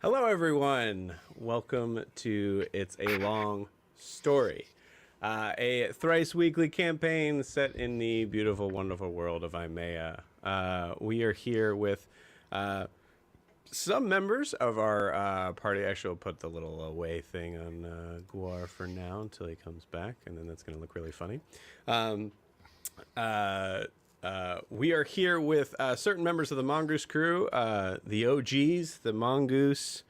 Hello, everyone. Welcome to It's a Long Story. a thrice weekly campaign set in the beautiful, wonderful world of Imea. We are here with some members of our party. Actually, we'll put the little away thing on Guar for now until he comes back, and then that's going to look really funny. Um, we are here with certain members of the Mongoose Crew, the OGs, the Mongoose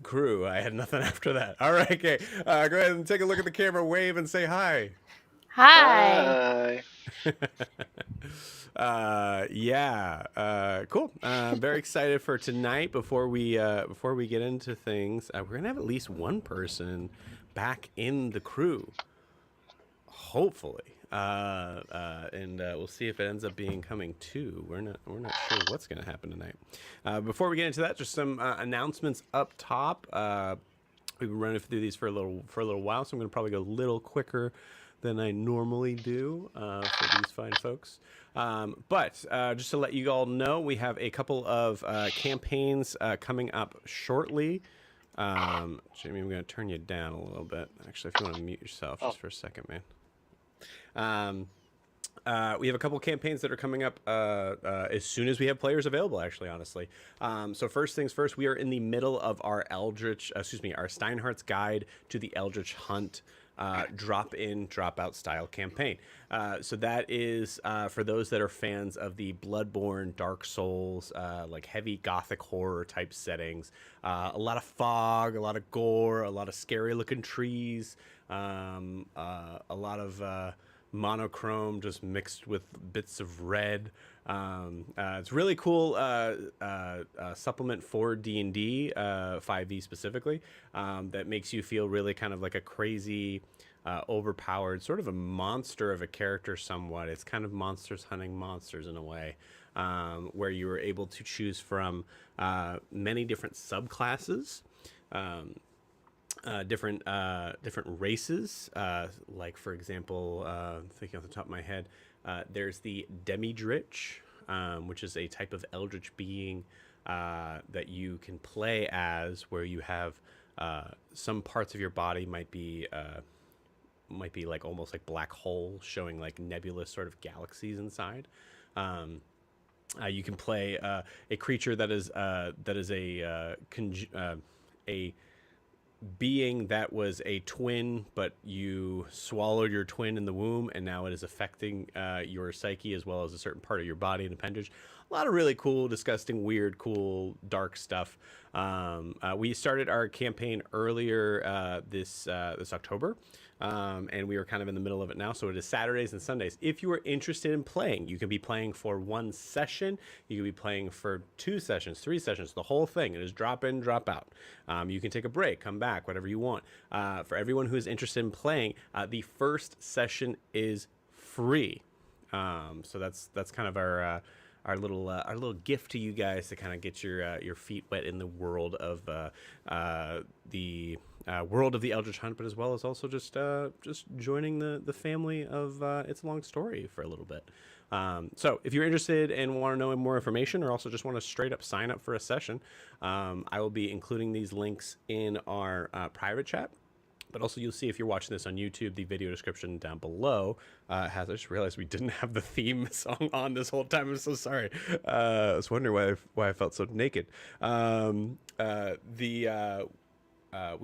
Crew. I had nothing after that. All right, okay. Go ahead and take a look at the camera, wave, and say hi. Hi. Hi. Cool. I'm very excited for tonight. Before we get into things, we're gonna have at least one person back in the crew, hopefully. And we'll see if it ends up being coming too. We're not sure what's gonna happen tonight. Before we get into that, just some announcements up top. We've been running through these for a little while, so I'm gonna probably go a little quicker than I normally do for these fine folks. But just to let you all know, we have a couple of campaigns coming up shortly. Jamie, I'm going to turn you down a little bit. Actually, if you want to mute yourself just for a second, man. We have a couple campaigns that are coming up as soon as we have players available, actually, honestly. So first things first, we are in the middle of our our Steinhardt's Guide to the Eldritch Hunt drop in, drop out style campaign. So that is for those that are fans of the Bloodborne, Dark Souls, like heavy gothic horror type settings. A lot of fog, a lot of gore, a lot of scary looking trees, a lot of monochrome just mixed with bits of red. It's really cool supplement for D&D 5e specifically that makes you feel really kind of like a crazy overpowered sort of a monster of a character somewhat. It's kind of monsters hunting monsters in a way, where you were able to choose from many different subclasses, different races, like for example, thinking off the top of my head, there's the Demidrich, which is a type of eldritch being that you can play as, where you have some parts of your body might be like almost like black holes showing like nebulous sort of galaxies inside. You can play a creature that is a being that was a twin, but you swallowed your twin in the womb, and now it is affecting your psyche as well as a certain part of your body and appendage. A lot of really cool, disgusting, weird, cool, dark stuff. We started our campaign earlier this October, and we are kind of in the middle of it now. So it is Saturdays and Sundays. If you are interested in playing, you can be playing for one session. You can be playing for 2 sessions, 3 sessions, the whole thing. It is drop in, drop out. You can take a break, come back, whatever you want. For everyone who is interested in playing, the first session is free. So that's kind of our little gift to you guys to kind of get your feet wet in the world of the world of the Eldritch Hunt, but as well as also just joining the family of It's a Long Story for a little bit. So if you're interested and want to know more information, or also just want to straight up sign up for a session, I will be including these links in our private chat. But also, you'll see if you're watching this on YouTube, the video description down below has. I just realized we didn't have the theme song on this whole time. I'm so sorry. I was wondering why I felt so naked. We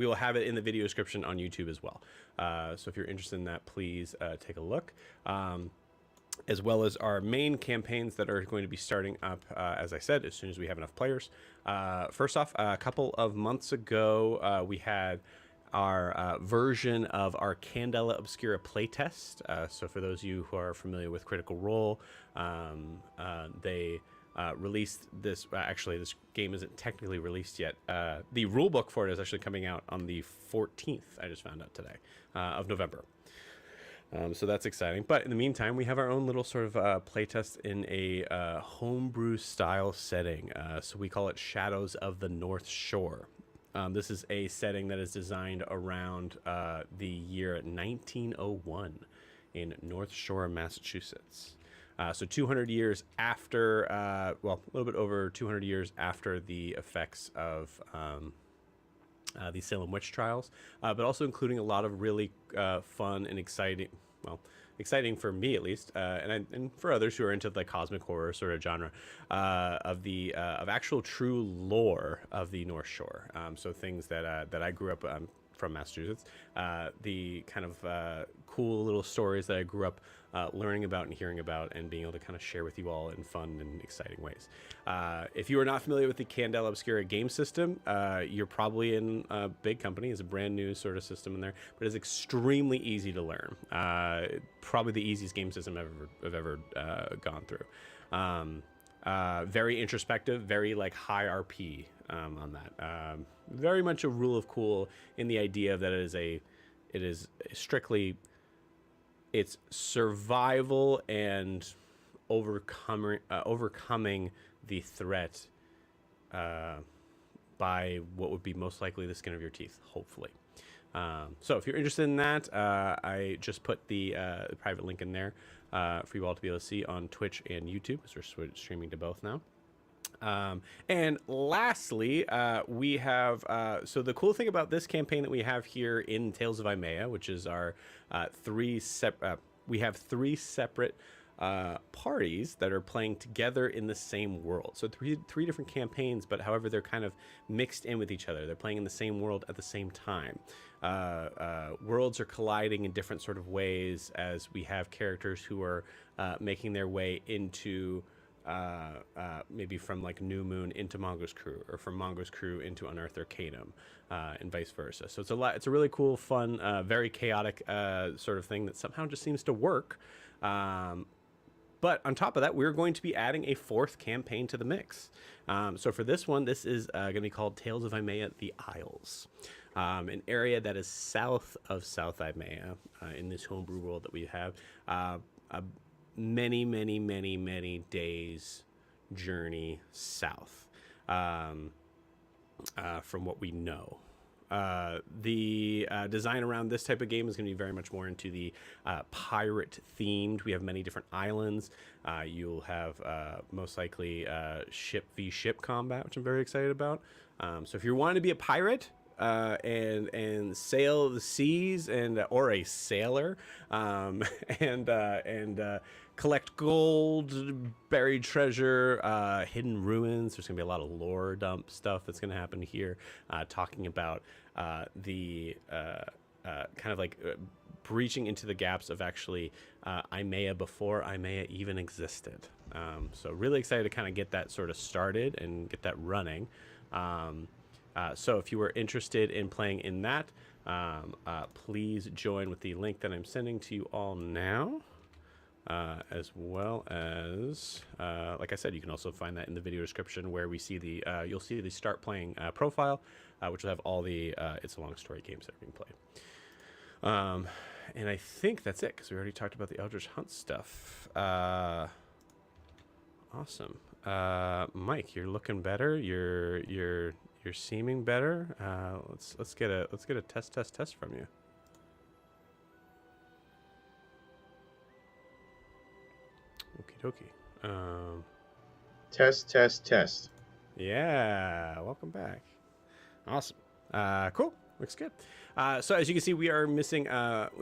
will have it in the video description on YouTube as well. So if you're interested in that, please take a look. As well as our main campaigns that are going to be starting up, as I said, as soon as we have enough players. First off, a couple of months ago, we had our version of our Candela Obscura playtest. So for those of you who are familiar with Critical Role, they released this. Actually, this game isn't technically released yet. The rulebook for it is actually coming out on the 14th. I just found out today of November. So that's exciting. But in the meantime, we have our own little sort of playtest in a homebrew style setting. So we call it Shadows of the North Shore. This is a setting that is designed around the year 1901 in North Shore, Massachusetts. So 200 years after, a little bit over 200 years after the effects of the Salem witch trials, but also including a lot of really fun and exciting, well, exciting for me at least, and for others who are into the cosmic horror sort of genre, of actual true lore of the North Shore. So things that I grew up from Massachusetts, the kind of cool little stories that I grew up learning about and hearing about, and being able to kind of share with you all in fun and exciting ways. If you are not familiar with the Candela Obscura game system, you're probably in a big company. It's a brand new sort of system in there, but it's extremely easy to learn. Probably the easiest game system I've ever gone through. Very introspective, very like high RP on that. Very much a rule of cool in the idea that it is strictly, it's survival and overcoming the threat by what would be most likely the skin of your teeth, hopefully. So if you're interested in that, I just put the private link in there for you all to be able to see on Twitch and YouTube, because we're streaming to both now. And lastly, we have, so the cool thing about this campaign that we have here in Tales of Imea, which is our we have three separate parties that are playing together in the same world. So three different campaigns, but however, they're kind of mixed in with each other. They're playing in the same world at the same time. Worlds are colliding in different sort of ways as we have characters who are making their way into maybe from like New Moon into Mongoose Crew, or from Mongoose Crew into Unearthed Arcanum, and vice versa. So it's a really cool, fun, very chaotic sort of thing that somehow just seems to work. But on top of that, we're going to be adding a fourth campaign to the mix. So for this one, this is going to be called Tales of Imea: The Isles, an area that is south of South Imea in this homebrew world that we have. Many days journey south from what we know. The design around this type of game is going to be very much more into the pirate themed. We have many different islands. You'll have most likely ship v ship combat, which I'm very excited about. So if you're wanting to be a pirate and sail the seas, and or a sailor, and collect gold, buried treasure, hidden ruins. There's gonna be a lot of lore dump stuff that's gonna happen here, talking about the kind of like breaching into the gaps of actually Imea before Imea even existed. So really excited to kind of get that sort of started and get that running. So if you were interested in playing in that, please join with the link that I'm sending to you all now. As well as, like I said, you can also find that in the video description, where we see the you'll see the start playing profile, which will have all the It's a Long Story games that are being played. And I think that's it, because we already talked about the Eldritch Hunt stuff. Awesome. Mike, you're looking better. You're seeming better. Let's get a test from you. Okie dokie. Test. Yeah, welcome back. Awesome. Cool. Looks good. So as you can see, we are missing our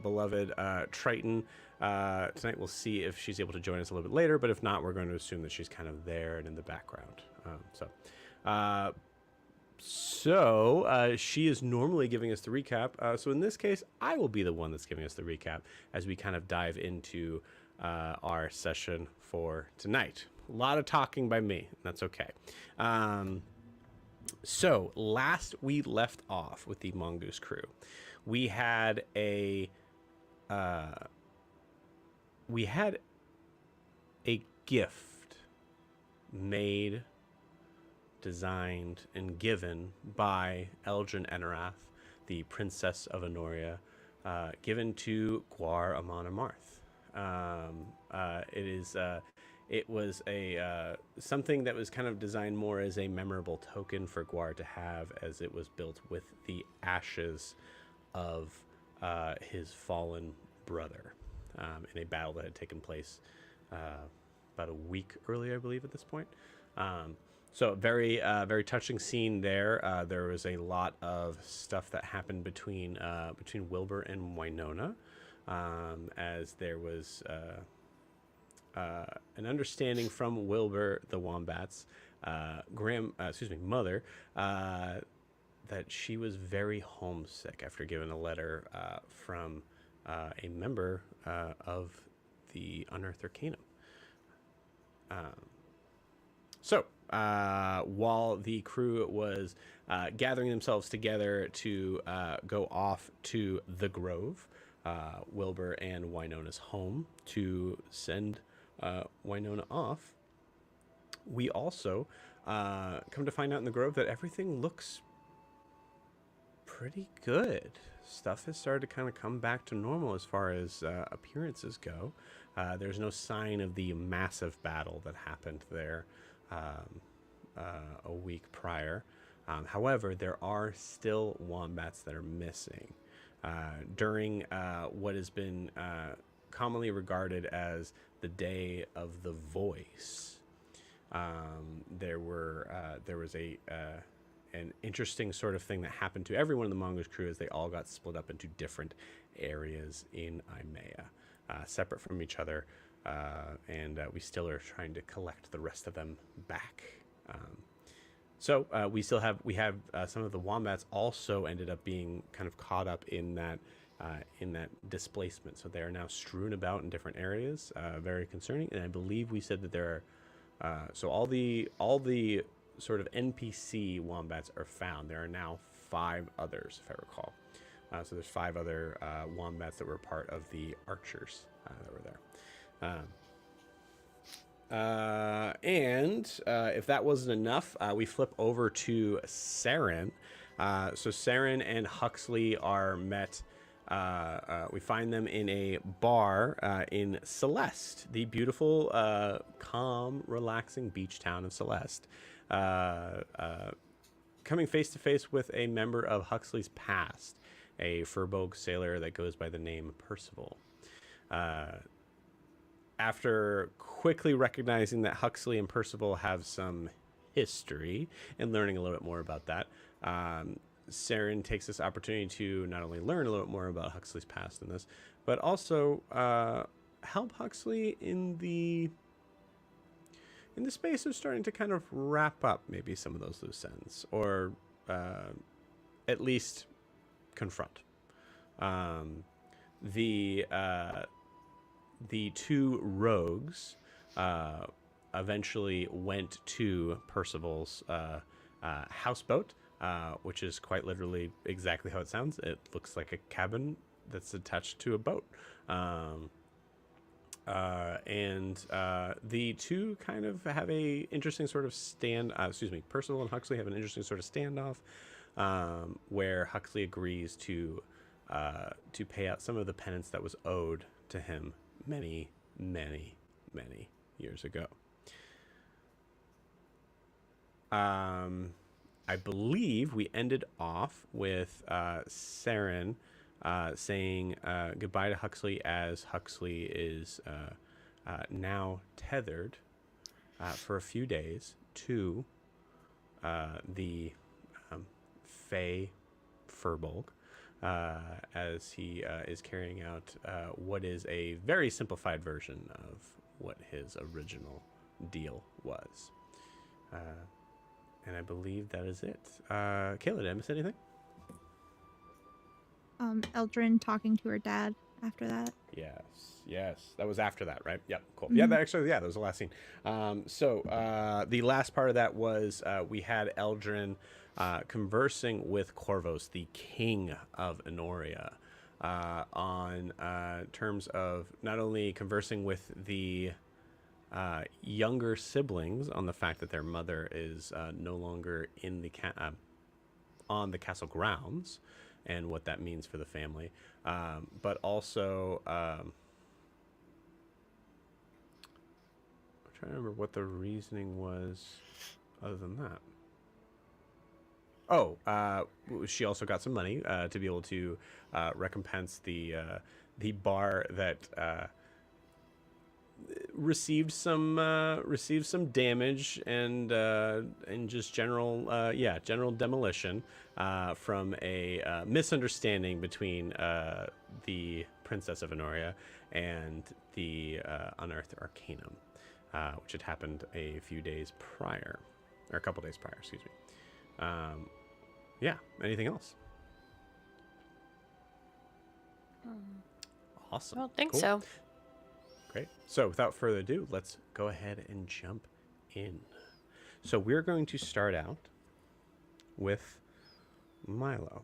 beloved Triton. Tonight we'll see if she's able to join us a little bit later, but if not, we're going to assume that she's kind of there and in the background. So she is normally giving us the recap. So in this case, I will be the one that's giving us the recap as we kind of dive into our session for tonight. A lot of talking by me, and that's okay. So last we left off with the Mongoose Crew, we had a gift made, designed, and given by Eldrin Enerath, the Princess of Honoria, given to Gwar Amon Amarth. It was something that was kind of designed more as a memorable token for Gwar to have, as it was built with the ashes of his fallen brother in a battle that had taken place about a week earlier, I believe, at this point. So very touching scene there. There was a lot of stuff that happened between Wilbur and Winona, as there was an understanding from Wilbur the Wombat's mother, that she was very homesick after getting a letter from a member of the Unearthed Arcanum. While the crew was gathering themselves together to go off to the Grove, Wilbur and Winona's home, to send Winona off, we also come to find out in the Grove that everything looks pretty good. Stuff has started to kind of come back to normal as far as appearances go. There's no sign of the massive battle that happened there a week prior. However, there are still wombats that are missing. During what has been commonly regarded as the Day of the Voice, there was an interesting sort of thing that happened to everyone in the Mongoose Crew as they all got split up into different areas in Imea, separate from each other, and we still are trying to collect the rest of them back. We have some of the wombats also ended up being kind of caught up in that displacement. So they are now strewn about in different areas, very concerning. And I believe we said that there are all the sort of NPC wombats are found. There are now 5 others, if I recall. So there's 5 other wombats that were part of the archers that were there. If that wasn't enough, we flip over to Seren. So Seren and Huxley are met. We find them in a bar in Celeste, the beautiful, calm, relaxing beach town of Celeste. Coming face to face with a member of Huxley's past, a Furbolg sailor that goes by the name Percival. After quickly recognizing that Huxley and Percival have some history and learning a little bit more about that, Seren takes this opportunity to not only learn a little bit more about Huxley's past in this, but also help Huxley in the space of starting to kind of wrap up maybe some of those loose ends, or at least confront. The 2 rogues eventually went to Percival's houseboat, which is quite literally exactly how it sounds. It looks like a cabin that's attached to a boat. The 2 kind of have a interesting sort of Percival and Huxley have an interesting sort of standoff, where Huxley agrees to pay out some of the penance that was owed to him many, many, many years ago. I believe we ended off with Seren saying goodbye to Huxley, as Huxley is now tethered for a few days to the Fey Furbolg, as he is carrying out what is a very simplified version of what his original deal was. And I believe that is it. Kayla, did I miss anything? Eldrin talking to her dad after that. Yes. That was after that, right? Yep, cool. Mm-hmm. Yeah, that was the last scene. The last part of that was we had Eldrin conversing with Corvos, the king of Enoria, on terms of not only conversing with the younger siblings on the fact that their mother is no longer in the on the castle grounds, and what that means for the family, but also I'm trying to remember what the reasoning was other than that. She also got some money to be able to recompense the bar that received some damage and just general demolition from a misunderstanding between the Princess of Venoria and the Unearthed Arcanum, which had happened a few days prior, or a couple days prior, excuse me. Yeah, anything else? Awesome. I don't think Cool. so. Great. So without further ado, let's go ahead and jump in. So we're going to start out with Milo.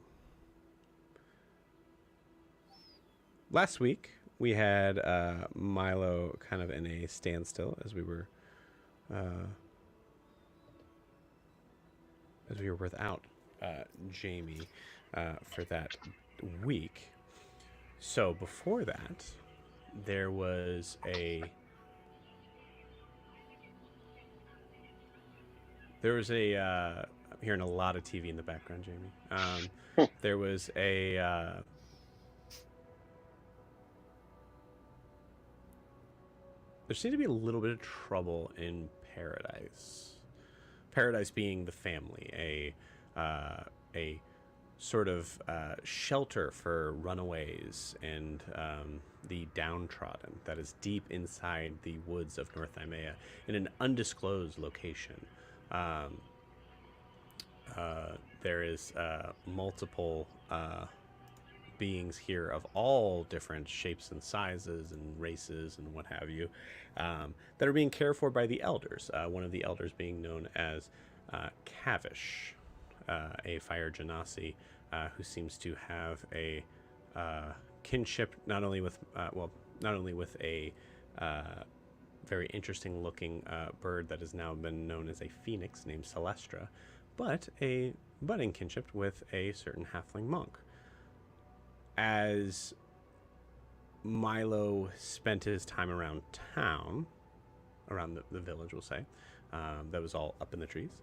Last week, we had Milo kind of in a standstill as we were without Jamie for that week. So before that, there was a I'm hearing a lot of TV in the background, Jamie. There was a there seemed to be a little bit of trouble in Paradise. Paradise being the family, a sort of shelter for runaways and the downtrodden that is deep inside the woods of North Imea in an undisclosed location. There is multiple beings here of all different shapes and sizes and races and what have you, that are being cared for by the elders. One of the elders being known as Kavish, a fire genasi, who seems to have a kinship not only with a very interesting looking bird that has now been known as a phoenix named Celeste, but a budding kinship with a certain halfling monk. As Milo spent his time around town, around the village, we'll say, that was all up in the trees,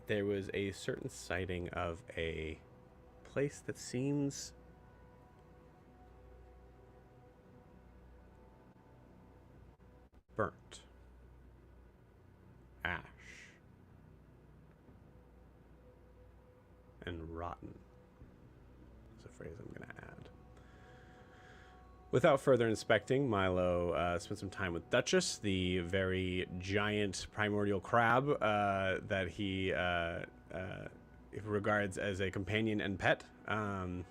there was a certain sighting of a place that seems burnt, ash, and rotten. That's a phrase I'm going to add. Without further inspecting, Milo spent some time with Duchess, the very giant primordial crab that he regards as a companion and pet. And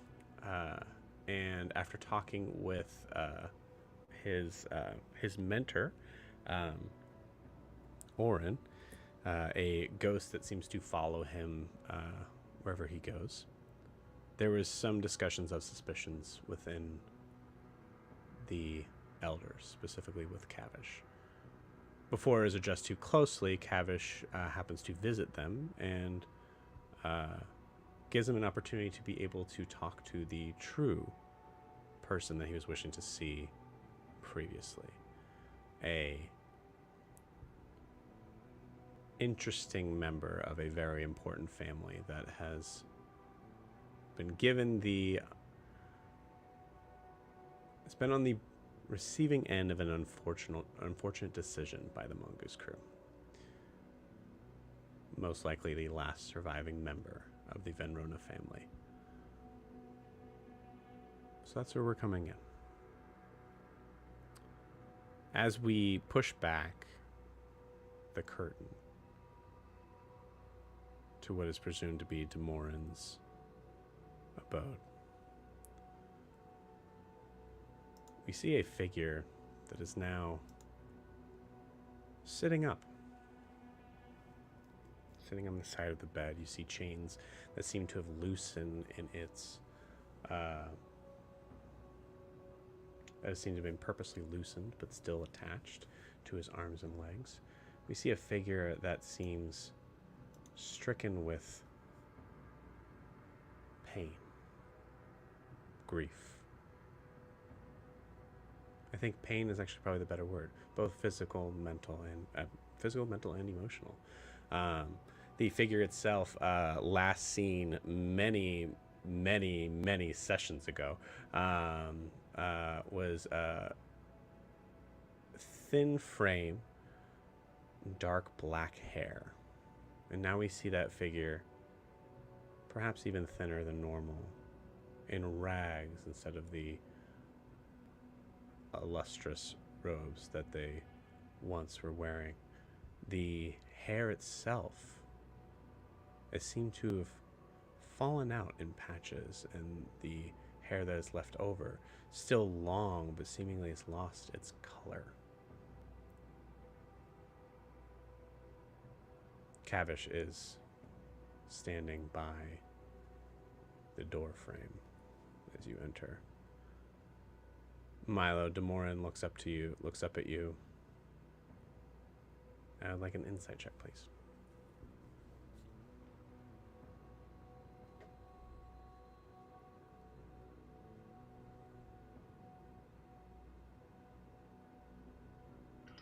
after talking with his mentor, Oren, a ghost that seems to follow him wherever he goes, there was some discussions of suspicions within the elders, specifically with Kavish. Before it is addressed too closely, Kavish happens to visit them and gives them an opportunity to be able to talk to the true person that he was wishing to see previously. A interesting member of a very important family that has been given it's been on the receiving end of an unfortunate decision by the Mongoose Crew. Most likely the last surviving member of the Venrona family. So that's where we're coming in. As we push back the curtain to what is presumed to be Demorin's abode, we see a figure that is now sitting up. Sitting on the side of the bed. You see chains that seem to have loosened in its that seem to have been purposely loosened but still attached to his arms and legs. We see a figure that seems stricken with pain, grief. I think pain is actually probably the better word, both physical, mental, and emotional. The figure itself, last seen many sessions ago, was thin frame, dark black hair. And now we see that figure, perhaps even thinner than normal, in rags instead of the illustrious robes that they once were wearing. The hair itself, it seemed to have fallen out in patches, and the hair that is left over, still long, but seemingly has lost its color. Cavish is standing by the door frame as you enter. Milo, Demorin looks up at you. I would like an insight check, please.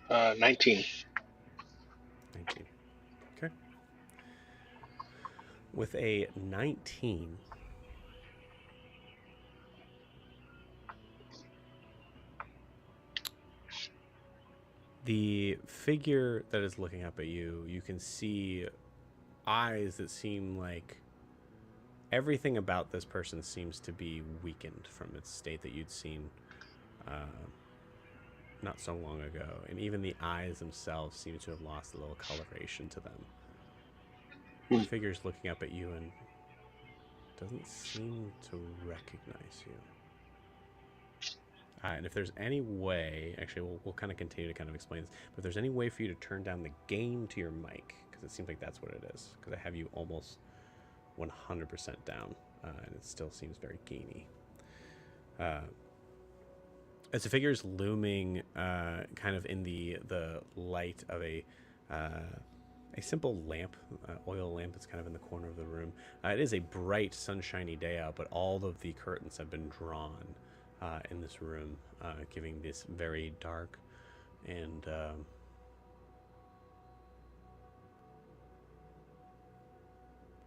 Uh, 19. 19. Okay. With a 19, the figure that is looking up at you, you can see eyes that seem like everything about this person seems to be weakened from its state that you'd seen not so long ago. And even the eyes themselves seem to have lost a little coloration to them. The figure's looking up at you and doesn't seem to recognize you. And if there's any way, actually, we'll kind of continue to kind of explain this, but if there's any way for you to turn down the gain to your mic, because it seems like that's what it is, because I have you almost 100% down, and it still seems very gainy. As the figure's looming kind of in the light of a simple lamp, oil lamp that's kind of in the corner of the room. It is a bright, sunshiny day out, but all of the curtains have been drawn in this room, giving this very dark and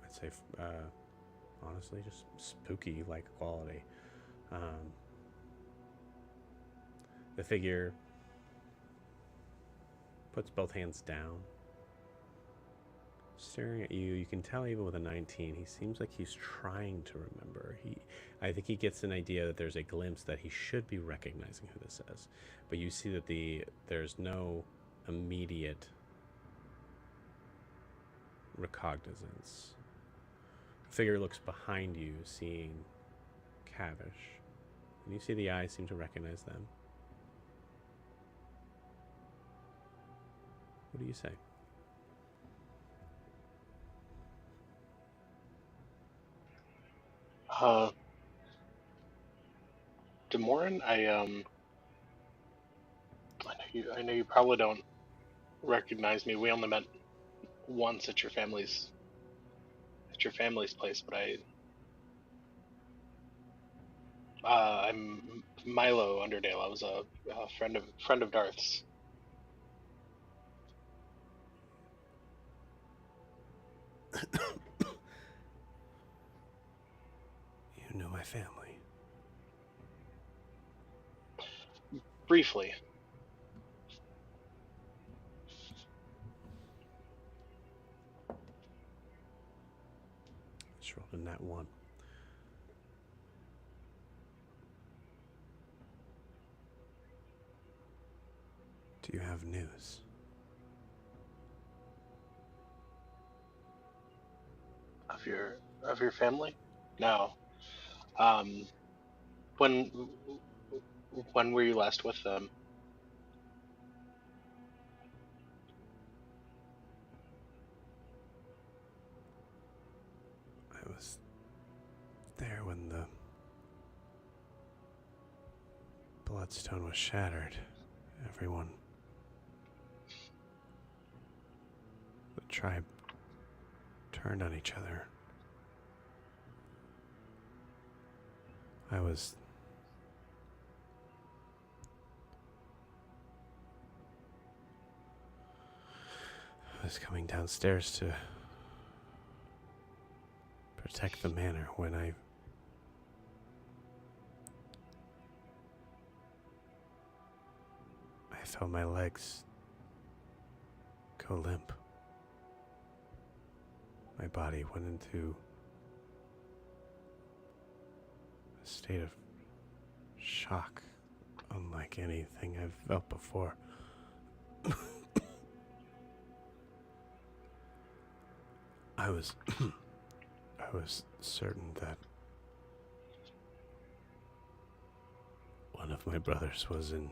I'd say honestly just spooky-like quality. The figure puts both hands down, staring at you. You can tell even with a 19, he seems like he's trying to remember. I think he gets an idea that there's a glimpse that he should be recognizing who this is. But you see that there's no immediate recognizance. The figure looks behind you, seeing Cavish, and you see the eyes seem to recognize them. What do you say? Demorin, I know you probably don't recognize me. We only met once at your family's place, but I'm Milo Underdale. I was a friend of Darth's. You know my family. Briefly. Just rolled in that one. Do you have news? Of your family? No. When were you last with them? I was there when the bloodstone was shattered. Everyone, the tribe, turned on each other. I was coming downstairs to protect the manor when I felt my legs go limp. My body went into a state of shock, unlike anything I've felt before. I was certain that one of my brothers was in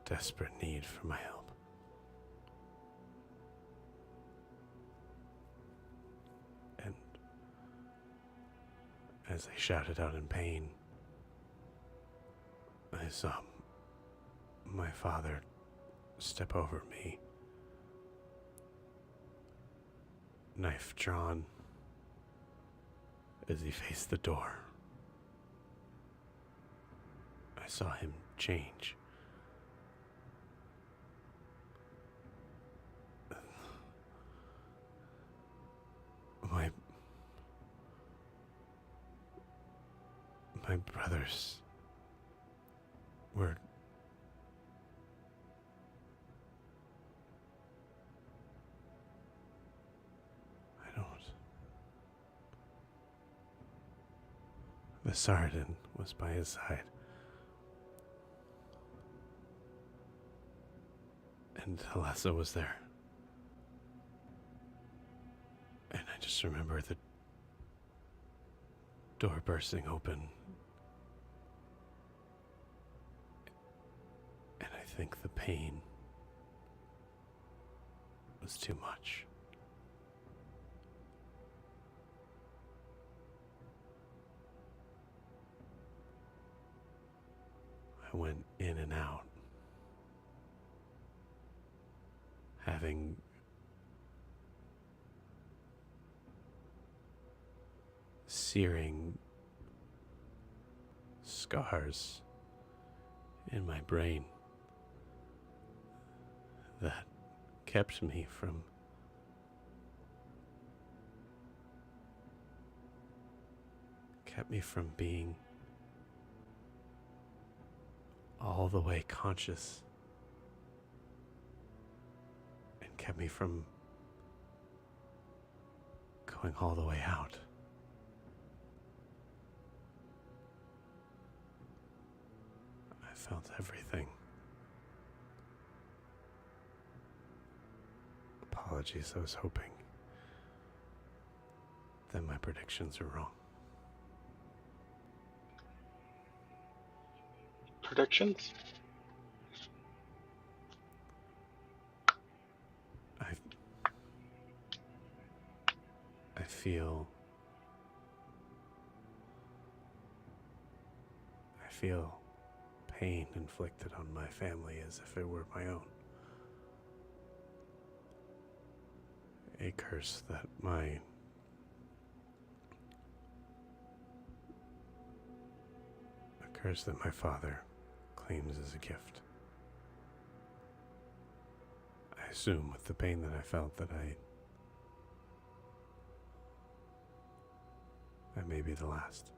desperate need for my help. And as I shouted out in pain, I saw my father step over me, knife drawn, as he faced the door. I saw him change. My brothers were The Seren was by his side. And Celeste was there. And I just remember the door bursting open. And I think the pain was too much. I went in and out, having searing scars in my brain that kept me from being all the way conscious, and kept me from going all the way out. I felt everything. Apologies, I was hoping that my predictions were wrong. Predictions? I feel pain inflicted on my family as if it were my own. A curse that my father claims as a gift. I assume with the pain that I felt that I may be the last.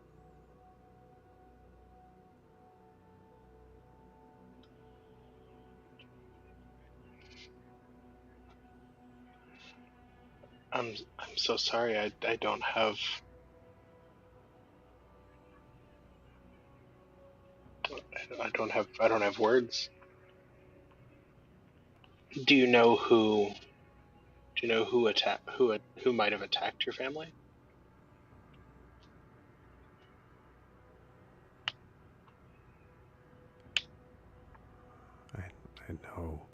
I'm so sorry. I don't have. I don't have words. Do you know who? Do you know who might have attacked your family? I know.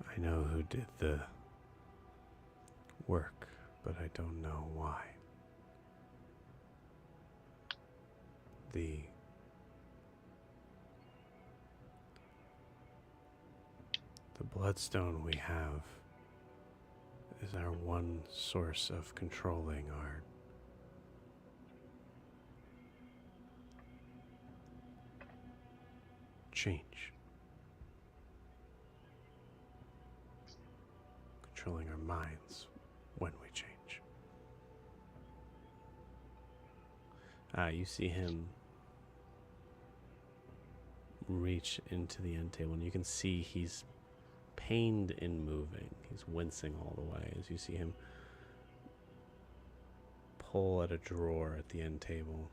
I know who did the work, but I don't know why. The bloodstone we have is our one source of controlling our change. Controlling our minds when we change. You see him reach into the end table, and you can see he's pained in moving. He's wincing all the way as you see him pull at a drawer at the end table.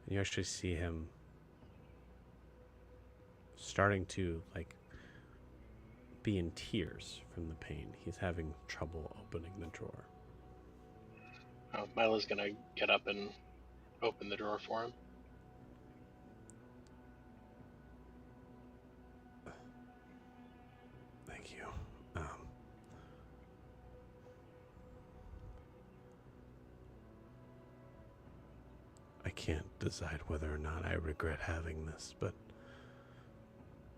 And you actually see him starting to, like, be in tears from the pain. He's having trouble opening the drawer. Milo's gonna get up and open the drawer for him. Thank you. I can't decide whether or not I regret having this, but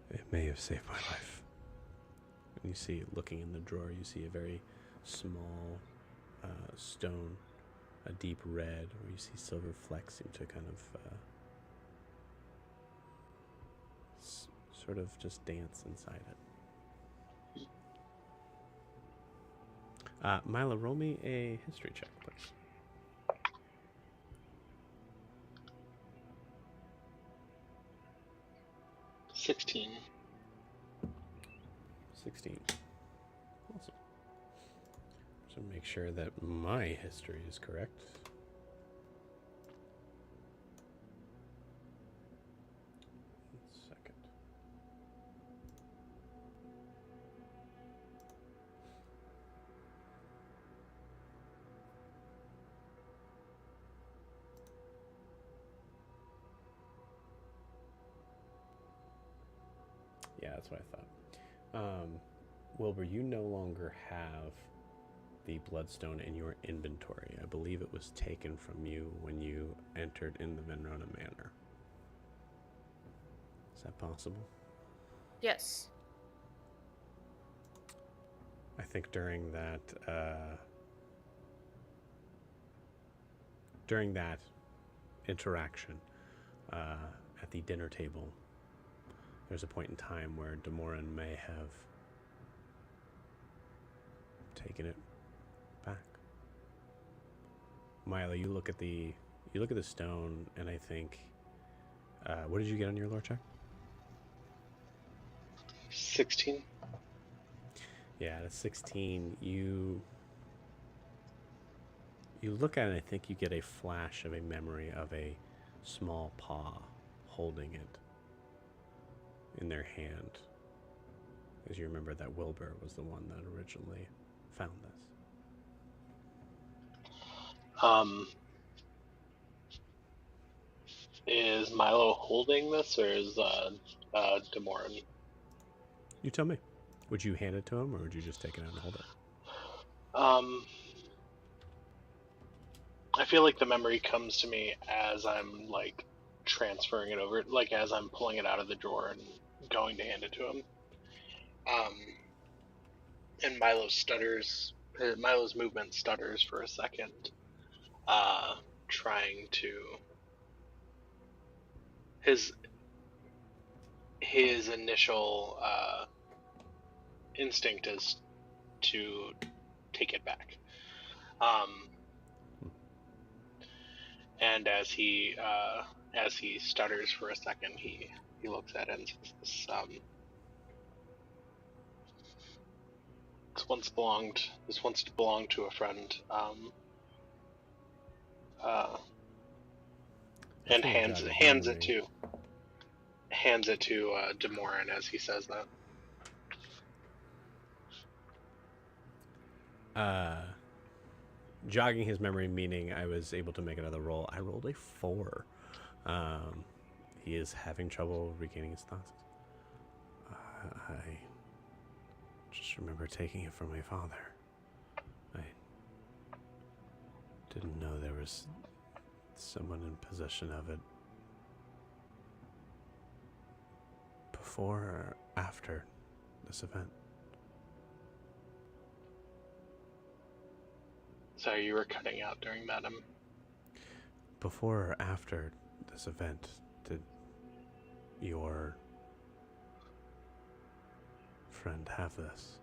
it may have saved my life. And you see, looking in the drawer, you see a very small stone, a deep red, where you see silver flecks seem to kind of sort of just dance inside it. Milo, roll me a history check, please. 16. 16. Awesome. So make sure that my history is correct. Second. Yeah, that's what I thought. Wilbur, you no longer have the bloodstone in your inventory. I believe it was taken from you when you entered in the Venrona Manor. Is that possible? Yes. I think during that interaction at the dinner table, there's a point in time where Demoran may have taken it back. Milo, you look at the stone, and I think, what did you get on your lore check? 16. Yeah, at 16, you look at it, and I think you get a flash of a memory of a small paw holding it in their hand, as you remember that Wilbur was the one that originally found this. Is Milo holding this, or is Demoran? You tell me. Would you hand it to him, or would you just take it out and hold it? I feel like the memory comes to me as I'm like transferring it over, like as I'm pulling it out of the drawer and going to hand it to him. And Milo stutters. Milo's movement stutters for a second, trying to. His initial instinct is to take it back. And as he stutters for a second, he looks at it and says, "This once belonged to a friend." And hands it to Demoran as he says that. Jogging his memory, meaning I was able to make another roll. I rolled a 4. He is having trouble regaining his thoughts. I just remember taking it from my father. I didn't know there was someone in possession of it before or after this event. Sorry, you were cutting out during that. Before or after this event, did your friend have this?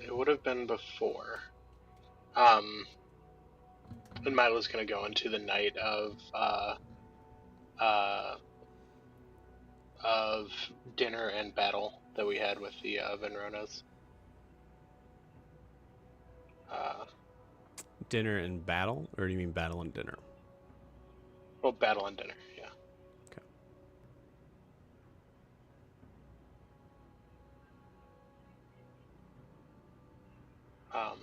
It would have been before. And Milo's gonna go into the night of dinner and battle that we had with the Venronas. Dinner and battle, or do you mean battle and dinner? Well, battle and dinner, yeah. Okay.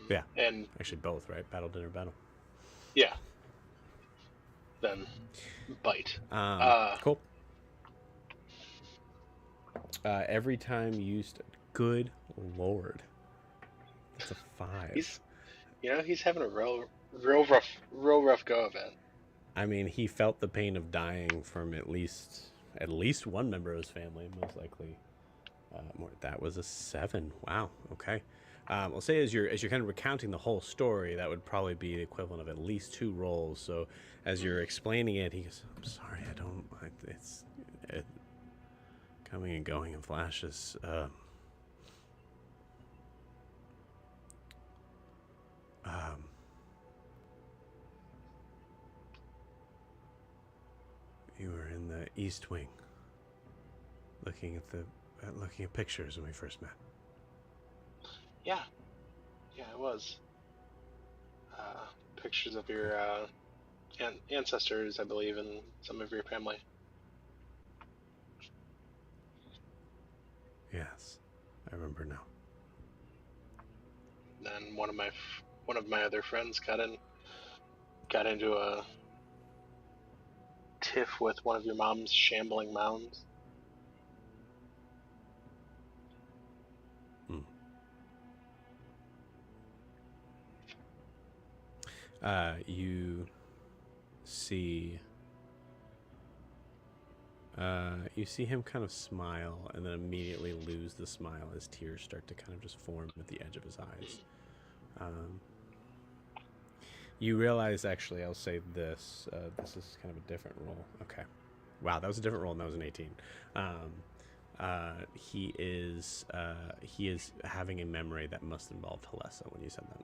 Yeah. And Actually, both, right? Battle, dinner, battle. yeah, then bite. Cool. Every time you good lord, that's a 5. He's having a real rough go of it. I mean, he felt the pain of dying from at least one member of his family, most likely. More. That was a 7. Wow. Okay. I'll say as you're kind of recounting the whole story, that would probably be the equivalent of at least 2 rolls. So as you're explaining it, he goes, "I'm sorry, I don't. It's coming and going in flashes." You were in the East Wing, looking at pictures when we first met. Yeah, it was. Pictures of your ancestors, I believe, and some of your family. Yes, I remember now. Then one of my other friends got into a tiff with one of your mom's shambling mounds. You see him kind of smile and then immediately lose the smile as tears start to kind of just form at the edge of his eyes. You realize, actually, I'll say this. This is kind of a different roll. Okay. Wow, that was a different roll, and that was an 18. He is having a memory that must involve Celeste when you said that.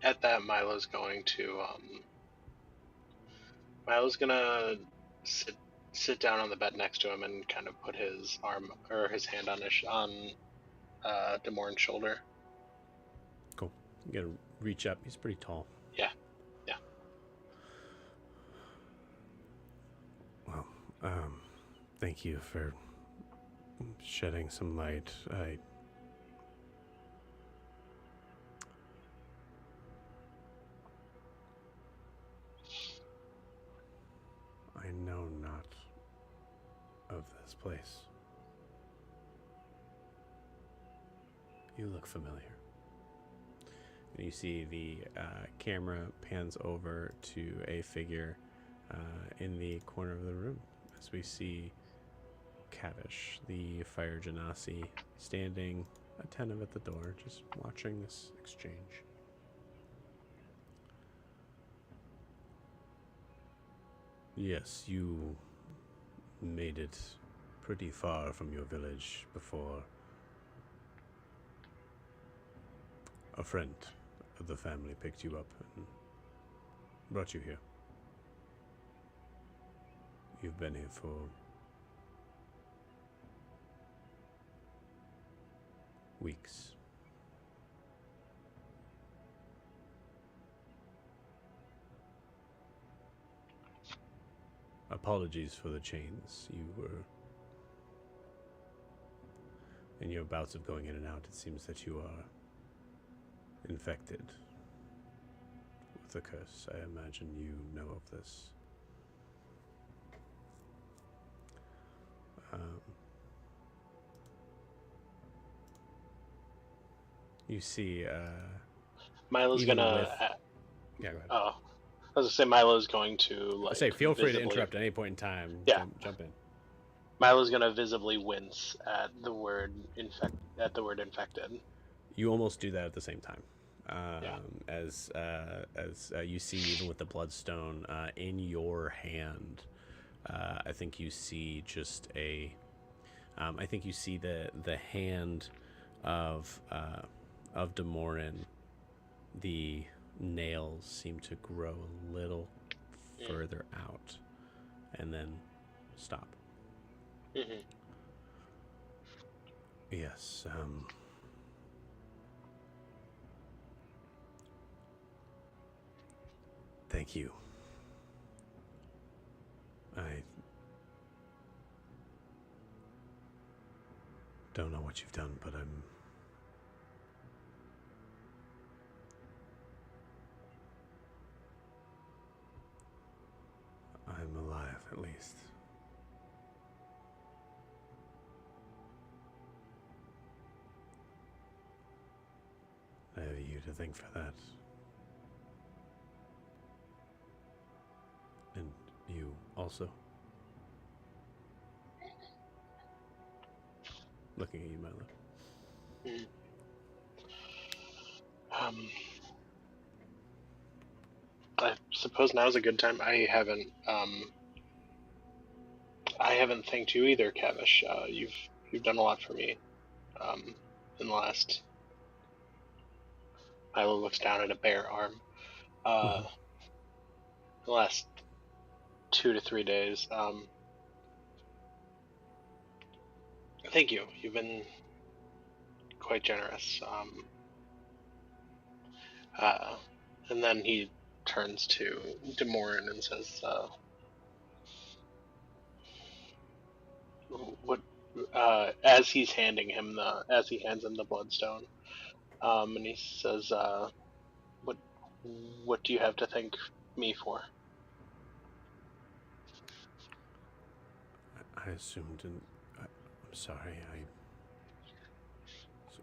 At that, Milo's gonna sit down on the bed next to him and kind of put his arm or his hand on Demorne's shoulder. Cool. You gotta reach up. He's pretty tall. Yeah. Well, thank you for shedding some light. I know not of this place. You look familiar. And you see the camera pans over to a figure in the corner of the room as we see Kavish, the fire genasi, standing attentive at the door, just watching this exchange. Yes, you made it pretty far from your village before a friend of the family picked you up and brought you here. You've been here for weeks. Apologies for the chains. You were in your bouts of going in and out. It seems that you are infected with the curse. I imagine you know of this. You see, Milo's gonna. Yeah, go ahead. Oh, I was gonna say Milo's going to say feel free to interrupt at any point in time. Yeah. Jump in. Milo's gonna visibly wince at the word infected. You almost do that at the same time. Yeah. As you see, even with the bloodstone in your hand, I think you see just a I think you see the hand of Demorin. The nails seem to grow a little further out, and then stop. Mm-hmm. Yes. Thank you. I don't know what you've done, but I'm alive, at least. I have you to thank for that. And you also. Looking at you, Milo. I suppose now's a good time. I haven't thanked you either, Kavish. You've done a lot for me. In the last, Milo looks down at a bare arm. The last 2 to 3 days. Thank you. You've been quite generous. And then he turns to Demorin and says, "What?" As he hands him the bloodstone, and he says, "What do you have to thank me for?" I assumed, and I'm sorry. I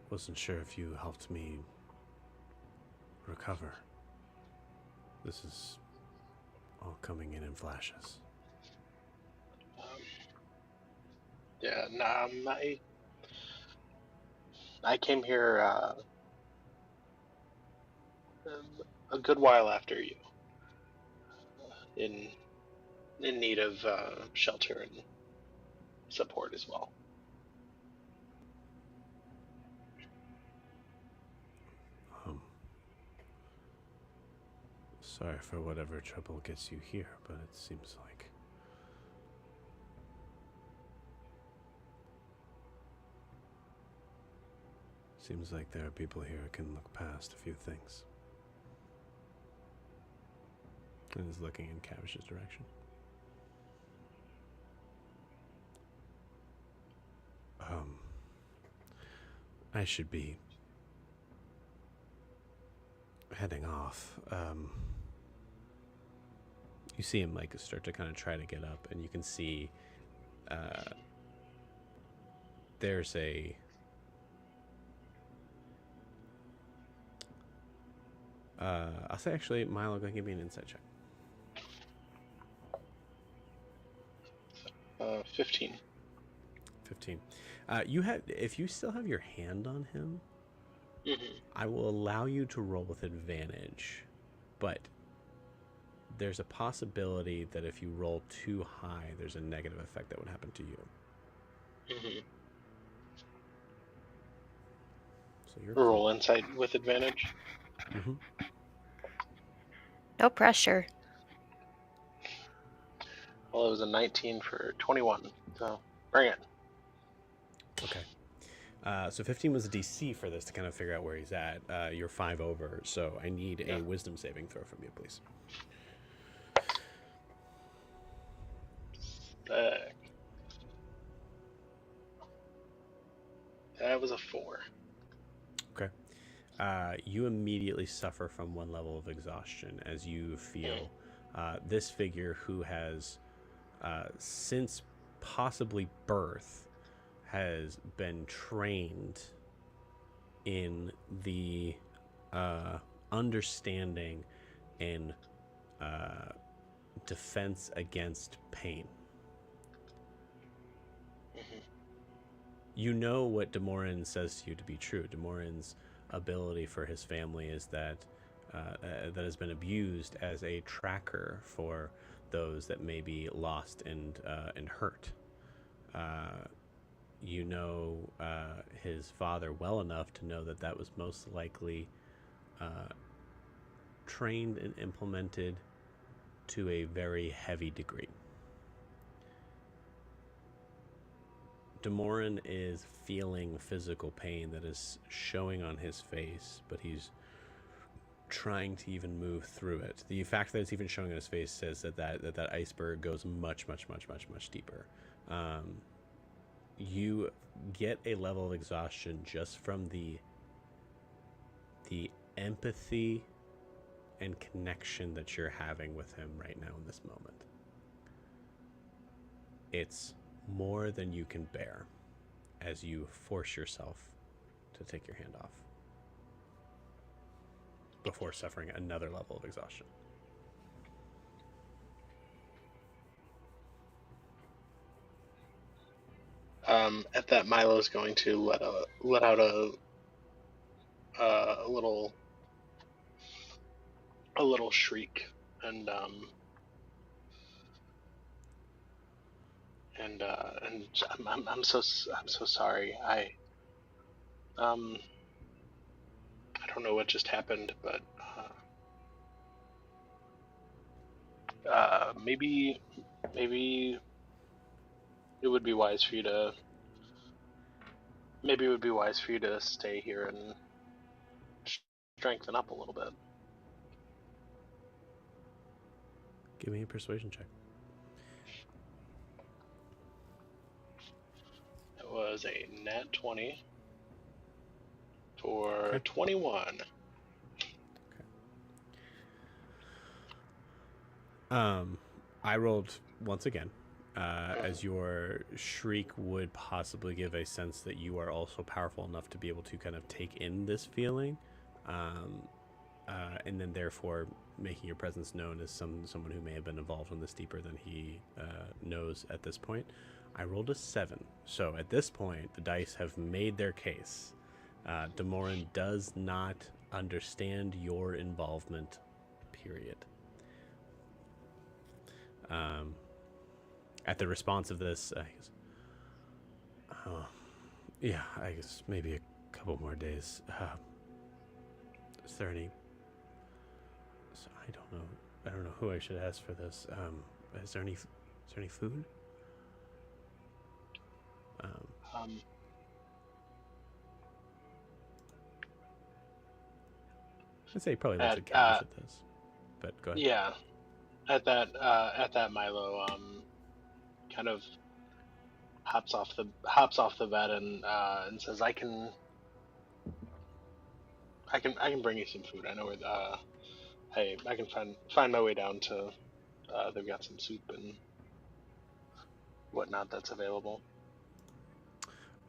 wasn't sure if you helped me recover. This is all coming in flashes. Yeah, I came here a good while after you, in need of shelter and support as well. Sorry for whatever trouble gets you here, but it seems like there are people here who can look past a few things. And is looking in Cavish's direction. I should be heading off. You see him like start to kind of try to get up, and you can see there's a I'll say actually, Milo, go and give me an insight check. 15. 15. If you still have your hand on him, Mm-hmm. I will allow you to roll with advantage, but there's a possibility that if you roll too high, there's a negative effect that would happen to you. Mm-hmm. So you're Roll insight with advantage. Mm-hmm. No pressure. Well, it was a 19 for 21, so bring it. Okay. So 15 was a DC for this to kind of figure out where he's at. You're 5 over, so I need a wisdom saving throw from you, please. That was a 4. Okay. You immediately suffer from one level of exhaustion as you feel this figure who has, since possibly birth, has been trained in the understanding and defense against pain. Mm-hmm. You know what Demorin says to you to be true. Demorin's ability for his family is that that has been abused as a tracker for those that may be lost and hurt. you know his father well enough to know that that was most likely trained and implemented to a very heavy degree. Demoran is feeling physical pain that is showing on his face, but he's trying to even move through it. The fact that it's even showing on his face says that iceberg goes much deeper. You get a level of exhaustion just from the empathy and connection that you're having with him right now in this moment. It's more than you can bear as you force yourself to take your hand off before suffering another level of exhaustion. At that, Milo's going to let out a little shriek, and I'm so sorry. I don't know what just happened, but maybe it would be wise for you to stay here and strengthen up a little bit. Give me a persuasion check. It was a nat 20 for Okay. 21. I rolled once again, as your shriek would possibly give a sense that you are also powerful enough to be able to kind of take in this feeling, and then therefore making your presence known as someone who may have been involved in this deeper than he knows at this point. I rolled a 7, so at this point the dice have made their case. Demoran does not understand your involvement, period. At the response of this, I guess, yeah, I guess maybe a couple more days. Is there any? So I don't know. I don't know who I should ask for this. Is there any food? I'd say he probably looks at Cavish at this, but go ahead. Yeah, at that Milo kind of hops off the bed and says, I can bring you some food. I know where hey, I can find my way down to they've got some soup and whatnot that's available.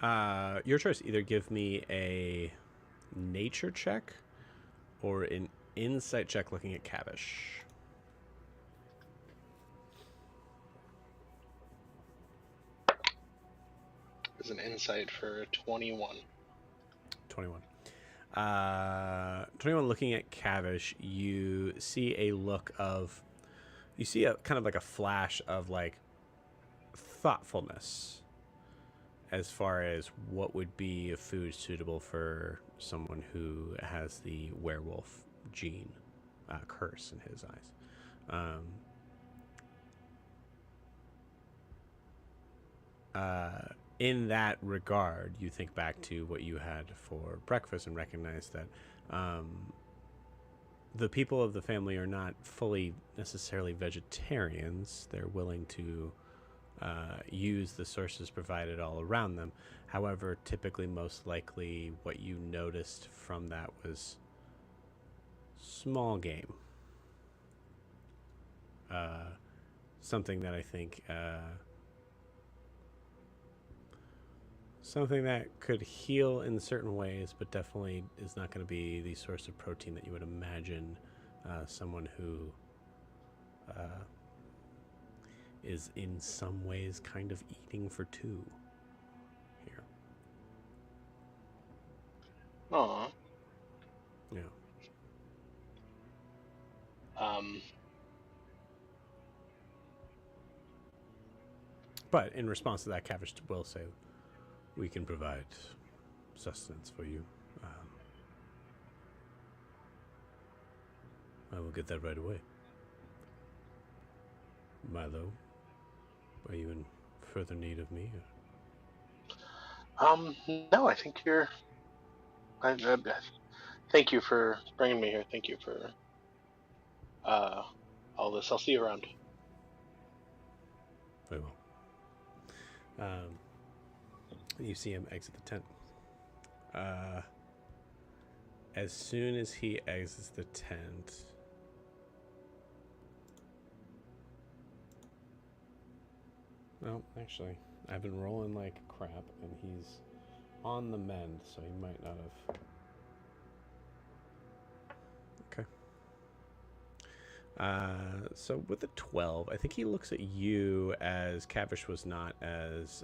Your choice. Either give me a nature check or an insight check looking at Cavish. There's an insight for 21. 21. 21 looking at Cavish, you see a kind of like a flash of like thoughtfulness as far as what would be a food suitable for someone who has the werewolf gene curse in his eyes. In that regard, you think back to what you had for breakfast and recognize that the people of the family are not fully necessarily vegetarians. They're willing to use the sources provided all around them. However, typically, most likely, what you noticed from that was small game. Something that I think... something that could heal in certain ways, but definitely is not going to be the source of protein that you would imagine someone who is in some ways kind of eating for two here. Aww. Yeah. But in response to that, Cavish will say, we can provide sustenance for you. I will get that right away. Milo, are you in further need of me? No, I think you're. I thank you for bringing me here. Thank you for all this. I'll see you around. Very well. You see him exit the tent. As soon as he exits the tent, well, actually, I've been rolling like crap, and he's on the mend, so he might not have. Okay. So with a 12, I think he looks at you as Cavish was not as.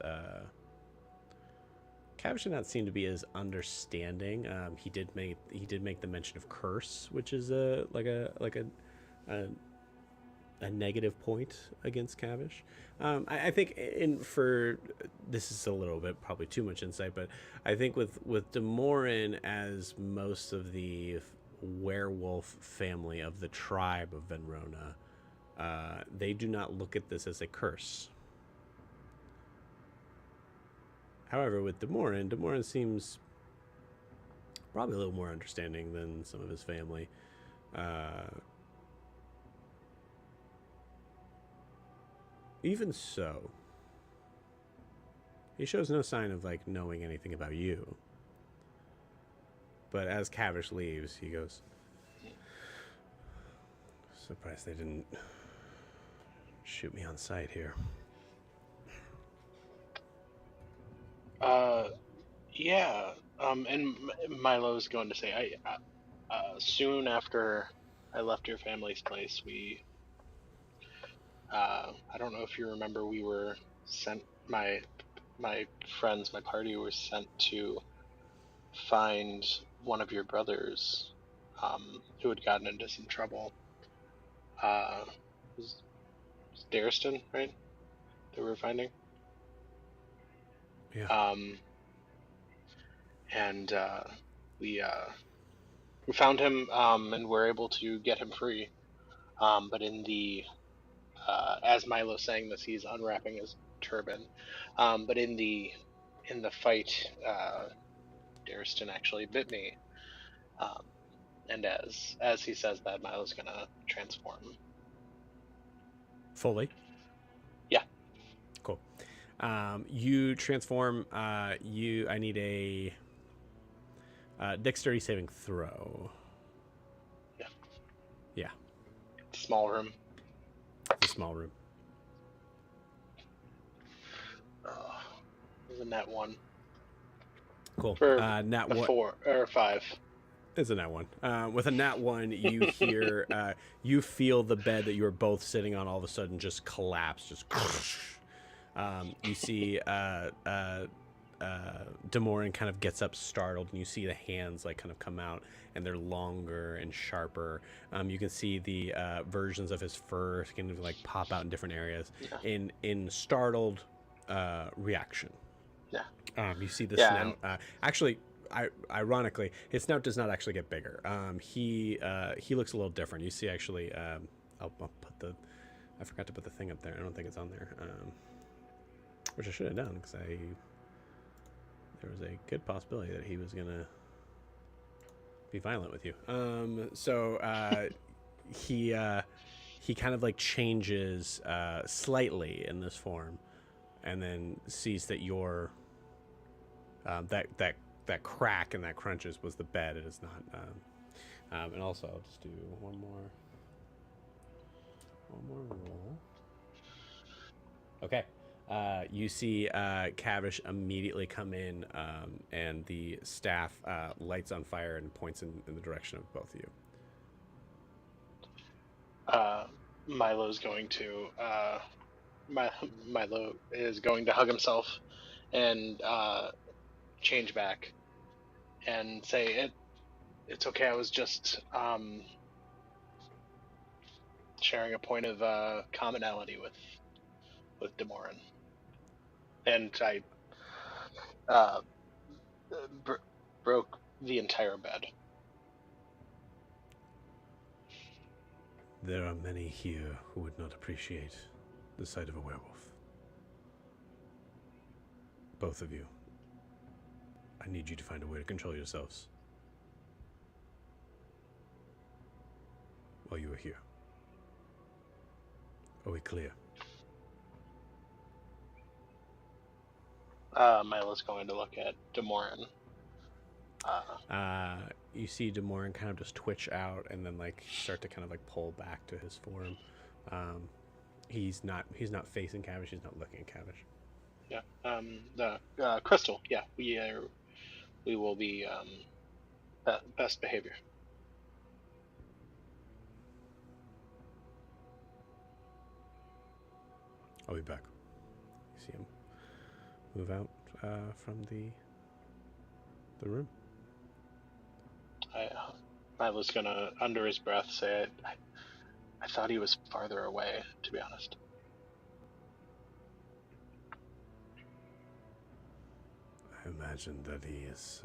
Cavish did not seem to be as understanding. He did make the mention of curse, which is a negative point against Cavish. I think for this is a little bit probably too much insight, but I think with Demorin, as most of the werewolf family of the tribe of Venrona, they do not look at this as a curse. However, with Demorin seems probably a little more understanding than some of his family. Even so, he shows no sign of like knowing anything about you. But as Cavish leaves, he goes, surprised they didn't shoot me on sight here. Yeah. And Milo's going to say, soon after I left your family's place, I don't know if you remember, we were sent, my friends, my party was sent to find one of your brothers, who had gotten into some trouble. It was Dariston, right? That we were finding? Yeah. And we found him, and were able to get him free. But in the as Milo's saying this, he's unwrapping his turban. But in the fight, Dariston actually bit me. And as he says that, Milo's gonna transform. Fully? Yeah. Cool. You transform. I need a dexterity saving throw. Yeah. Yeah. Small room. It's a small room. Isn't that one? Cool. For nat a one. 4 or 5. It's a nat one. With a nat one, you hear, you feel the bed that you were both sitting on all of a sudden just collapse. Just. You see Demorin kind of gets up startled, and you see the hands like kind of come out, and they're longer and sharper. You can see the versions of his fur kind of like pop out in different areas. Yeah. In startled reaction. Yeah. You see the Yeah, snout. Actually, ironically, his snout does not actually get bigger. He looks a little different. You see, actually, I'll put the. I forgot to put the thing up there. I don't think it's on there. Which I should have done, because there was a good possibility that he was gonna be violent with you. He kind of like changes slightly in this form, and then sees that your that crack and that crunches was the bed. It is not. And also, I'll just do one more roll. Okay. You see Cavish immediately come in, and the staff lights on fire and points in the direction of both of you. Milo's going to Milo is going to hug himself and change back and say, it's okay. I was just sharing a point of commonality with Demorin, and uh, broke the entire bed. There are many here who would not appreciate the sight of a werewolf. Both of you. I need you to find a way to control yourselves while you are here. Are we clear? Milo's going to look at Demorin. You see Demorin kind of just twitch out and then like start to kind of like pull back to his form. He's not facing Cavish. He's not looking at Cavish. Yeah. The Crystal. Yeah. We will be best behavior. I'll be back. You see him move out from the room. Milo's gonna, under his breath, say, I thought he was farther away, to be honest. I imagine that he is,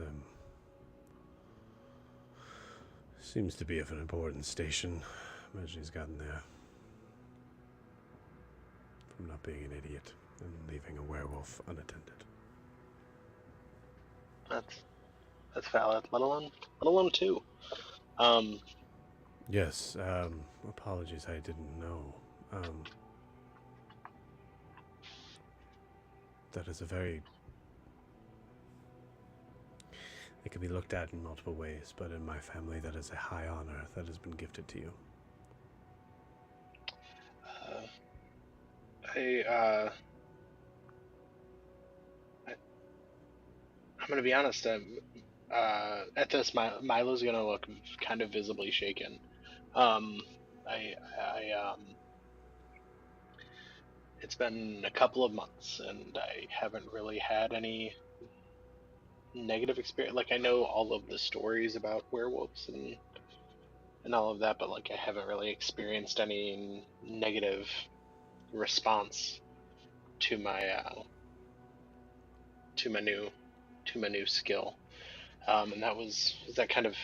seems to be of an important station. I imagine he's gotten there from not being an idiot and leaving a werewolf unattended. That's valid. Let alone two. Yes, apologies, I didn't know. That is a very... It can be looked at in multiple ways, but in my family that is a high honor that has been gifted to you. I'm gonna be honest. At this, Milo's gonna look kind of visibly shaken. It's been a couple of months, and I haven't really had any negative experience. Like, I know all of the stories about werewolves and all of that, but like I haven't really experienced any negative response to my new skill. And is that kind of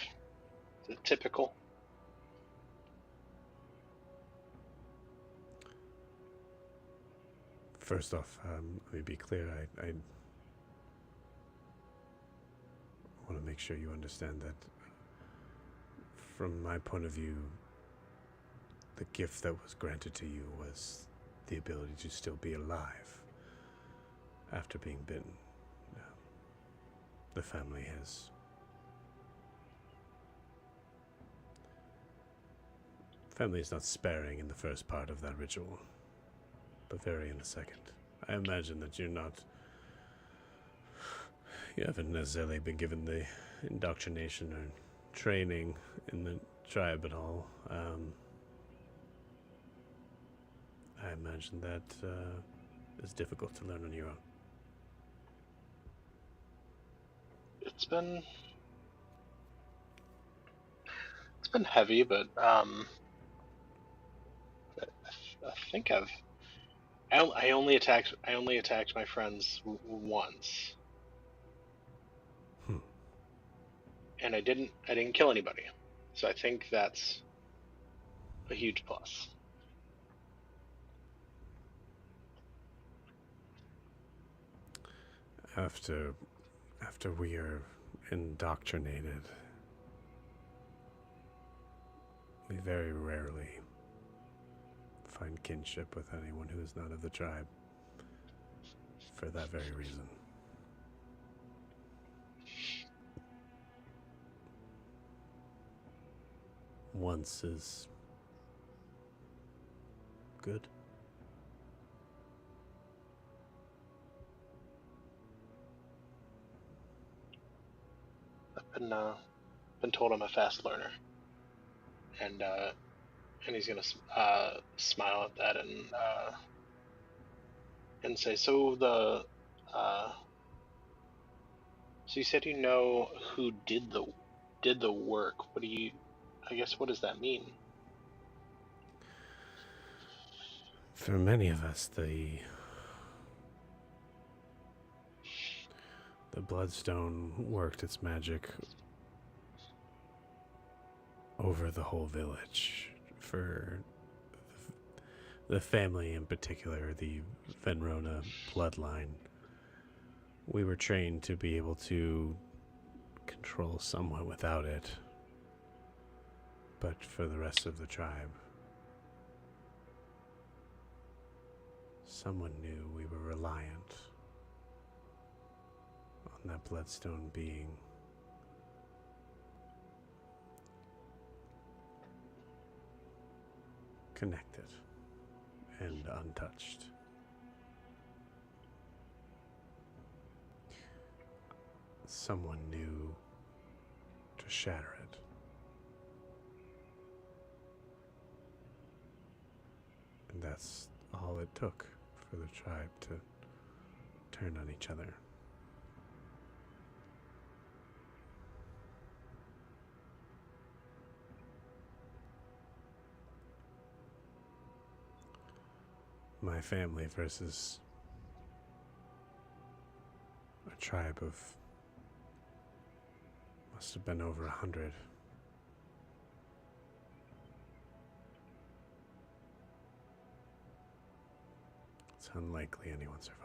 typical? First off, let me be clear. I want to make sure you understand that from my point of view, the gift that was granted to you was the ability to still be alive after being bitten. The family has is not sparing in the first part of that ritual, but very in the second. I imagine that you haven't necessarily been given the indoctrination or training in the tribe at all. I imagine that is difficult to learn on your own. It's been heavy, but I think I only attacked my friends once, and I didn't kill anybody, so I think that's a huge plus. After we are indoctrinated, we very rarely find kinship with anyone who is not of the tribe for that very reason. Once is good. I've been told I'm a fast learner, and he's gonna smile at that and say, so you said you know who did the work. What does that mean? For many of us, the The Bloodstone worked its magic over the whole village for the family in particular, the Venrona bloodline. We were trained to be able to control someone without it. But for the rest of the tribe, someone knew we were reliant on that Bloodstone being connected and untouched. Someone knew to shatter it. And that's all it took for the tribe to turn on each other. My family versus a tribe of must have been over 100. It's unlikely anyone survived.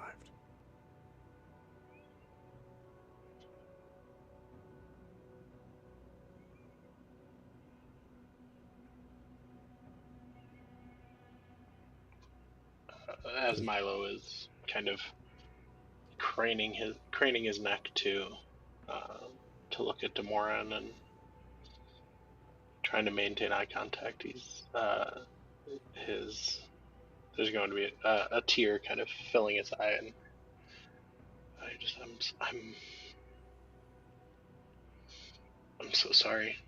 As Milo is kind of craning his neck to look at Demoran and trying to maintain eye contact. There's going to be a tear kind of filling his eye, and I'm so sorry.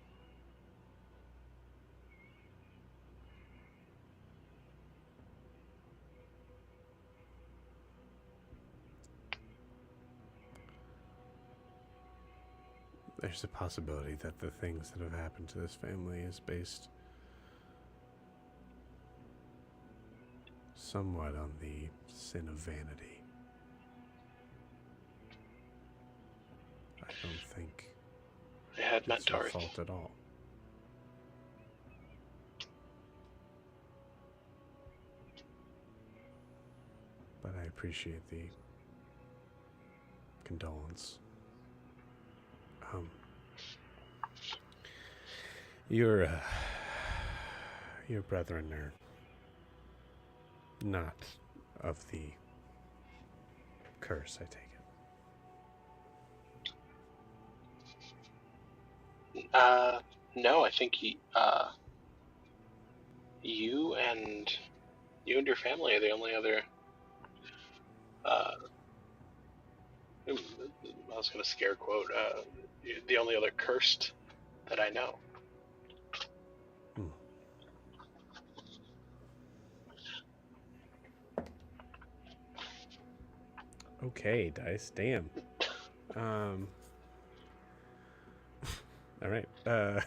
There's a possibility that the things that have happened to this family is based somewhat on the sin of vanity. I don't think I had met it's your Darth. fault at all. But I appreciate the condolence. Your brethren are not of the curse, I take it. No, I think you and your family are the only other. I was going to scare quote. The only other cursed that I know. Okay, dice. Damn. All right. Then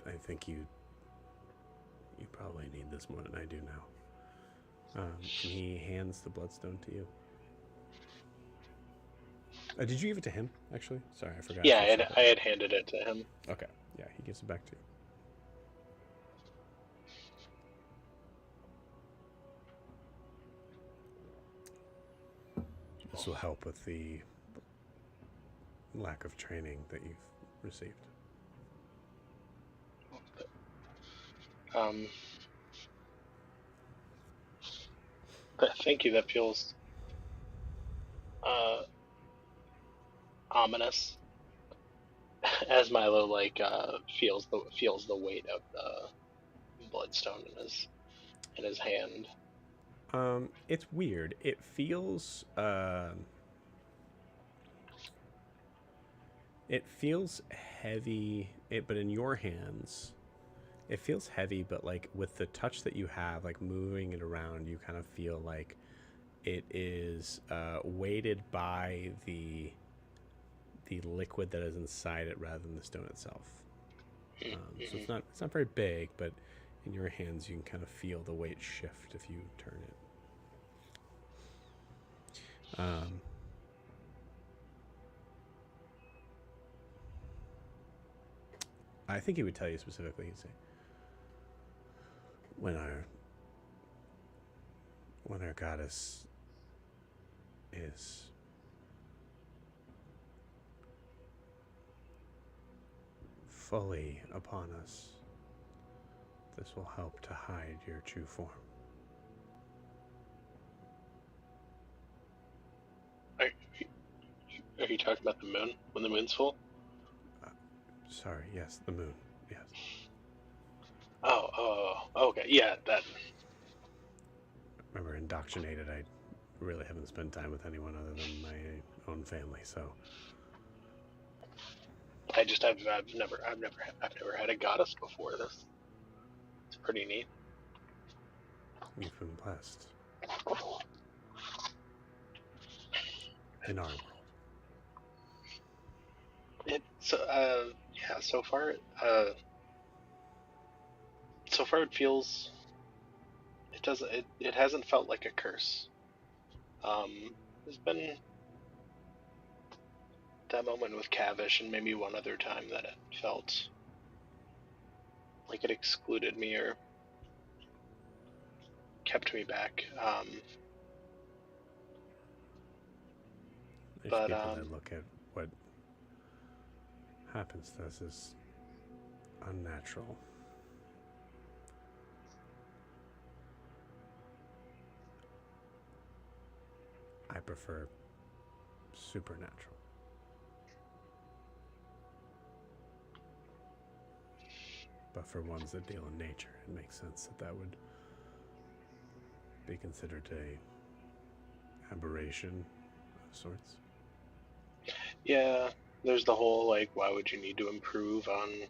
I think you probably need this more than I do now. And he hands the bloodstone to you. Did you give it to him, actually? Sorry, I forgot. Yeah, I had handed it to him. Okay. Yeah, he gives it back to you. This will help with the lack of training that you've received. Thank you. That feels ominous. As Milo feels the weight of the bloodstone in his hand. It's weird. It feels heavy, but in your hands, it feels heavy, but like with the touch that you have, like moving it around, you kind of feel like it is weighted by the liquid that is inside it rather than the stone itself. So it's not very big, but In your hands, you can kind of feel the weight shift if you turn it. I think he would tell you specifically. He'd say, when our goddess is fully upon us, this will help to hide your true form. Are you talking about the moon? When the moon's full? Sorry, yes, the moon. Yes. Oh, okay. Yeah, that. Remember, indoctrinated, I really haven't spent time with anyone other than my own family, so. I've never had a goddess before this. It's pretty neat. You've been blessed. In our world. Yeah, so far it feels, it hasn't felt like a curse. There's been that moment with Cavish and maybe one other time that it felt like it excluded me or kept me back. There's people that look at what happens to us as unnatural. I prefer supernatural. But for ones that deal in nature, it makes sense that would be considered a aberration of sorts. Yeah, there's the whole, like, why would you need to improve on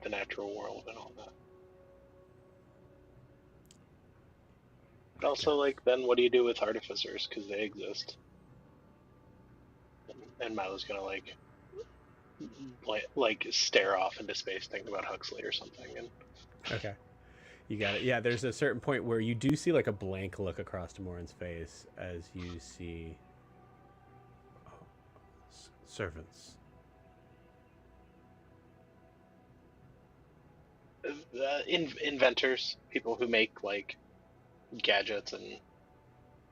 the natural world and all that. But also, like, then what do you do with artificers? Because they exist. And Milo's gonna, like stare off into space thinking about Huxley or something. And okay. You got it. Yeah, there's a certain point where you do see like a blank look across Morin's face as you see servants. Inventors, people who make like gadgets and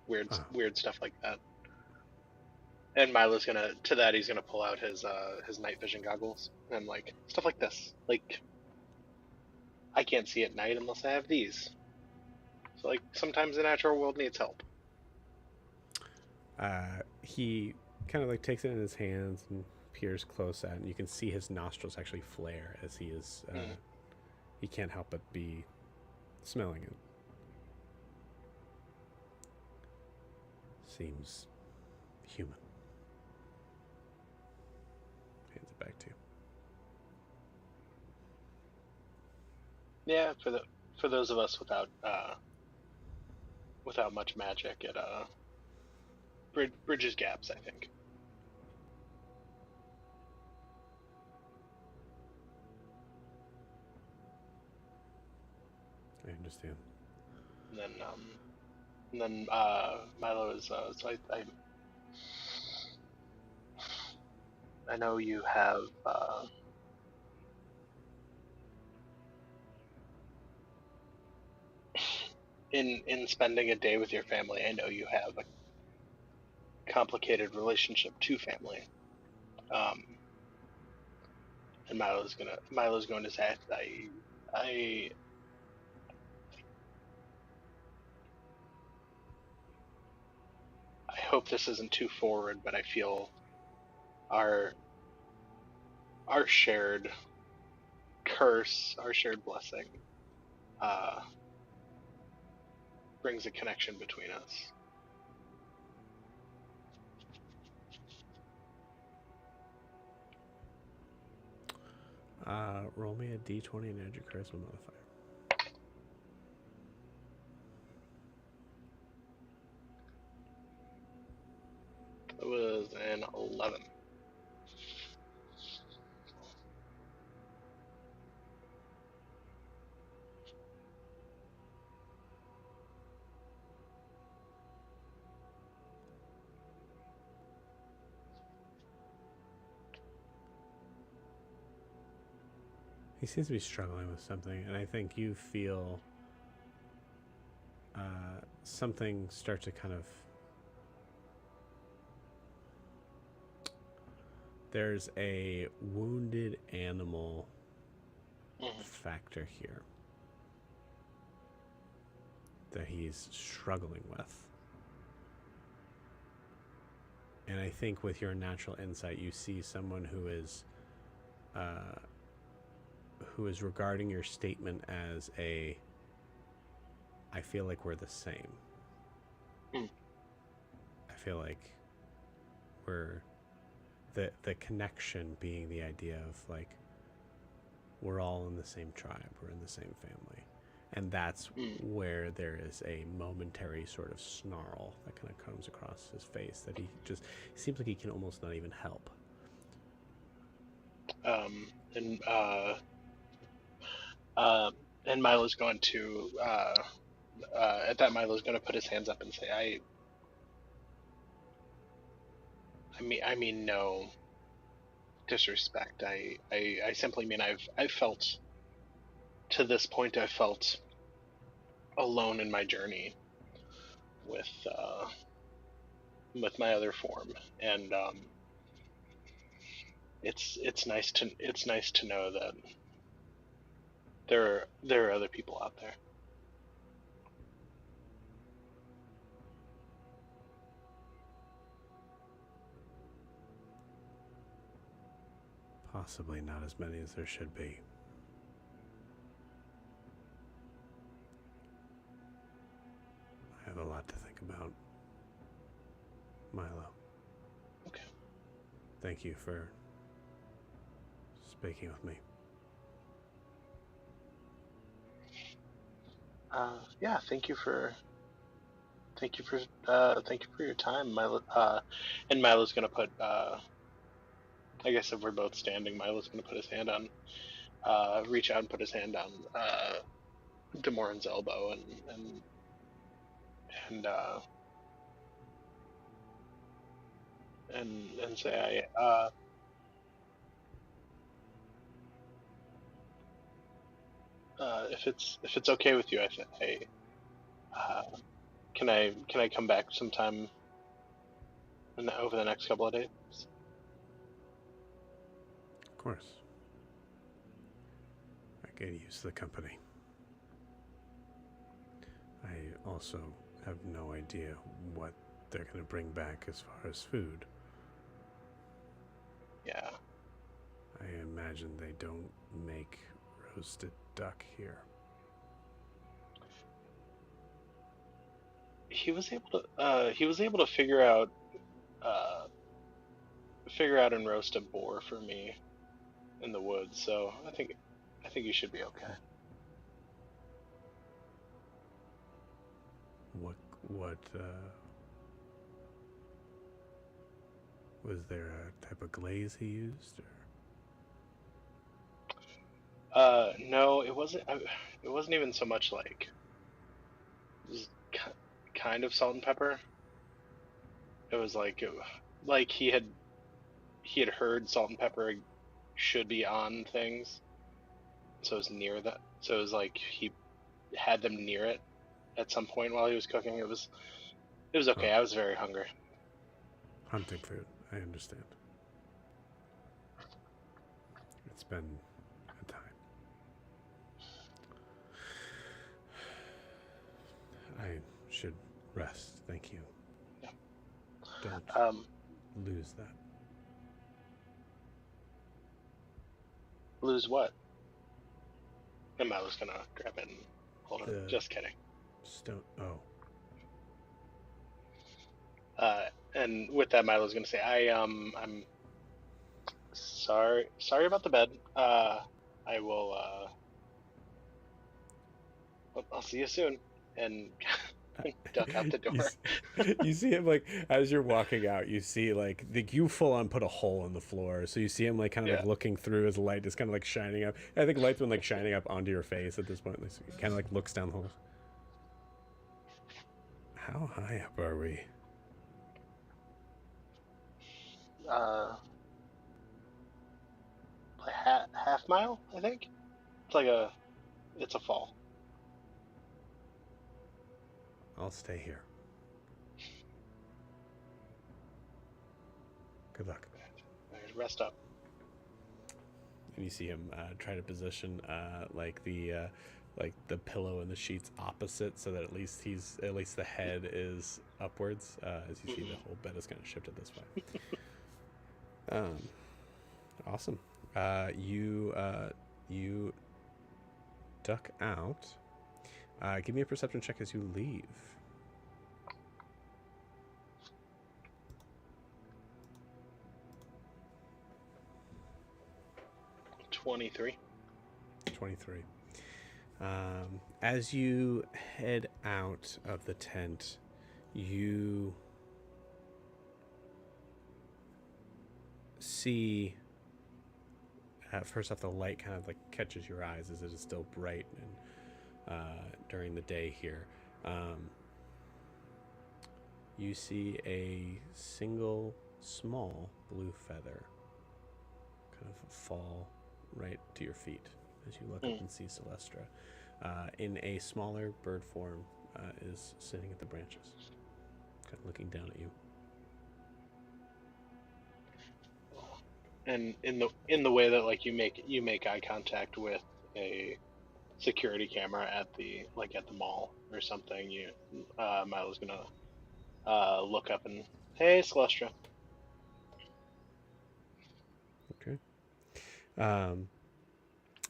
weird stuff like that. And Milo's he's gonna pull out his night vision goggles and like stuff like this. Like, I can't see at night unless I have these. So like sometimes the natural world needs help. He kind of like takes it in his hands and peers close at it, and you can see his nostrils actually flare as he is. He can't help but be smelling it. Seems human. Hands it back to you. Yeah, for those of us without much magic, it bridges gaps, I think. I understand. And then Milo is so I know you have in spending a day with your family, I know you have a complicated relationship to family. And Milo's going to say, I hope this isn't too forward, but I feel our shared curse, our shared blessing, brings a connection between us. Roll me a d20 and add your charisma modifier. It was an 11. He seems to be struggling with something, and I think you feel something start to kind of. There's a wounded animal factor here that he's struggling with. And I think with your natural insight, you see someone who is regarding your statement as a, I feel like we're the same. I feel like we're the connection being the idea of like we're all in the same tribe, we're in the same family. And that's where there is a momentary sort of snarl that kind of comes across his face that he just seems like he can almost not even help. And Milo's going to at that Milo's going to put his hands up and say, I mean no disrespect. I simply mean I've felt to this point I've felt alone in my journey with my other form, and it's nice to know that there are other people out there. Possibly not as many as there should be. I have a lot to think about, Milo. Okay. Thank you for speaking with me. Yeah, thank you for your time, Milo. And Milo's gonna put I guess if we're both standing, Milo's gonna put his hand on reach out and put his hand on Demoran's elbow and say, if it's okay with you, can I come back sometime over the next couple of days? Of course. I get used to the company. I also have no idea what they're going to bring back as far as food. Yeah. I imagine they don't make roasted duck here. He was able to figure out and roast a boar for me in the woods, so I think you should be okay. What was there a type of glaze he used, or? No, it wasn't. It wasn't even so much like. It was kind of salt and pepper. It was like he had heard salt and pepper should be on things, so it was near that. So it was like he had them near it at some point while he was cooking. It was okay. Oh. I was very hungry. Hunting food, I understand. It's been a time. I should rest, thank you. Yeah. Don't lose that. Lose what? And Milo's gonna grab it and hold it. Just kidding. Stone. Oh. And with that, Milo's gonna say, I'm sorry about the bed. I will. I'll see you soon. And duck out the door. You see him like as you're walking out. You see like you full on put a hole in the floor, so you see him like kind of like looking through as light is kind of like shining up. I think light's been like shining up onto your face at this point. He kind of like looks down the hole. How high up are we? Half mile, I think. It's a fall. I'll stay here. Good luck. Rest up. And you see him try to position like the pillow and the sheets opposite, so that at least the head is upwards. As you see, the whole bed is kind of shifted this way. Awesome. You duck out. Give me a perception check as you leave. 23. 23. As you head out of the tent, you see, first off, the light kind of like catches your eyes as it is still bright and during the day here. You see a single small blue feather kind of fall right to your feet as you look up and see Celeste. In a smaller bird form, is sitting at the branches, kind of looking down at you. And in the way that like you make eye contact with a security camera at the mall or something, Milo's gonna look up and, hey, Celestia. Okay.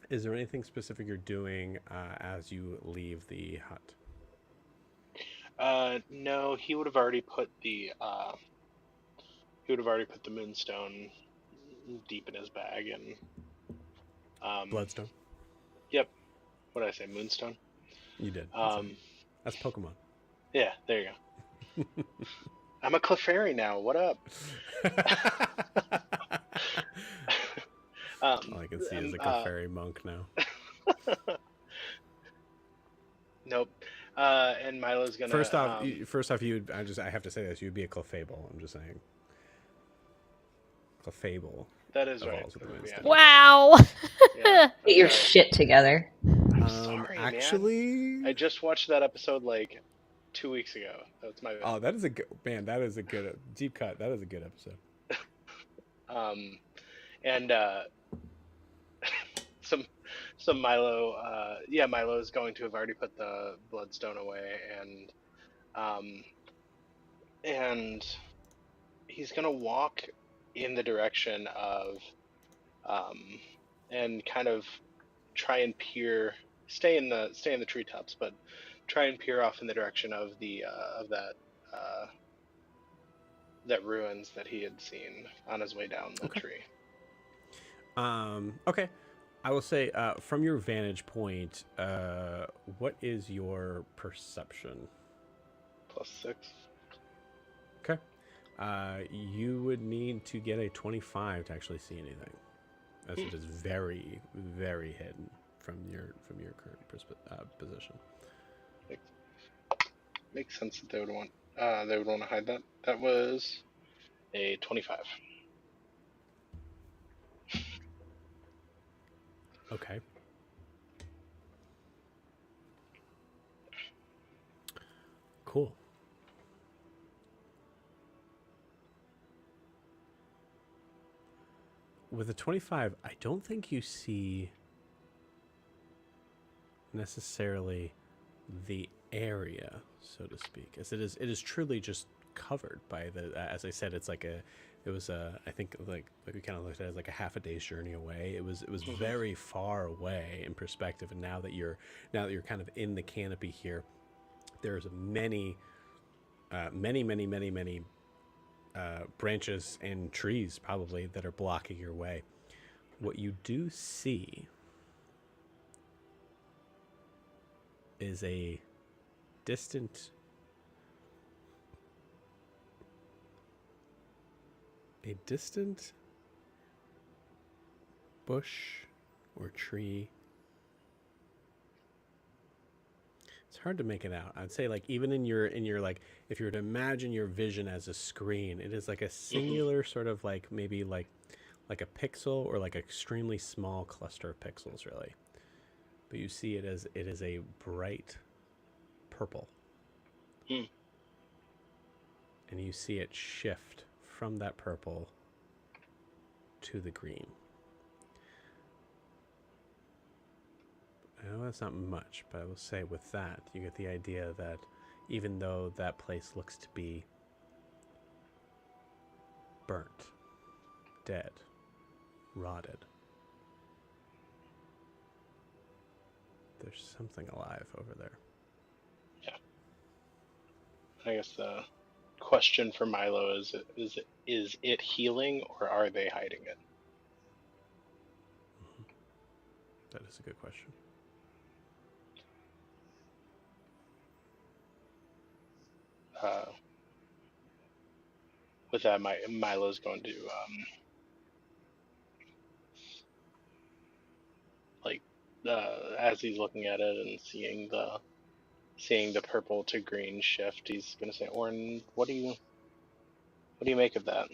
Is there anything specific you're doing as you leave the hut? No, he would have already put the moonstone deep in his bag and Bloodstone? Yep. What did I say? Moonstone? You did. That's Pokemon. Yeah, there you go. I'm a Clefairy now. What up? All I can see is a Clefairy monk now. Nope. And Milo's gonna. First off, I have to say this. You'd be a Clefable. I'm just saying. Clefable. That is right. Wow. Yeah, Get your right. shit together. I'm sorry, actually, man. I just watched that episode like 2 weeks ago. That's my bad. Oh, that is a good man. That is a good deep cut. That is a good episode. And some Milo. Milo is going to have already put the bloodstone away, and he's gonna walk in the direction of, and kind of try and stay in the treetops, but try and peer off in the direction of that ruins that he had seen on his way down the tree. Okay. I will say, from your vantage point, what is your perception? +6. Okay. You would need to get a 25 to actually see anything, as it is very, very hidden from your current position. Makes sense that they would want to hide that. That was a 25. Okay. Cool. With a 25, I don't think you see necessarily the area, so to speak, as it is truly just covered by as I said, it's like I think like we kind of looked at it as like a half a day's journey away. It was very far away in perspective, and now that you're kind of in the canopy here, there's many branches and trees probably that are blocking your way. What you do see is a distant bush or tree. It's hard to make it out. I'd say like even in your like, if you were to imagine your vision as a screen, it is like a singular sort of like maybe like a pixel or like an extremely small cluster of pixels, really. but you see it as it is a bright purple. Hmm. And you see it shift from that purple to the green. I know that's not much, but I will say with that, you get the idea that even though that place looks to be burnt, dead, rotted, there's something alive over there. Yeah. I guess the question for Milo is it healing or are they hiding it? That is a good question. With that, Milo's going to as he's looking at it and seeing the purple to green shift, he's going to say, "Orin, what do you make of that?"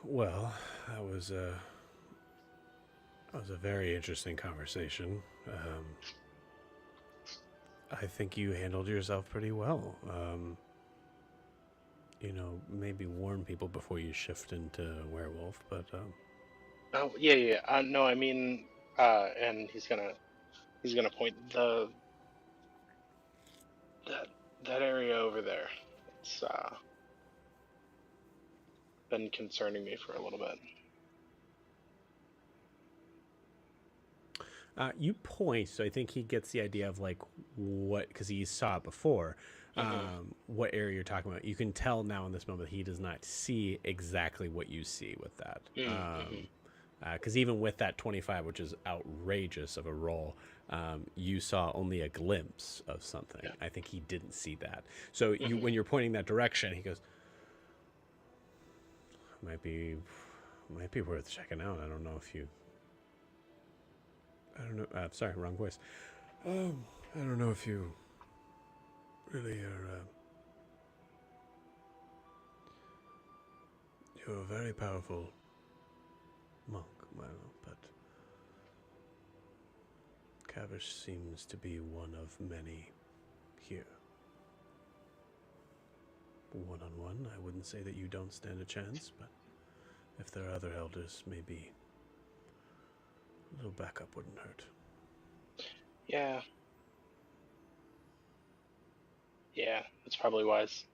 Well, that was a very interesting conversation. I think you handled yourself pretty well. Maybe warn people before you shift into werewolf, but Oh yeah. No, I mean, and he's gonna point that area over there. It's been concerning me for a little bit. You point, so I think he gets the idea of like what, because he saw it before. What area you're talking about. You can tell now in this moment he does not see exactly what you see with that. Because even with that 25, which is outrageous of a roll, you saw only a glimpse of something. Yeah. I think he didn't see that. So when you're pointing that direction, he goes, might be worth checking out. I don't know. Sorry, wrong voice. I don't know if you really are. You're a very powerful monk, Milo, but Cavish seems to be one of many here. One-on-one, I wouldn't say that you don't stand a chance, but if there are other elders, maybe a little backup wouldn't hurt. Yeah. Yeah, that's probably wise.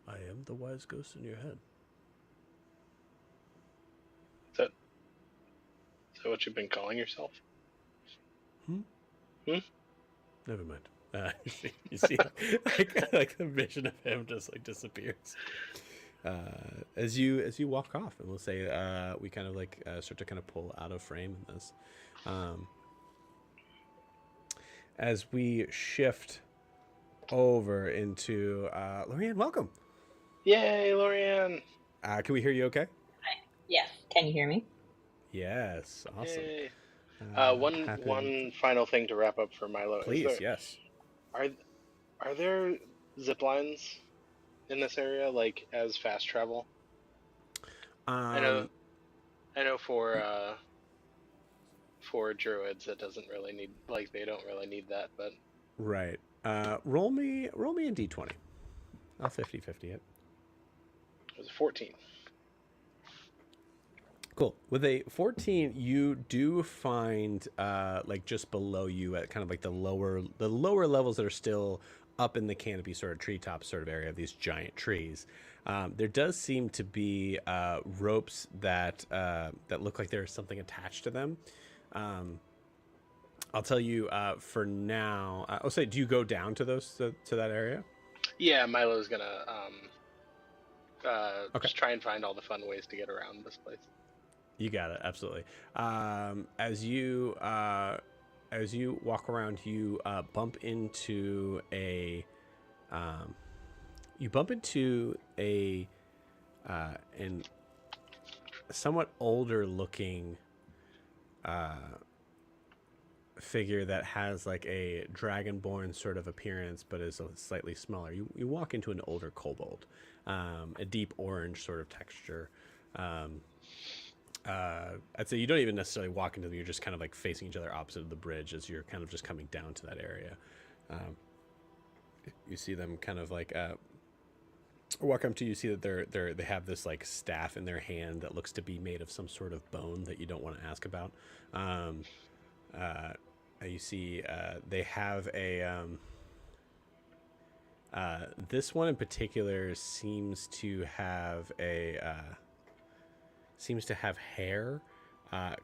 I am the wise ghost in your head. Is that what you've been calling yourself? Never mind. You see like the vision of him just like disappears. As you walk off, and we'll say we kind of like start to kind of pull out of frame in this. As we shift over into Lorianne, welcome. Yay, Lorianne! Can we hear you okay? Yes. Can you hear me? Yes, awesome. Yay. One final thing to wrap up for Milo. Please, yes. Are there zip lines in this area, like as fast travel? I know for druids it doesn't really need, like, they don't really need that, but right. Roll me a d20. I'll 50-50 it. It was a 14. Cool. With a 14, you do find like just below you at kind of like the lower levels that are still up in the canopy sort of treetop sort of area of these giant trees. There does seem to be ropes that look like there's something attached to them. I'll tell you for now. I'll say, do you go down to those to that area? Yeah, Milo's gonna Okay. just try and find all the fun ways to get around this place. You got it, absolutely. As you walk around, you bump into a somewhat older looking figure that has like a dragonborn sort of appearance, but is slightly smaller. You walk into an older kobold, a deep orange sort of texture. I'd say you don't even necessarily walk into them. You're just kind of like facing each other opposite of the bridge as you're kind of just coming down to that area. You see them kind of like walk up to you. You see that they have this like staff in their hand that looks to be made of some sort of bone that you don't want to ask about. You see they have a this one in particular seems to have hair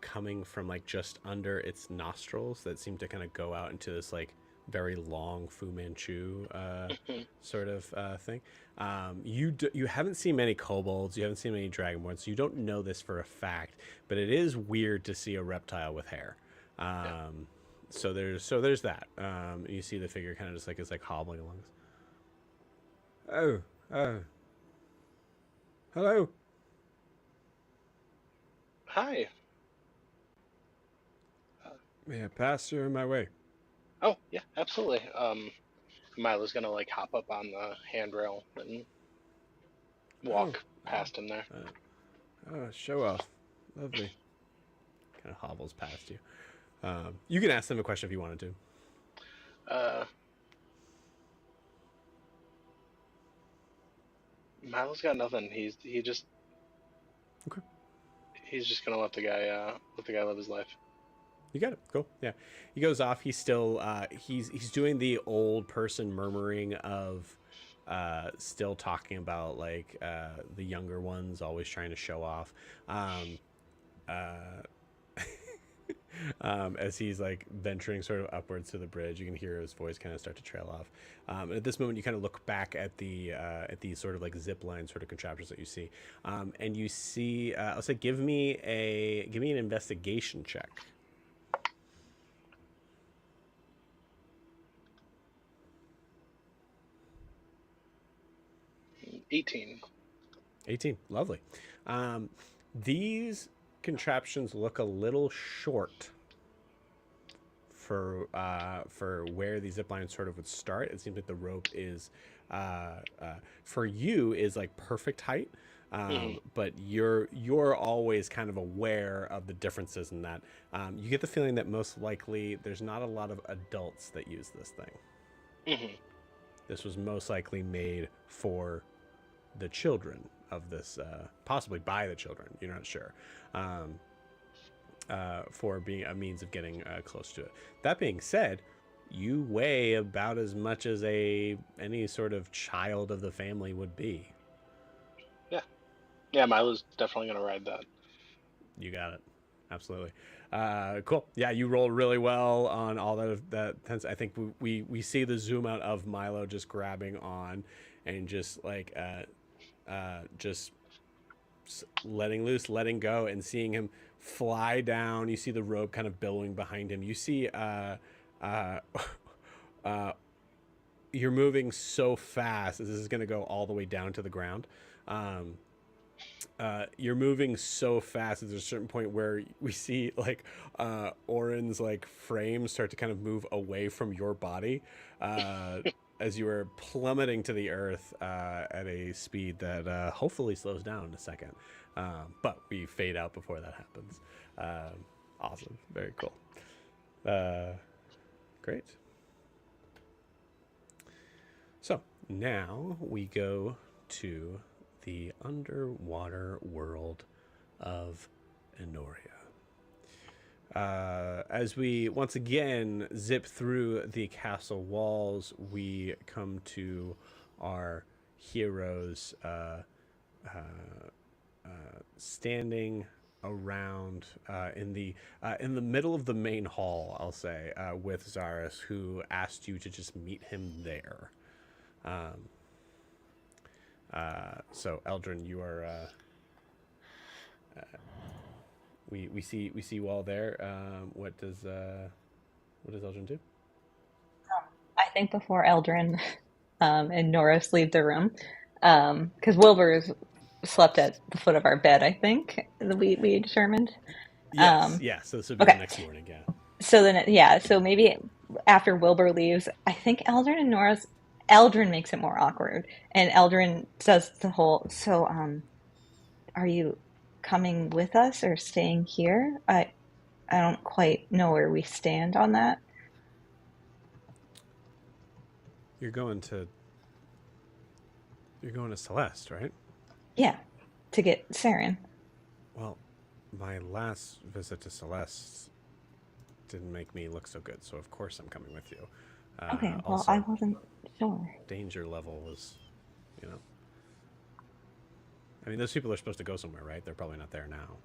coming from like just under its nostrils that seem to kind of go out into this like very long Fu Manchu sort of thing. You haven't seen many kobolds, you haven't seen many dragonborns, so you don't know this for a fact, but it is weird to see a reptile with hair. So there's that. You see the figure kind of just like is like hobbling along. Hello. Hi. May I pass you in my way? Oh, yeah, absolutely. Milo's gonna like hop up on the handrail and walk past him there. Show off. Lovely. Kind of hobbles past you. You can ask them a question if you wanted to. Milo's got nothing. He's just gonna let the guy live his life. You got it. Cool. Yeah. He goes off. He's still he's doing the old person murmuring of still talking about like the younger ones always trying to show off. As he's like venturing sort of upwards to the bridge, you can hear his voice kind of start to trail off. And at this moment, you kind of look back at the sort of like zip line sort of contraptions that you see, and you see. I'll say, give me an investigation check. 18. 18. Lovely. These contraptions look a little short for where the zip line sort of would start. It seems like the rope is for you is like perfect height, but you're always kind of aware of the differences in that. You get the feeling that most likely there's not a lot of adults that use this thing. This was most likely made for the children of this, possibly by the children, you're not sure, for being a means of getting close to it. That being said, you weigh about as much as any sort of child of the family would be. Yeah, Milo's definitely gonna ride that. You got it. Absolutely. Cool. Yeah, you rolled really well on all that. I think we see the zoom out of Milo just grabbing on and just like just letting loose, letting go, and seeing him fly down. You see the rope kind of billowing behind him. You see you're moving so fast as this is going to go all the way down to the ground. You're moving so fast. There's a certain point where we see like Oren's like frame start to kind of move away from your body as you are plummeting to the earth at a speed that hopefully slows down in a second. But we fade out before that happens. Awesome. Very cool. Great. So now we go to the underwater world of Enoria. As we once again zip through the castle walls, we come to our heroes standing around in the middle of the main hall, I'll say, with Zaris, who asked you to just meet him there. So Eldrin, you are we see you all there. What does Eldrin do? I think before Eldrin and Norris leave the room, because Wilbur's slept at the foot of our bed, I think we determined. Yes, yes. So this would be the Okay. next morning. Yeah. So then, yeah. So maybe after Wilbur leaves, I think Eldrin and Nora's Eldrin makes it more awkward, and Eldrin does the whole. So, are you coming with us or staying here? I don't quite know where we stand on that. You're going to Celeste, right? Yeah, to get Seren. Well, my last visit to Celeste didn't make me look so good, so of course I'm coming with you. Okay, well, I Also, wasn't sure. danger level was, you know. I mean, those people are supposed to go somewhere, right? They're probably not there now.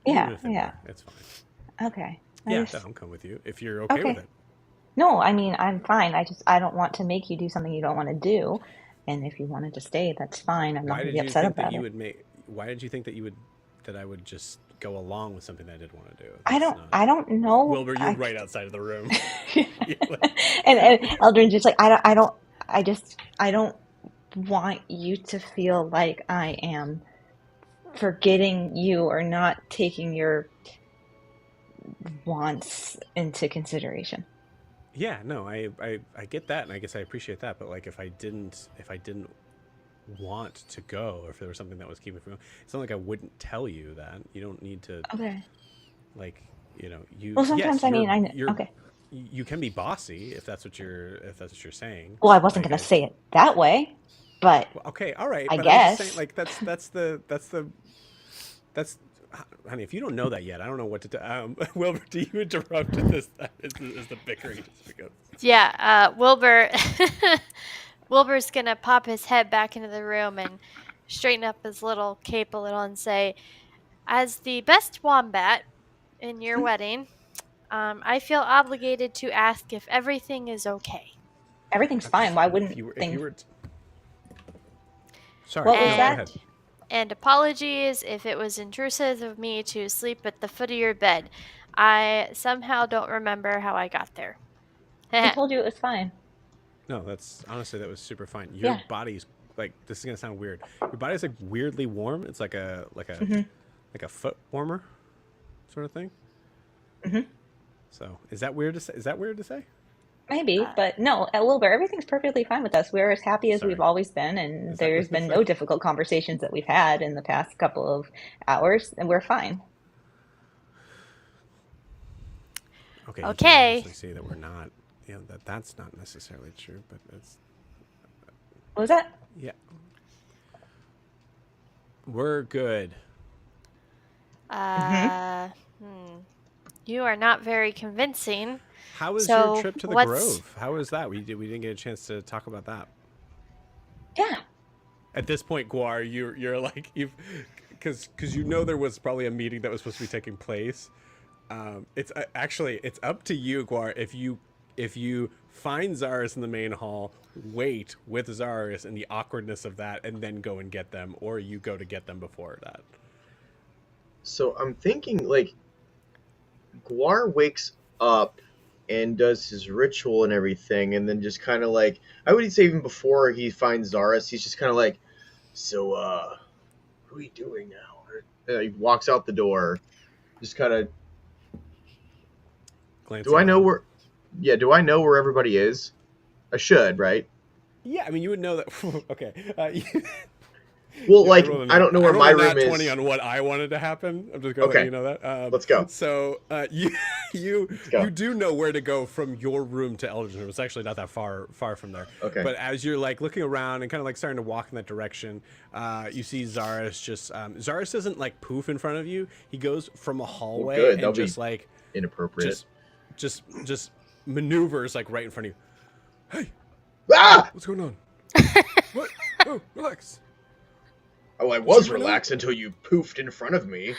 Even Yeah, if they yeah. were, it's fine. Okay. Yeah, then I'll come with you if you're okay with Okay. it. No, I mean, I'm fine. I don't want to make you do something you don't want to do. And if you wanted to stay, that's fine. I'm not Why going to did be you upset think that about you it. would make? Why did you think that I would just go along with something that I did want to do? I That's don't not. I don't know. Wilbur, you're right outside of the room. You're like, And Eldrin just like I don't want you to feel like I am forgetting you or not taking your wants into consideration. yeah, no, I get that, and I guess I appreciate that. But like, if I didn't want to go, or if there was something that was keeping me from, it's not like I wouldn't tell you that. You don't need to, Okay. like, you. Well, Yes, sometimes I mean I know. you're Okay. you can be bossy if that's what you're saying. Well, I wasn't Like going to say it that way, but well, okay, all right, I but I'm just saying, guess. like, that's honey. If you don't know that yet, I don't know what to do. Wilbur, do you interrupt this? Is the bickering just because? Yeah, Wilbur. Wilbur's gonna pop his head back into the room and straighten up his little cape a little and say, "As the best wombat in your wedding, I feel obligated to ask if everything is okay." Everything's fine. Why If wouldn't you things? were, sorry, What was no, go that? ahead. And apologies if it was intrusive of me to sleep at the foot of your bed. I somehow don't remember how I got there. We told you it was fine. No, that's honestly that was super fine. Your Yeah. body's like this is gonna sound weird. Your body's like weirdly warm. It's like a Mm-hmm. like a foot warmer, sort of thing. Mm-hmm. So is that weird to say? Is that weird to say? Maybe, but no, at Wilbur, everything's perfectly fine with us. We're as happy as we've Sorry, always been, and is that there's weird to been say? no difficult conversations that we've had in the past couple of hours, and we're fine. Okay. Okay. You can obviously see that we're not. You know that's not necessarily true, but it's What was that? yeah. We're good. Mm-hmm. Uh, You are not very convincing. How was your So, trip to the what's Grove? How was that? We didn't get a chance to talk about that. Yeah. At this point, Guar, you're like you've because you know there was probably a meeting that was supposed to be taking place. It's actually it's up to you, Guar. If you find Zaris in the main hall, wait with Zaris and the awkwardness of that, and then go and get them, or you go to get them before that. So I'm thinking, like, Guar wakes up and does his ritual and everything, and then just kind of like, I would say even before he finds Zaris, he's just kind of like, so, who are you doing now? He walks out the door, just kind of, Glancing do I know around. where, yeah, do I know where everybody is? I should, right? Yeah, I mean you would know that. Okay. Well, Yeah, like, I don't know where my room is. 20 on what I wanted to happen. I'm just gonna let Okay. you know that. Let's go. So you go. you do know where to go from your room to Eldrin's room. It's actually not that far from there. Okay. But as you're like looking around and kind of like starting to walk in that direction, you see Zaris just Zaris doesn't like poof in front of you. He goes from a hallway good. and That'll be just like Inappropriate. just maneuvers like right in front of you. Hey, Ah! what's going on? What? Oh, relax. Oh, I was you know? relaxed until you poofed in front of me.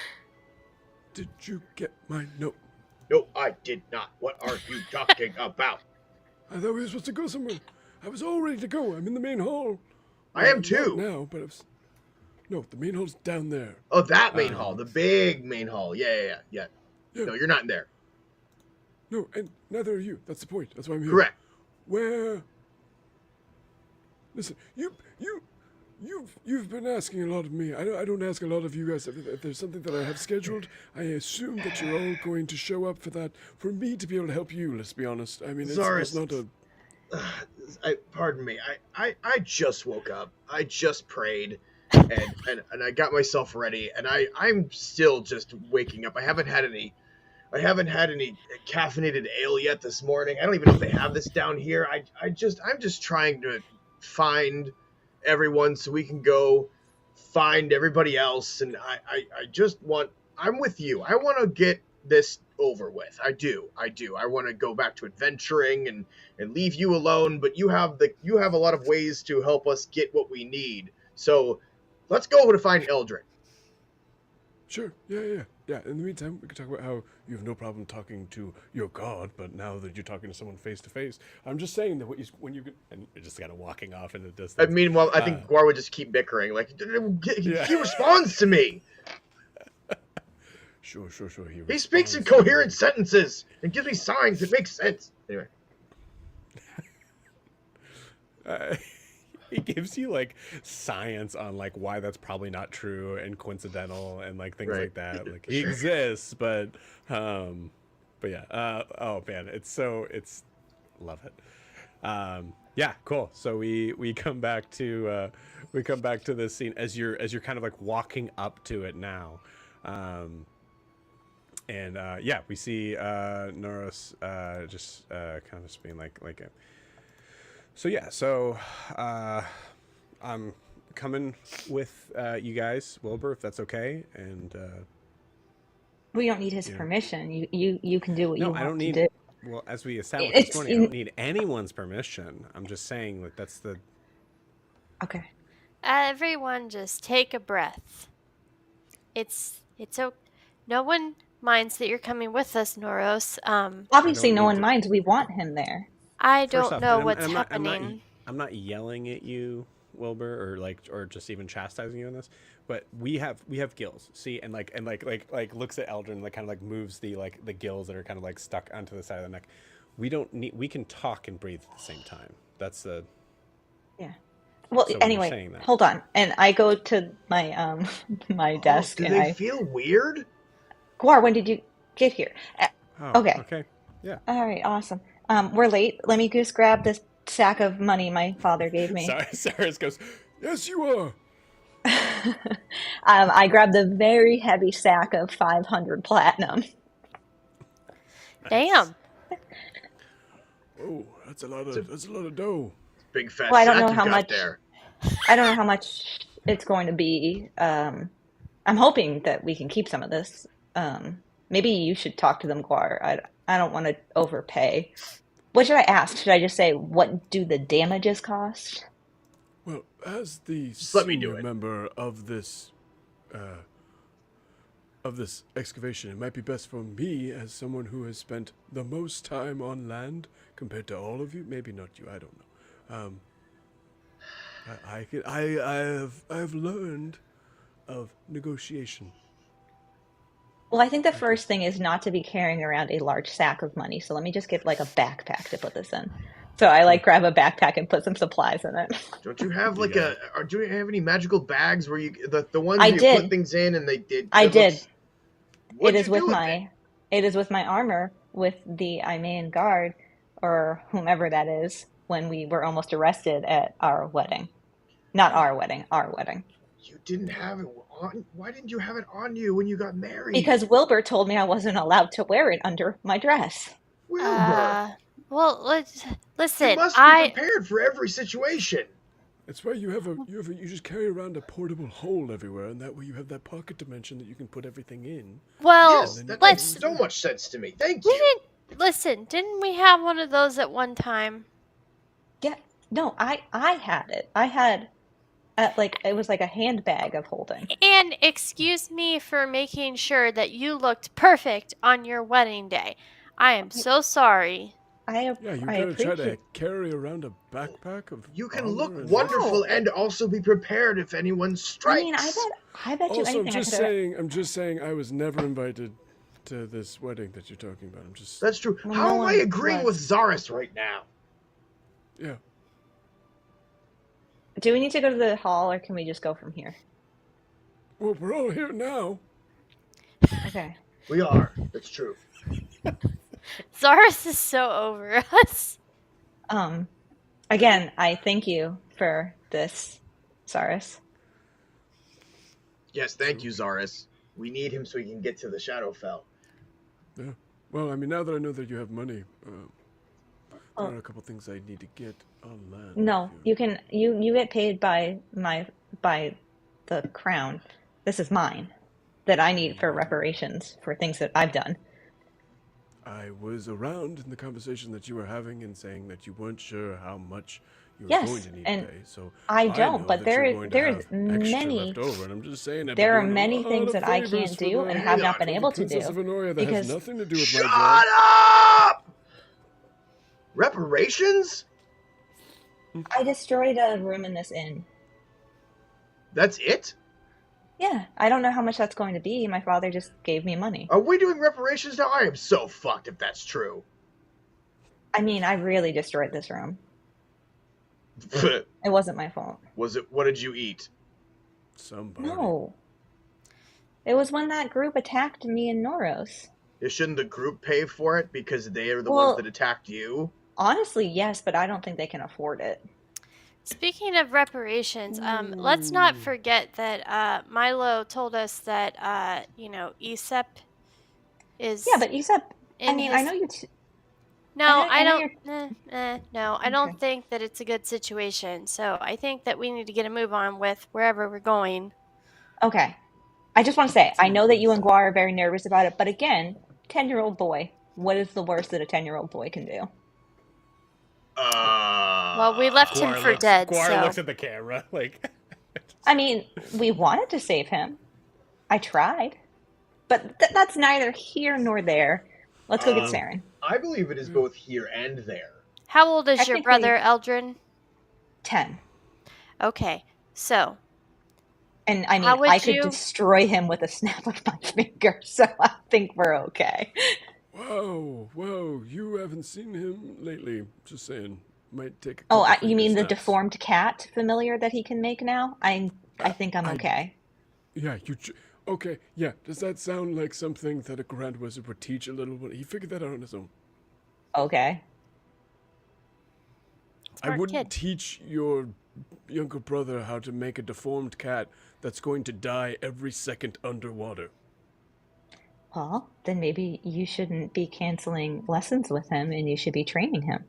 Did you get my note? No, I did not. What are you talking about? I thought we were supposed to go somewhere. I was all ready to go. I'm in the main hall. I am Not too. now, but no, the main hall's down there. Oh, that main hall. The big main hall. Yeah. Yeah. No, you're not in there. No, and neither are you. That's the point. That's why I'm here. Correct. Where? Listen, You've been asking a lot of me. I don't ask a lot of you guys. If there's something that I have scheduled, I assume that you're all going to show up for that. For me to be able to help you, let's be honest. I mean, it's not a... Pardon me. I just woke up. I just prayed, and I got myself ready, and I'm still just waking up. I haven't had any caffeinated ale yet this morning. I don't even know if they have this down here. I'm just trying to find everyone so we can go find everybody else, and I'm with you. I want to get this over with. I do. I want to go back to adventuring and leave you alone, but you have a lot of ways to help us get what we need. So let's go to find Eldrin. Sure, yeah. In the meantime, we can talk about how you have no problem talking to your god, but now that you're talking to someone face to face, I'm just saying that when you and you're just kind of walking off in the distance. Meanwhile, I think Gwar would just keep bickering. Like, he responds to me. Sure. He speaks in coherent sentences and gives me signs that make sense. Anyway. He gives you like science on like why that's probably not true and coincidental and like things like that. Like he exists, but yeah. Oh man, it's love it. Yeah, cool. So we come back to this scene as you're kind of like walking up to it now. Yeah, we see Noros just kind of just being like a... So I'm coming with you guys, Wilbur, if that's okay, and We don't need his permission. You can do what you want I don't need. to do. Well, as we established this morning, I don't need anyone's permission. I'm just saying that that's the... Okay. Everyone just take a breath. It's okay. No one minds that you're coming with us, Noros. Obviously, no one minds. We want him there. I don't know what's happening. I'm not yelling at you, Wilbur, or just even chastising you on this. But we have gills. See, and looks at Eldrin, and like kind of like moves the gills that are kind of like stuck onto the side of the neck. We can talk and breathe at the same time. That's the... Yeah. Well, so anyway, hold on. And I go to my my desk. Do they feel weird? Gwar, when did you get here? Okay. Yeah. All right. Awesome. We're late. Let me goose grab this sack of money my father gave me. Sorry, Sarah goes, yes, you are. I grabbed a very heavy sack of 500 platinum. Damn. Oh, that's a lot of dough. Big fat well, I sack don't know how you got much. There. I don't know how much it's going to be. I'm hoping that we can keep some of this. Maybe you should talk to them, Gwar. I don't want to overpay. What should I ask? Should I just say, what do the damages cost? Well, as the senior member of this excavation, it might be best for me, as someone who has spent the most time on land compared to all of you. Maybe not you. I don't know. I've learned of negotiation. Well, I think the first thing is not to be carrying around a large sack of money. So let me just get like a backpack to put this in. So I grab a backpack and put some supplies in it. Don't you have do you have any magical bags where you the ones I where did. you put things in and they did? I did. It is with my armor with the Imaean guard or whomever that is when we were almost arrested at our wedding. Not our wedding, our wedding. You didn't have it on. Why didn't you have it on you when you got married? Because Wilbur told me I wasn't allowed to wear it under my dress. Wilbur. Well, listen. You must be prepared for every situation. That's why you just carry around a portable hole everywhere, and that way you have that pocket dimension that you can put everything in. Well, yes, that makes so much sense to me. Thank you. Didn't we have one of those at one time? Yeah. No, I had it. I had it was like a handbag of holding. And excuse me for making sure that you looked perfect on your wedding day. I am so sorry. You gotta try to carry around a backpack of... You can look wonderful and also be prepared if anyone strikes. I mean, I bet you also, anything. I'm just saying I was never invited to this wedding that you're talking about. That's true. Well, How am I agreeing with Zaris right now? Yeah. do we need to go to the hall, or can we just go from here? Well, we're all here now. Okay. We are. That's true. Zaris is so over us. Again, I thank you for this, Saris. Yes, thank you, Zaris. We need him so we can get to the Shadowfell. Yeah. Well, I mean, now that I know that you have money, there are a couple things I need to get on land. No, you can you get paid by the crown. This is mine that I need for reparations for things that I've done. I was around in the conversation that you were having and saying that you weren't sure how much you were Yes, going to need and to pay. So I know don't, but that you're there going to there's have extra many left over, and I'm just saying I've there are been doing a many lot things of that I favors can't for do the- and have not been for the able to Princess do of Venoria that because has nothing to do with my Shut job. up! Reparations? I destroyed a room in this inn. That's it? Yeah, I don't know how much that's going to be. My father just gave me money. Are we doing reparations now? I am so fucked if that's true. I mean, I really destroyed this room. It wasn't my fault. Was it? What did you eat? Somebody. No. It was when that group attacked me and Noros. Shouldn't the group pay for it because they are the Well- ones that attacked you? Honestly, yes, but I don't think they can afford it. Speaking of reparations, let's not forget that Milo told us that Aesop is. Yeah, but Aesop, I in mean, his- I know you... No, I know no, I don't Okay. think that it's a good situation. So I think that we need to get a move on with wherever we're going. Okay. I just want to say, I know that you and Guar are very nervous about it, but again, 10-year-old boy. What is the worst that a 10-year-old boy can do? Well, we left him for dead, Guar so looks at the camera like. I mean, we wanted to save him. I tried. But that's neither here nor there. Let's go get Seren. I believe it is both here and there. how old is your Technically- brother, Eldrin? 10. Okay, so And I mean, How would I could you- destroy him with a snap of my finger, so I think we're okay. Whoa, you haven't seen him lately. Just saying. Might take a Oh, couple you mean the finger snaps. deformed cat familiar that he can make now? I think I'm okay. Yeah, okay, yeah. Does that sound like something that a Grand Wizard would teach a little bit? He figured that out on his own. Okay. I Smart wouldn't kid. teach your younger brother how to make a deformed cat that's going to die every second underwater. Well, then maybe you shouldn't be canceling lessons with him and you should be training him.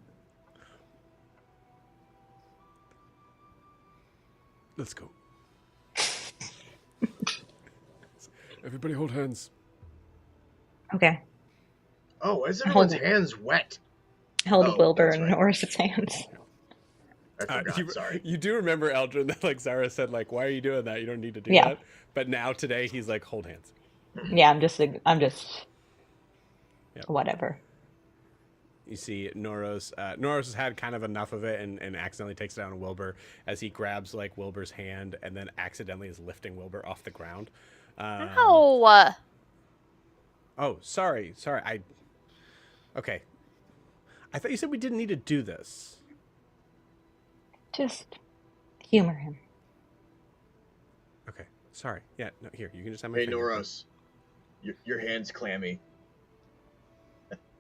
Let's go. Everybody hold hands. Okay. Oh, is everyone's Hold- hands wet? Held Oh, Wilbur that's and right. Norris's hands. I forgot, sorry. You do remember Eldrin that like Zara said like, why are you doing that? You don't need to do Yeah. that. But now today he's like, hold hands. Yeah, I'm just Yep. whatever. You see Noros. Noros has had kind of enough of it and accidentally takes it down on Wilbur as he grabs like Wilbur's hand and then accidentally is lifting Wilbur off the ground. Ow! Oh, sorry. Okay. I thought you said we didn't need to do this. Just humor him. Okay. Sorry. Yeah. No. Here, you can just have my Hey, finger. Noros. Your hand's clammy.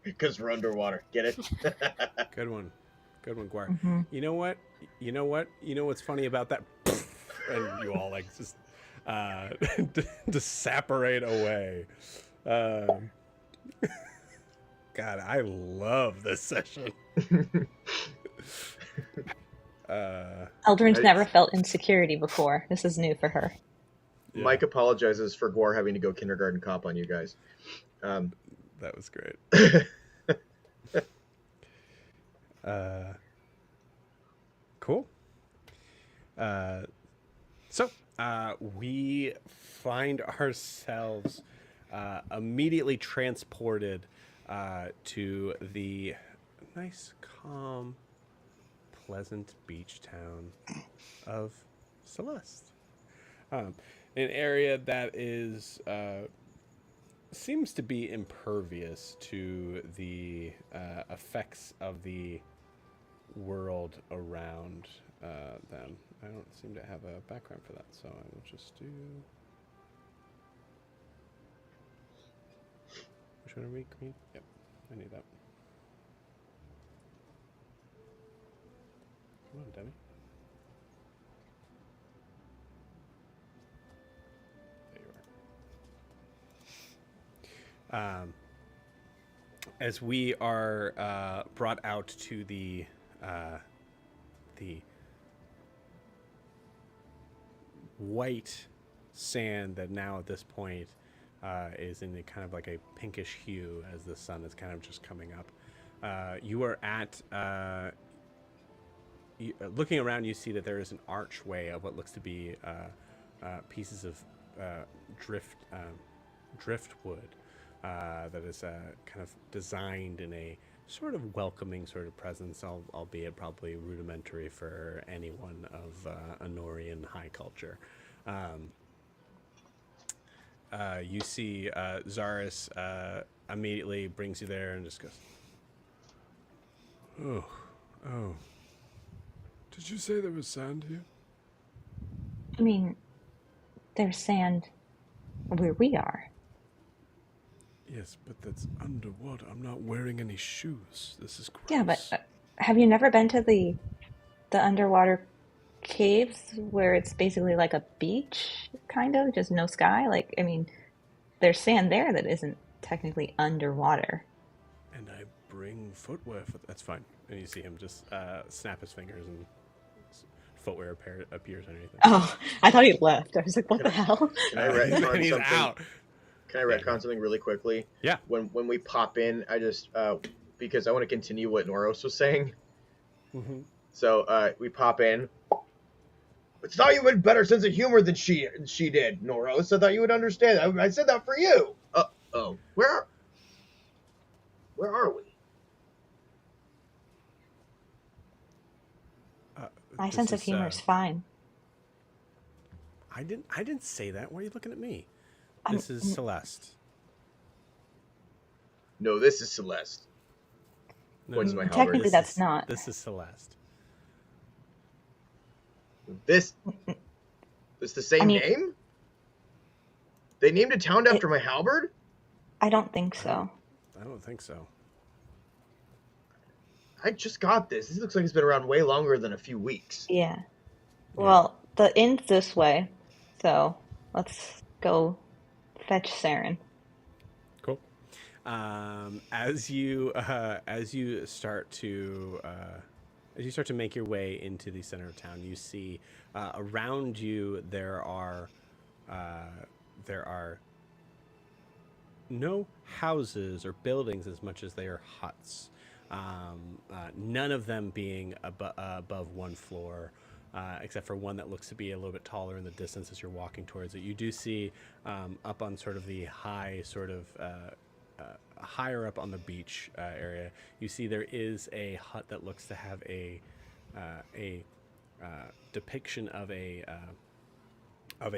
Because we're underwater. Get it? Good one, Guar. Mhm. You know what? You know what's funny about that? And you all like just disapparate away. God, I love this session. Eldrin's never felt insecurity before. This is new for her. Yeah, Mike apologizes for Guar having to go kindergarten cop on you guys. that was great. Cool. So we find ourselves immediately transported to the nice, calm, pleasant beach town of Celeste. An area that is seems to be impervious to the effects of the world around. them. I don't seem to have a background for that, so I will just do. Which one are we? Green? Yep, I need that. Come on, Debbie. There you are. As we are brought out to the white sand that now at this point is in a kind of like a pinkish hue as the sun is kind of just coming up. You are at looking around. You see that there is an archway of what looks to be pieces of driftwood that is kind of designed in a sort of welcoming sort of presence, albeit probably rudimentary for anyone of Honorian high culture. You see Zaris immediately brings you there and just goes, Oh. Did you say there was sand here? I mean, there's sand where we are. Yes, but that's underwater. I'm not wearing any shoes. This is gross. Yeah, but have you never been to the underwater caves where it's basically like a beach, kind of, just no sky? Like, I mean, there's sand there that isn't technically underwater. and I bring footwear for that's fine. And you see him just snap his fingers and footwear appears underneath it. Oh, I thought he left. I was like, what the hell? Can I retcon and he's something? out. Can I retcon something really quickly? Yeah. When we pop in, I just because I want to continue what Noros was saying. Mm-hmm. So we pop in. I thought you had better sense of humor than she did, Noros. I thought you would understand. I said that for you. Oh, where are we? My sense of humor is fine. I didn't say that. Why are you looking at me? This is Celeste. No, this is Celeste. Points to my halberd. Technically, that's not. This is Celeste. This is the same name? They named a town after my halberd? I don't think so. I don't think so. I just got this. This looks like it's been around way longer than a few weeks. Yeah. Well, the inn's this way, so let's go fetch Seren. Cool. As you start to make your way into the center of town, you see around you there are no houses or buildings as much as they are huts. None of them being above one floor, except for one that looks to be a little bit taller in the distance as you're walking towards it. You do see up on sort of the high sort of higher up on the beach area, you see there is a hut that looks to have a depiction of a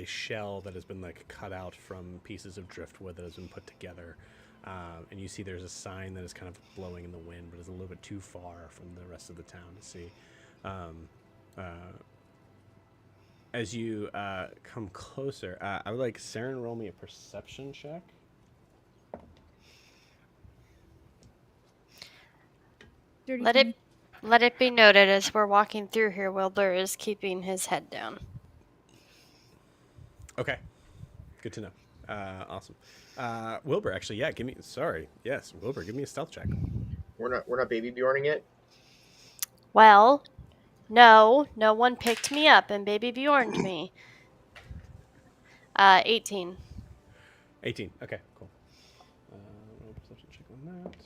shell that has been like cut out from pieces of driftwood that has been put together. And you see there's a sign that is kind of blowing in the wind, but is a little bit too far from the rest of the town to see. As you come closer, I would like Seren roll me a perception check. Dirty Let it be noted as we're walking through here, Wilbur is keeping his head down. Okay, good to know. Awesome. Wilbur, actually, yeah. Wilbur, give me a stealth check. We're not baby Bjorning it. Well, no one picked me up and baby Bjorned me. 18. 18. Okay, cool. Roll perception check on that.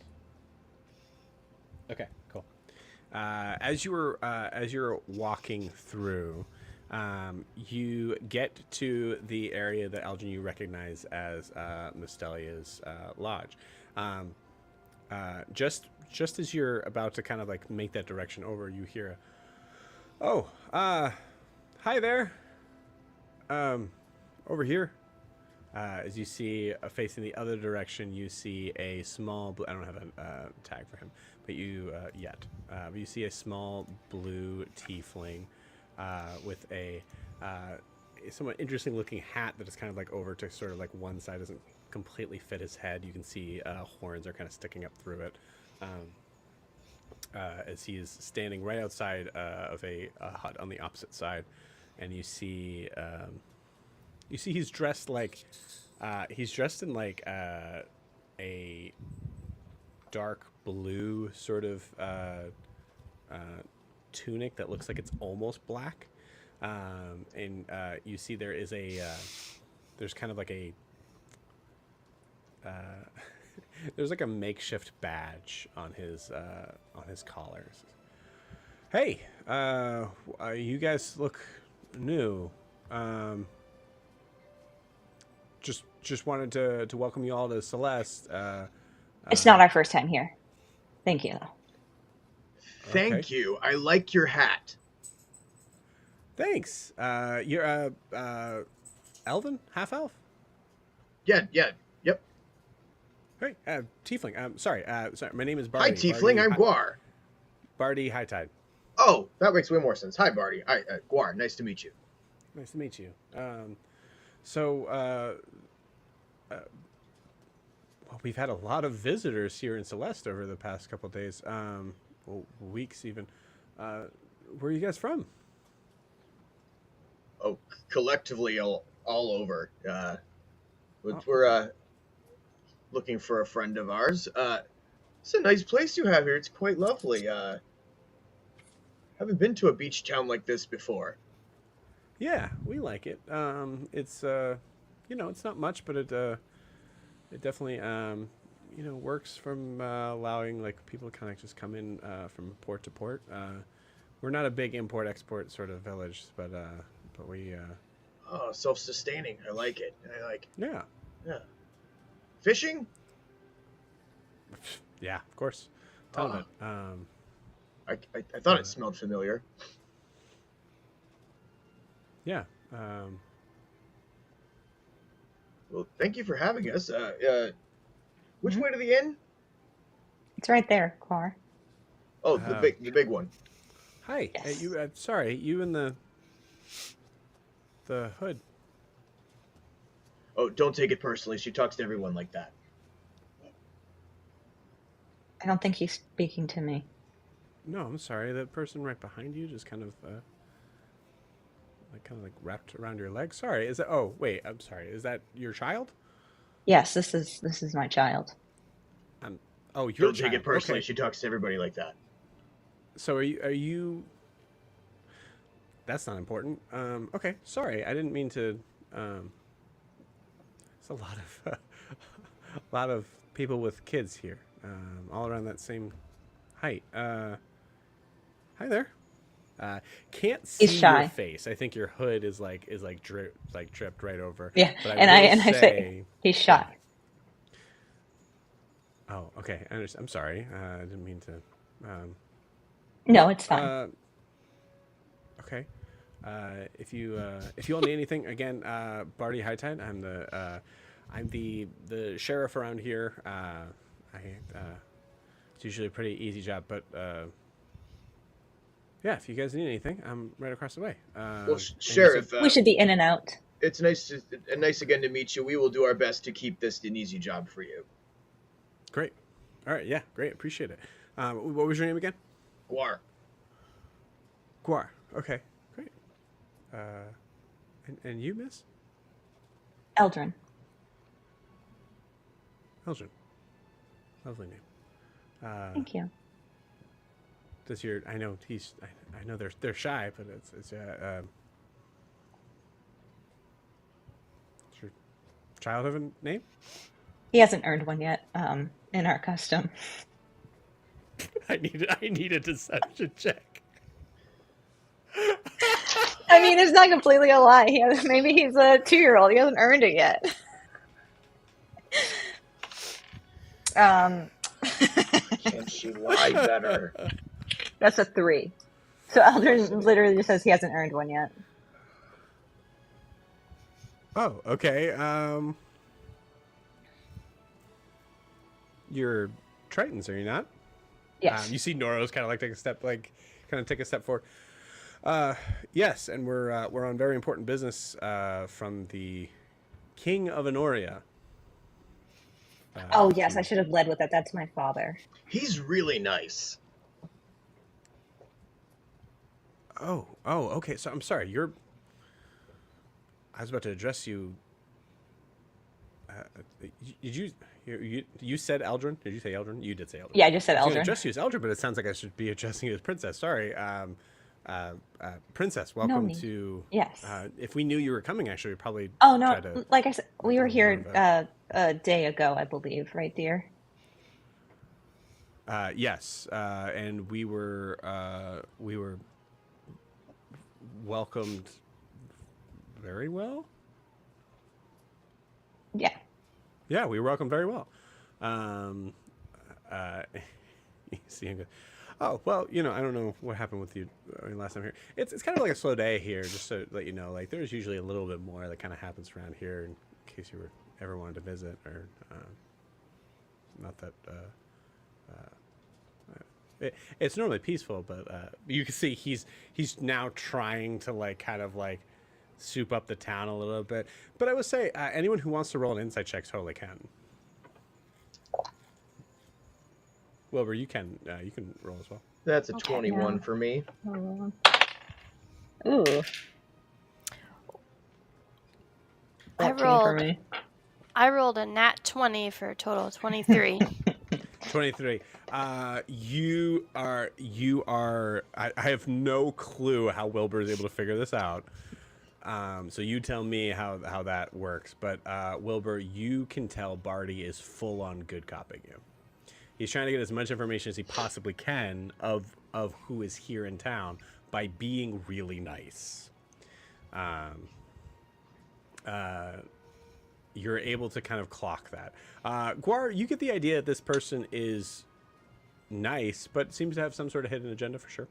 Okay, cool. As you're walking through, you get to the area that Elgin you recognize as Mistelia's lodge. Just as you're about to kind of like make that direction over, you hear hi there. Over here. As you see, facing the other direction, you see a small I don't have a tag for him, but you see a small blue tiefling with a somewhat interesting looking hat that is kind of like over to sort of like one side doesn't completely fit his head. You can see horns are kind of sticking up through it. As he is standing right outside of a hut on the opposite side, and you see he's dressed like he's dressed in like a dark blue sort of tunic that looks like it's almost black, and you see there is there's kind of like a there's like a makeshift badge on his collar. Hey, you guys look new. Just wanted to welcome you all to Celeste. It's not our first time here. Thank you, though. Thank you. I like your hat. Thanks. You're elven, half elf. Yeah. Yep. Hey, tiefling. Sorry. My name is Barty. Hi, tiefling. I'm Guar. Barty High Tide. Oh, that makes way more sense. Hi, Barty. Hi, Guar. Nice to meet you. Nice to meet you. Well, we've had a lot of visitors here in Celeste over the past couple of days, weeks even. Where are you guys from? Oh, collectively all over. We're looking for a friend of ours. It's a nice place you have here. It's quite lovely. Haven't been to a beach town like this before. Yeah, we like it. It's it's not much, but it definitely works from allowing like people to kind of just come in from port to port. We're not a big import export sort of village, but we Self-sustaining. I like it. yeah Fishing? yeah, of course, ton of it. I thought it smelled familiar. Yeah. Well, thank you for having us. Which way to the inn? It's right there, Guar. Oh, the big one. Hi. Yes. You. Sorry, you in the hood. Oh, don't take it personally. She talks to everyone like that. I don't think he's speaking to me. No, I'm sorry. That person right behind you just kind of wrapped around your leg. Sorry. Is that? Oh, wait. I'm sorry. Is that your child? Yes, this is my child. Oh, your Don't child. take it personally. Okay. She talks to everybody like that. So are you? That's not important. Okay. Sorry. I didn't mean to. It's a lot of people with kids here, all around that same height. Hi there. Can't see He's shy. your face. I think your hood is dripped right over. Yeah, But I say he's shy. Oh, okay. I understand. I'm sorry. I didn't mean to. No, it's fine. Okay. If you all need anything, again, Barty High Tide. I'm the sheriff around here. It's usually a pretty easy job, but yeah, if you guys need anything, I'm right across the way. Well, Sheriff, We should be in and out. it's nice again to meet you. We will do our best to keep this an easy job for you. Great. All right. Yeah. Great. Appreciate it. What was your name again? Guar. Guar. Okay. Great. And you, Miss Eldrin. Elgin. Lovely name. Thank you. Does your? I know he's. I know they're shy, but it's does your child have a name? He hasn't earned one yet. In our custom. I need a deception check. I mean, it's not completely a lie. Maybe he's a 2-year-old. He hasn't earned it yet. Can she lie better? That's a 3. So Eldrin literally just says he hasn't earned one yet. Oh, okay. You're Tritons, are you not? Yes. You see Noros kind of take a step forward. Yes, and we're on very important business from the King of Honoria. Oh yes, I should have led with that. That's my father. He's really nice. Oh, okay. So I'm sorry. I was about to address you. Did you said Eldrin? Did you say Eldrin? You did say Eldrin. Yeah, I just said I was going to Eldrin. address you as Eldrin, but it sounds like I should be addressing you as Princess. Sorry. Princess, welcome need. to. Yes. If we knew you were coming, actually, we'd probably. Oh no, try to like I said, we were make a little here more of a day ago, I believe, right, dear? yes, and we were welcomed very well. Yeah. Yeah, we were welcomed very well. You see him go, oh, well, I don't know what happened with you last time here. It's kind of like a slow day here, just to let you know. Like, there's usually a little bit more that kind of happens around here in case you ever wanted to visit, or not that. It's normally peaceful, but you can see he's now trying to kind of soup up the town a little bit. But I would say anyone who wants to roll an insight check totally can. Wilbur, you can roll as well. That's a Okay, 21 now. for me. Ooh. I 14 for me. I rolled a nat 20 for a total of 23. 23. You are. I have no clue how Wilbur is able to figure this out. So you tell me how that works. But Wilbur, you can tell Barty is full on good copying you. He's trying to get as much information as he possibly can of who is here in town by being really nice. You're able to kind of clock that. Guar, you get the idea that this person is nice, but seems to have some sort of hidden agenda for sure.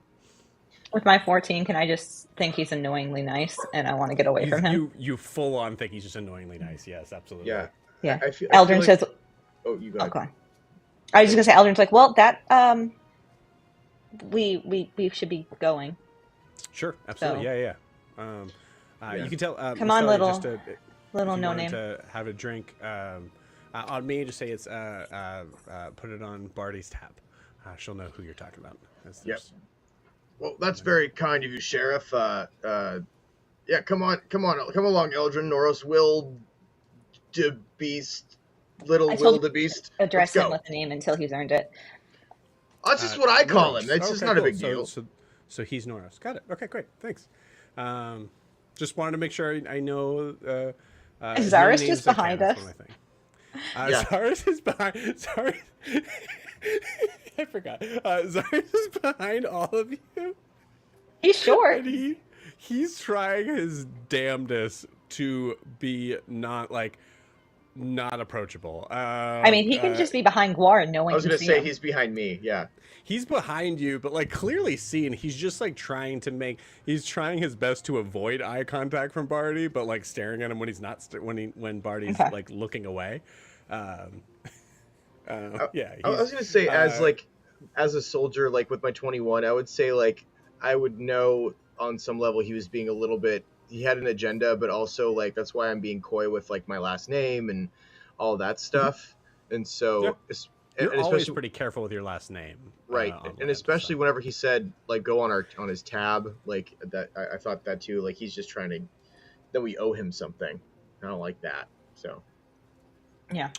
With my 14, can I just think he's annoyingly nice and I want to get away from him? You full on think he's just annoyingly nice. Yes, absolutely. Yeah. Yeah. I feel Eldrin like... says... Oh, you go Oh, ahead. go on. I was just going to say, Eldrin's like, well, that... We should be going. Sure, absolutely. So. Yeah. Yeah. You can tell... Come on, Musteli, little just to, little if you no wanted name. to have a drink, on me, just say it's... put it on Barty's tab. She'll know who you're talking about. Yep. Well, that's very kind of you, Sheriff. Yeah, come along, Eldrin, Noros Wildebeest, little I told Wildebeest. address Let's him go. with a name until he's earned it. That's just what I call Noros. him. It's just Okay, not cool. a big deal. So he's Noros. Got it. Okay, great. Thanks. Just wanted to make sure I know. Is Zaris just behind us? Yeah. Zaris is behind. Zaris. I forgot. Zaris is behind all of you. He's short. And he's trying his damnedest to be not approachable. I mean, he can just be behind Guar and no one I was can gonna see say him. he's behind me. Yeah. He's behind you, but clearly seen. He's just trying trying his best to avoid eye contact from Barty, but staring at him when he's not when Barty's Okay. looking away. Yeah. I was gonna say as a soldier, with my 21, I would say I would know on some level he was being a little bit. He had an agenda, but also that's why I'm being coy with my last name and all that stuff. And so, You're and always especially pretty careful with your last name, right? And especially whenever he said go on his tab, that I thought that too. He's just trying that we owe him something. I don't like that. So Yeah.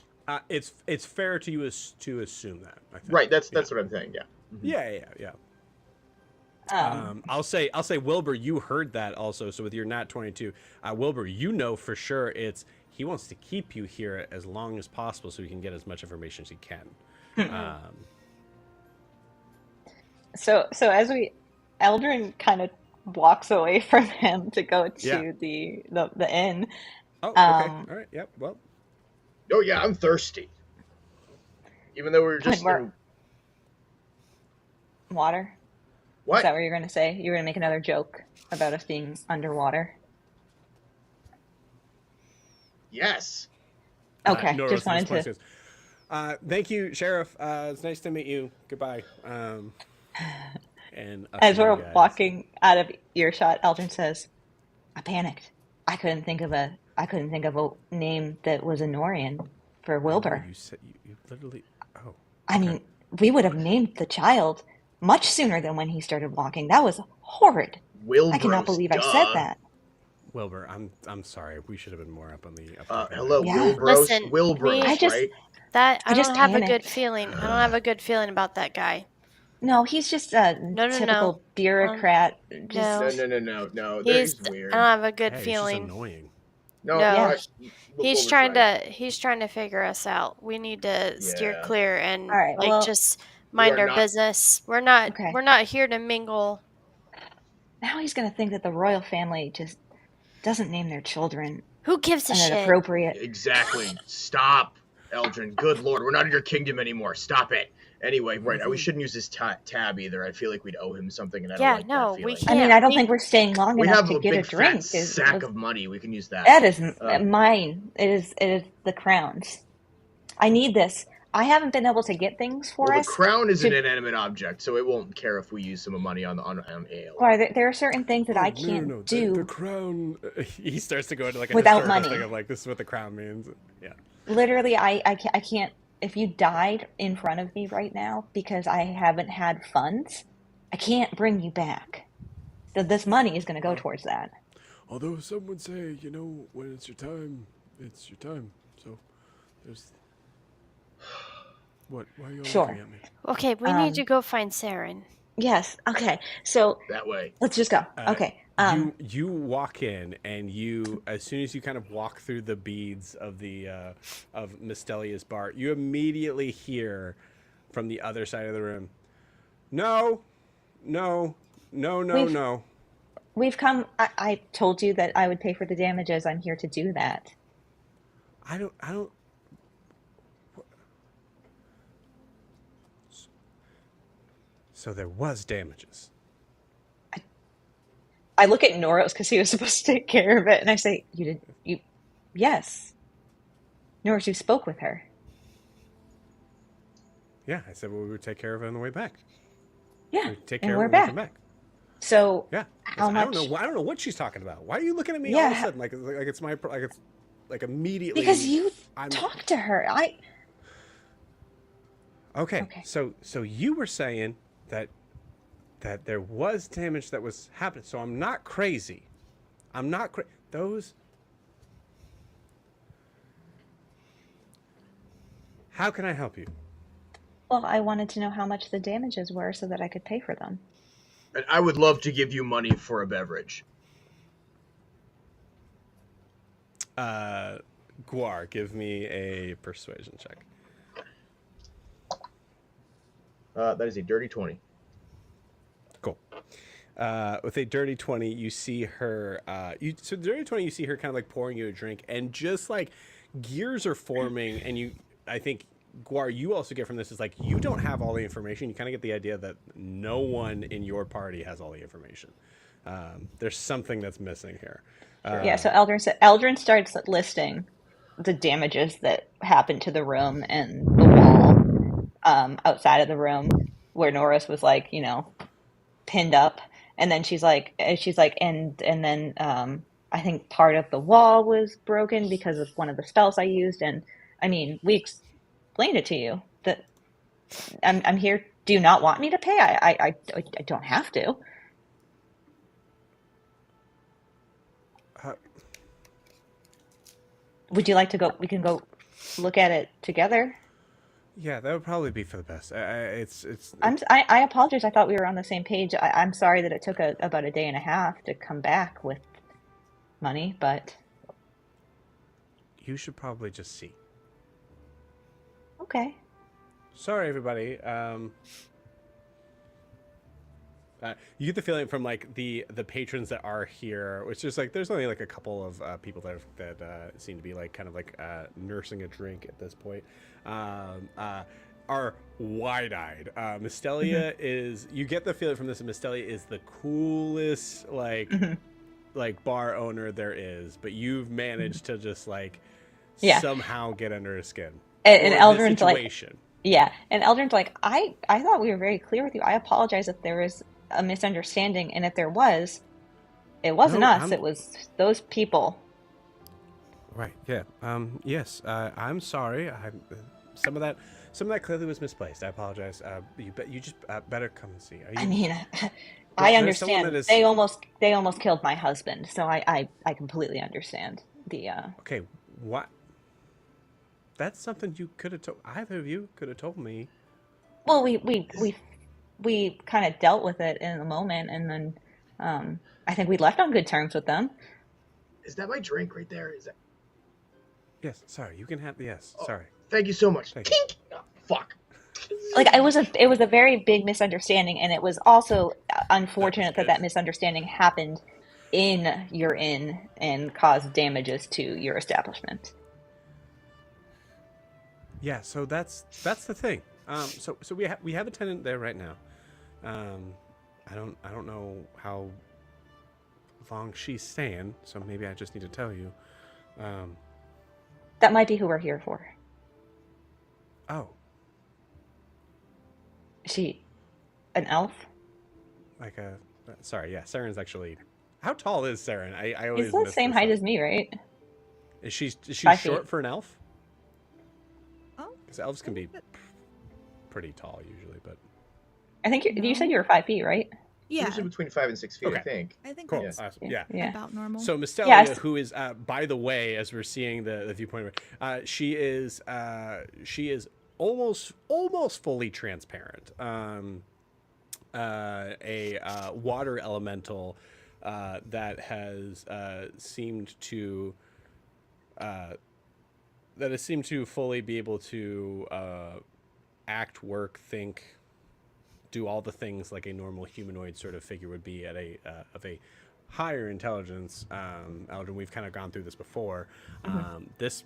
it's fair to you to assume that. I think. Right. That's what I'm saying. Yeah. Mm-hmm. Yeah. I'll say Wilbur, you heard that also. So with your nat 22, Wilbur, for sure he wants to keep you here as long as possible so he can get as much information as he can. So as Eldrin kind of walks away from him to go to the inn. Oh, okay. All right. Yep. Well. Oh yeah, I'm thirsty. Even though we were just water. What? Is that what you're going to say? You're going to make another joke about us being underwater? Yes. Okay, No, just wanted to... Thank you, Sheriff. It's nice to meet you. Goodbye. And As we're you guys, walking out of earshot, Eldrin says, "I panicked. I couldn't think of a name that was a Norian for I know Wilbur. you said you literally. Oh, I okay. mean, we would have named the child much sooner than when he started walking. That was horrid. I cannot Wilbros, believe I said duh. that." Wilbur, I'm sorry. We should have been more up on the uptake on Hello, that. Yeah. Wilbros. Listen, Wilbros, I just right? I just don't have a good panicked. feeling. I don't have a good feeling about that guy. No, he's just a No, no, no. typical bureaucrat. No. Just No. He's. He's I weird. don't have a good Hey, it's just feeling. annoying. No, No, Yeah. he's Wilbur's trying right. to figure us out. We need to steer Yeah. clear and all right. like Well, just We mind are our not. business. We're okay. not here to mingle. Now he's gonna think that the royal family just doesn't name their children Who gives a an shit? appropriate. Exactly. Stop, Eldrin. Good lord, we're not in your kingdom anymore. Stop it. Anyway, right, we shouldn't use this tab either. I feel like we'd owe him something, and I don't Yeah, like no, that we feeling. I mean, can't. I don't think we're staying long We enough have to a get a big drink. fat sack of money. We can use that. That is mine. It is the crown's. I need this. I haven't been able to get things for Well, us. the crown is an to- inanimate object, so it won't care if we use some money on ale. Why, there are certain things that I No, can't no. do. The crown. He starts to go into like a Without historical money. thing of like this is what the crown means. Yeah. Literally, I can't. If you died in front of me right now because I haven't had funds, I can't bring you back. So this money is going to go towards that. Although some would say, when it's your time, it's your time. So there's. What? Why are you all Sure. looking at me? Okay, we need to go find Seren. Yes. Okay. So That way. let's just go. Okay. You walk in, and as soon as you kind of walk through the beads of the of Mistelia's bar, you immediately hear from the other side of the room, No. We've come. I told you that I would pay for the damages. I'm here to do that. I don't. So there was damages. I look at Noros because he was supposed to take care of it, and I say, yes. Noros, you spoke with her. Yeah, I said, well, we would take care of it on the way back. Yeah, We'd take and care we're of it when we back. come back. So Yeah. how much? I don't know what she's talking about. Why are you looking at me all of a Yeah. sudden like it's my like it's like immediately? Because you I'm talked to her. okay. Okay. So you were saying that there was damage that was happening. So I'm not crazy. I'm not those. How can I help you? Well, I wanted to know how much the damages were so that I could pay for them. And I would love to give you money for a beverage. Guar, give me a persuasion check. That is a dirty 20. Cool. With a dirty 20, you see her. So dirty 20, you see her kind of like pouring you a drink, and just like gears are forming, and I think Guar, you also get from this is like you don't have all the information. You kind of get the idea that no one in your party has all the information. There's something that's missing here. Yeah. So Eldrin starts listing the damages that happened to the room and the wall outside of the room where Norris was like, pinned up. And then she's like, and then I think part of the wall was broken because of one of the spells I used. And I mean, we explained it to you that I'm here. Do you not want me to pay? I don't have to. Would you like to go? We can go look at it together. Yeah, that would probably be for the best. I apologize. I thought we were on the same page. I'm sorry that it took about a day and a half to come back with money, but You should probably just see. okay. Sorry, everybody. You get the feeling from like the patrons that are here, which is like there's only like a couple of people that seem to be like kind of like nursing a drink at this point. Are wide-eyed. Mistelia is. You get the feeling from this that Mistelia is the coolest like bar owner there is, but you've managed to just like somehow get under his skin. And Eldrin's like, situation. yeah. And Eldrin's like, I thought we were very clear with you. I apologize if there was a misunderstanding, and if there was, it wasn't No, us. It was those people. Right. Yeah. Yes. I'm sorry. Some of that clearly was misplaced. I apologize. You just better come and see. Are you? I mean, I There's someone understand. that is. They almost killed my husband, so I completely understand the. Okay. What? That's something you could have told. Either of you could have told me. Well, we kind of dealt with it in the moment, and then I think we left on good terms with them. Is that my drink right there? Is that? Yes. Sorry. You can have. Yes. Oh, sorry. Thank you so much. Thank you. Oh, fuck. Like it was a very big misunderstanding, and it was also unfortunate that misunderstanding happened in your inn and caused damages to your establishment. Yeah. So that's the thing. So we have a tenant there right now. I don't know how long she's staying, so maybe I just need to tell you. That might be who we're here for. Oh, Is she an elf? like a. Sorry. Yeah. Seren's actually. How tall is Seren? I always He's the miss same this height up. as me, right? Is she 5 short feet. for an elf? Oh, Because elves can be pretty tall usually, but I think you said you were 5 feet, right? yeah. Usually between 5 and 6 feet, Okay. I think. I think cool. that's Awesome. Yeah. Yeah. about normal. So Mystelia, Yes. who is, by the way, as we're seeing the viewpoint, she is almost fully transparent. A water elemental that has seemed to fully be able to act, work, think, do all the things like a normal humanoid sort of figure would be at of a higher intelligence. Eldrin, we've kind of gone through this before. This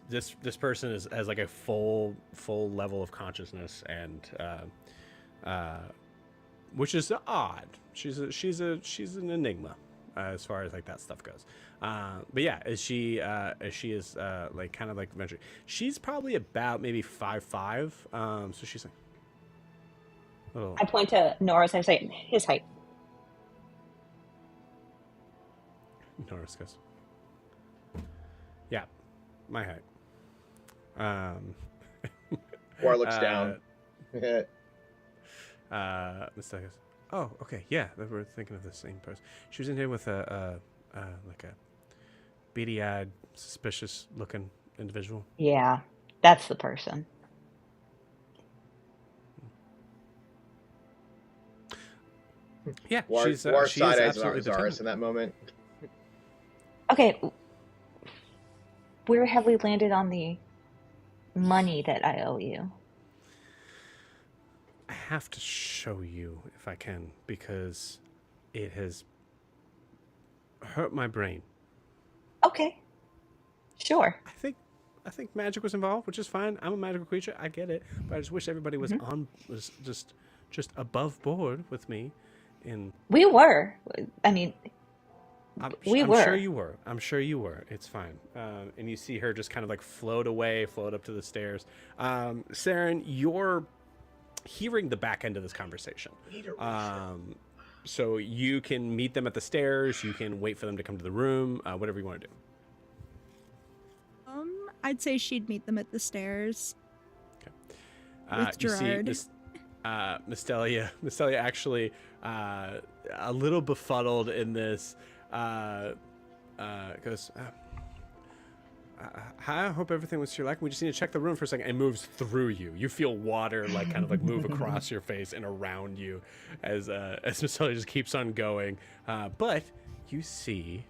person has like a full level of consciousness, and which is odd. She's an enigma as far as like that stuff goes. But yeah, as she is like kind of like venturing, she's probably about maybe 5'5". So she's like. Little. I point to Norris and I say, his height. Norris goes. Yeah, my height. War looks down. Miss goes. Oh, okay, yeah, we're thinking of the same person. She was in here with a like a beady-eyed, suspicious-looking individual. Yeah, that's the person. Yeah, War she side is eyes absolutely the Zaris tenant. in that moment. Okay, where have we landed on the money that I owe you? I have to show you if I can, because it has hurt my brain. Okay, sure. I think magic was involved, which is fine. I'm a magical creature. I get it, but I just wish everybody was was just above board with me. We were. I mean, I'm were. sure you were. I'm sure you were. It's fine. And you see her just kind of like float up to the stairs. Seren, you're hearing the back end of this conversation. So you can meet them at the stairs. You can wait for them to come to the room. Whatever you want to do. I'd say she'd meet them at the stairs. Okay. With Gerard. You see Mystelia actually a little befuddled in this goes, hi, I hope everything was to your liking. We just need to check the room for a second. And moves through you. You feel water like kind of like move across your face and around you as Mystelia just keeps on going. But you see,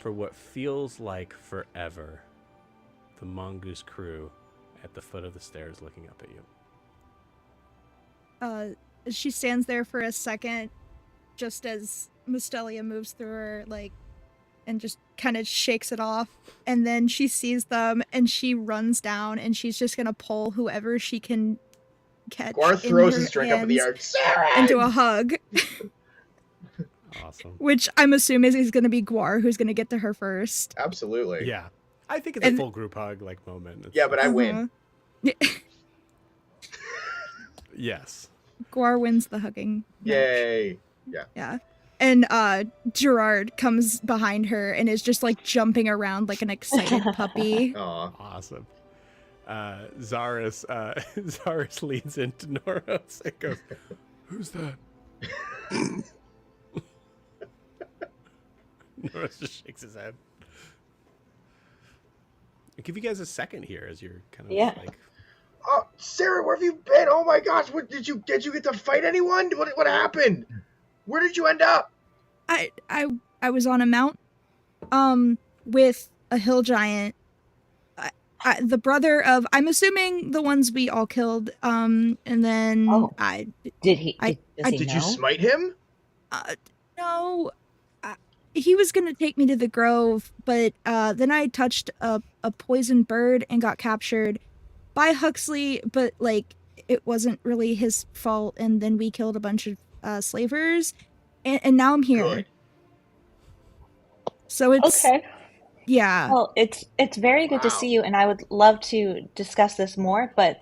for what feels like forever, the Mongoose Crew at the foot of the stairs looking up at you. She stands there for a second, just as Mystelia moves through her, like, and just kind of shakes it off. And then she sees them, and she runs down, and she's just gonna pull whoever she can catch. Gwar in throws her his drink up in the air. hands Seren! into a hug. Awesome. Which I'm assuming is going to be Gwar, who's going to get to her first. Absolutely. Yeah. I think it's a full group hug like moment. Yeah, but I win. Yes. Gwar wins the hugging. Yay. Yeah. And Gerard comes behind her and is just like jumping around like an excited puppy. Aw. Awesome. Zaris Zaris leans into Noros and goes, Who's that? Noros just shakes his head. I'll give you guys a second here as you're kind of Yeah. like, Oh, Sarah, where have you been? Oh my gosh, what did you get to fight anyone? What happened? Where did you end up? I was on a mount with a hill giant. The brother of, I'm assuming the ones we all killed. And then Oh. I Did he? I- Does he Did know? you smite him? no. He was gonna take me to the grove, but then I touched a poisoned bird and got captured by Huxley. But like, it wasn't really his fault. And then we killed a bunch of slavers, and now I'm here. Good. So it's Okay. yeah. Well, it's very good to Wow. see you, and I would love to discuss this more, but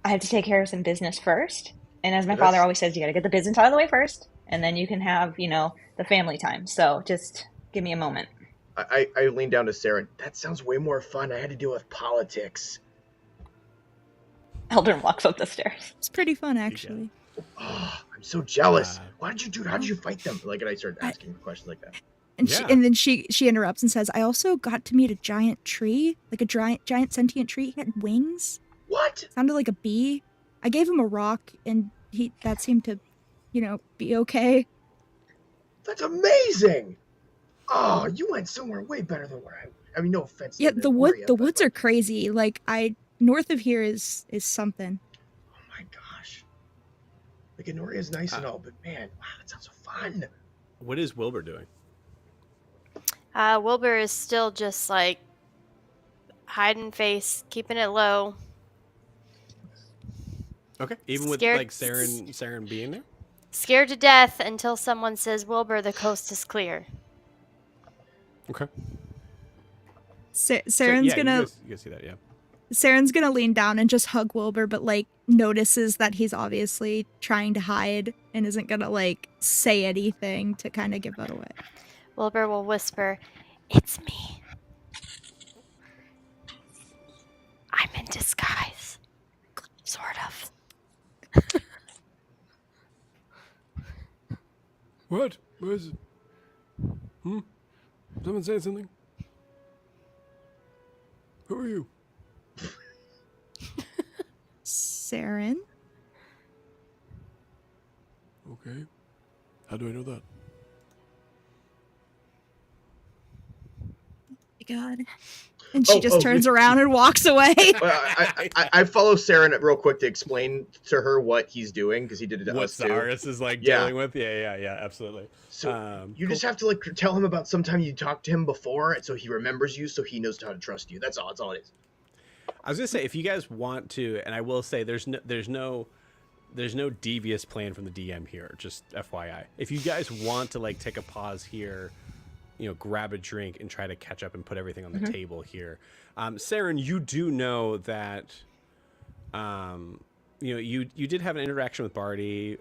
I have to take care of some business first. And as my father That's- always says, you got to get the business out of the way first, and then you can have, the family time. So just give me a moment. I leaned down to Sarah. That sounds way more fun. I had to deal with politics. Eldrin walks up the stairs. It's pretty fun, actually. Oh, I'm so jealous. Uh, What did you do? How did you fight them? Like, and I started asking questions like that. And Yeah. then she interrupts and says, "I also got to meet a giant tree, like a giant sentient tree. He had wings. What? Sounded like a bee. I gave him a rock, and that seemed to, be okay." That's amazing. Oh, you went somewhere way better than where I mean, no offense. Yeah, to the woods are crazy. Like north of here is something. Oh my gosh. Like, Anoria is nice and all, but man, wow, that sounds so fun. what is Wilbur doing? Wilbur is still just like hiding face, keeping it low. Okay. Even with Scared- like Seren being there? Scared to death until someone says, "Wilbur, the coast is clear." Okay. Saren's So, yeah, gonna you guys see that, yeah. Saren's gonna lean down and just hug Wilbur, but like notices that he's obviously trying to hide and isn't gonna like say anything to kind of give that away. Wilbur will whisper, "It's me. I'm in disguise. Sort of." What? Where is it? Someone say something? Who are you? Seren? Okay. How do I know that? God. And she just Oh, turns around and walks away. I follow Sarah real quick to explain to her what he's doing because he did it to What us too. Zaris is like Yeah. dealing with? Yeah, absolutely. So you cool. just have to like tell him about sometime you talked to him before, so he remembers you, so he knows how to trust you. That's all. That's all it is. I was gonna say, if you guys want to, and I will say, there's no devious plan from the DM here. Just FYI, if you guys want to like take a pause here, grab a drink and try to catch up and put everything on the table here. Seren, you do know that, you did have an interaction with Barty.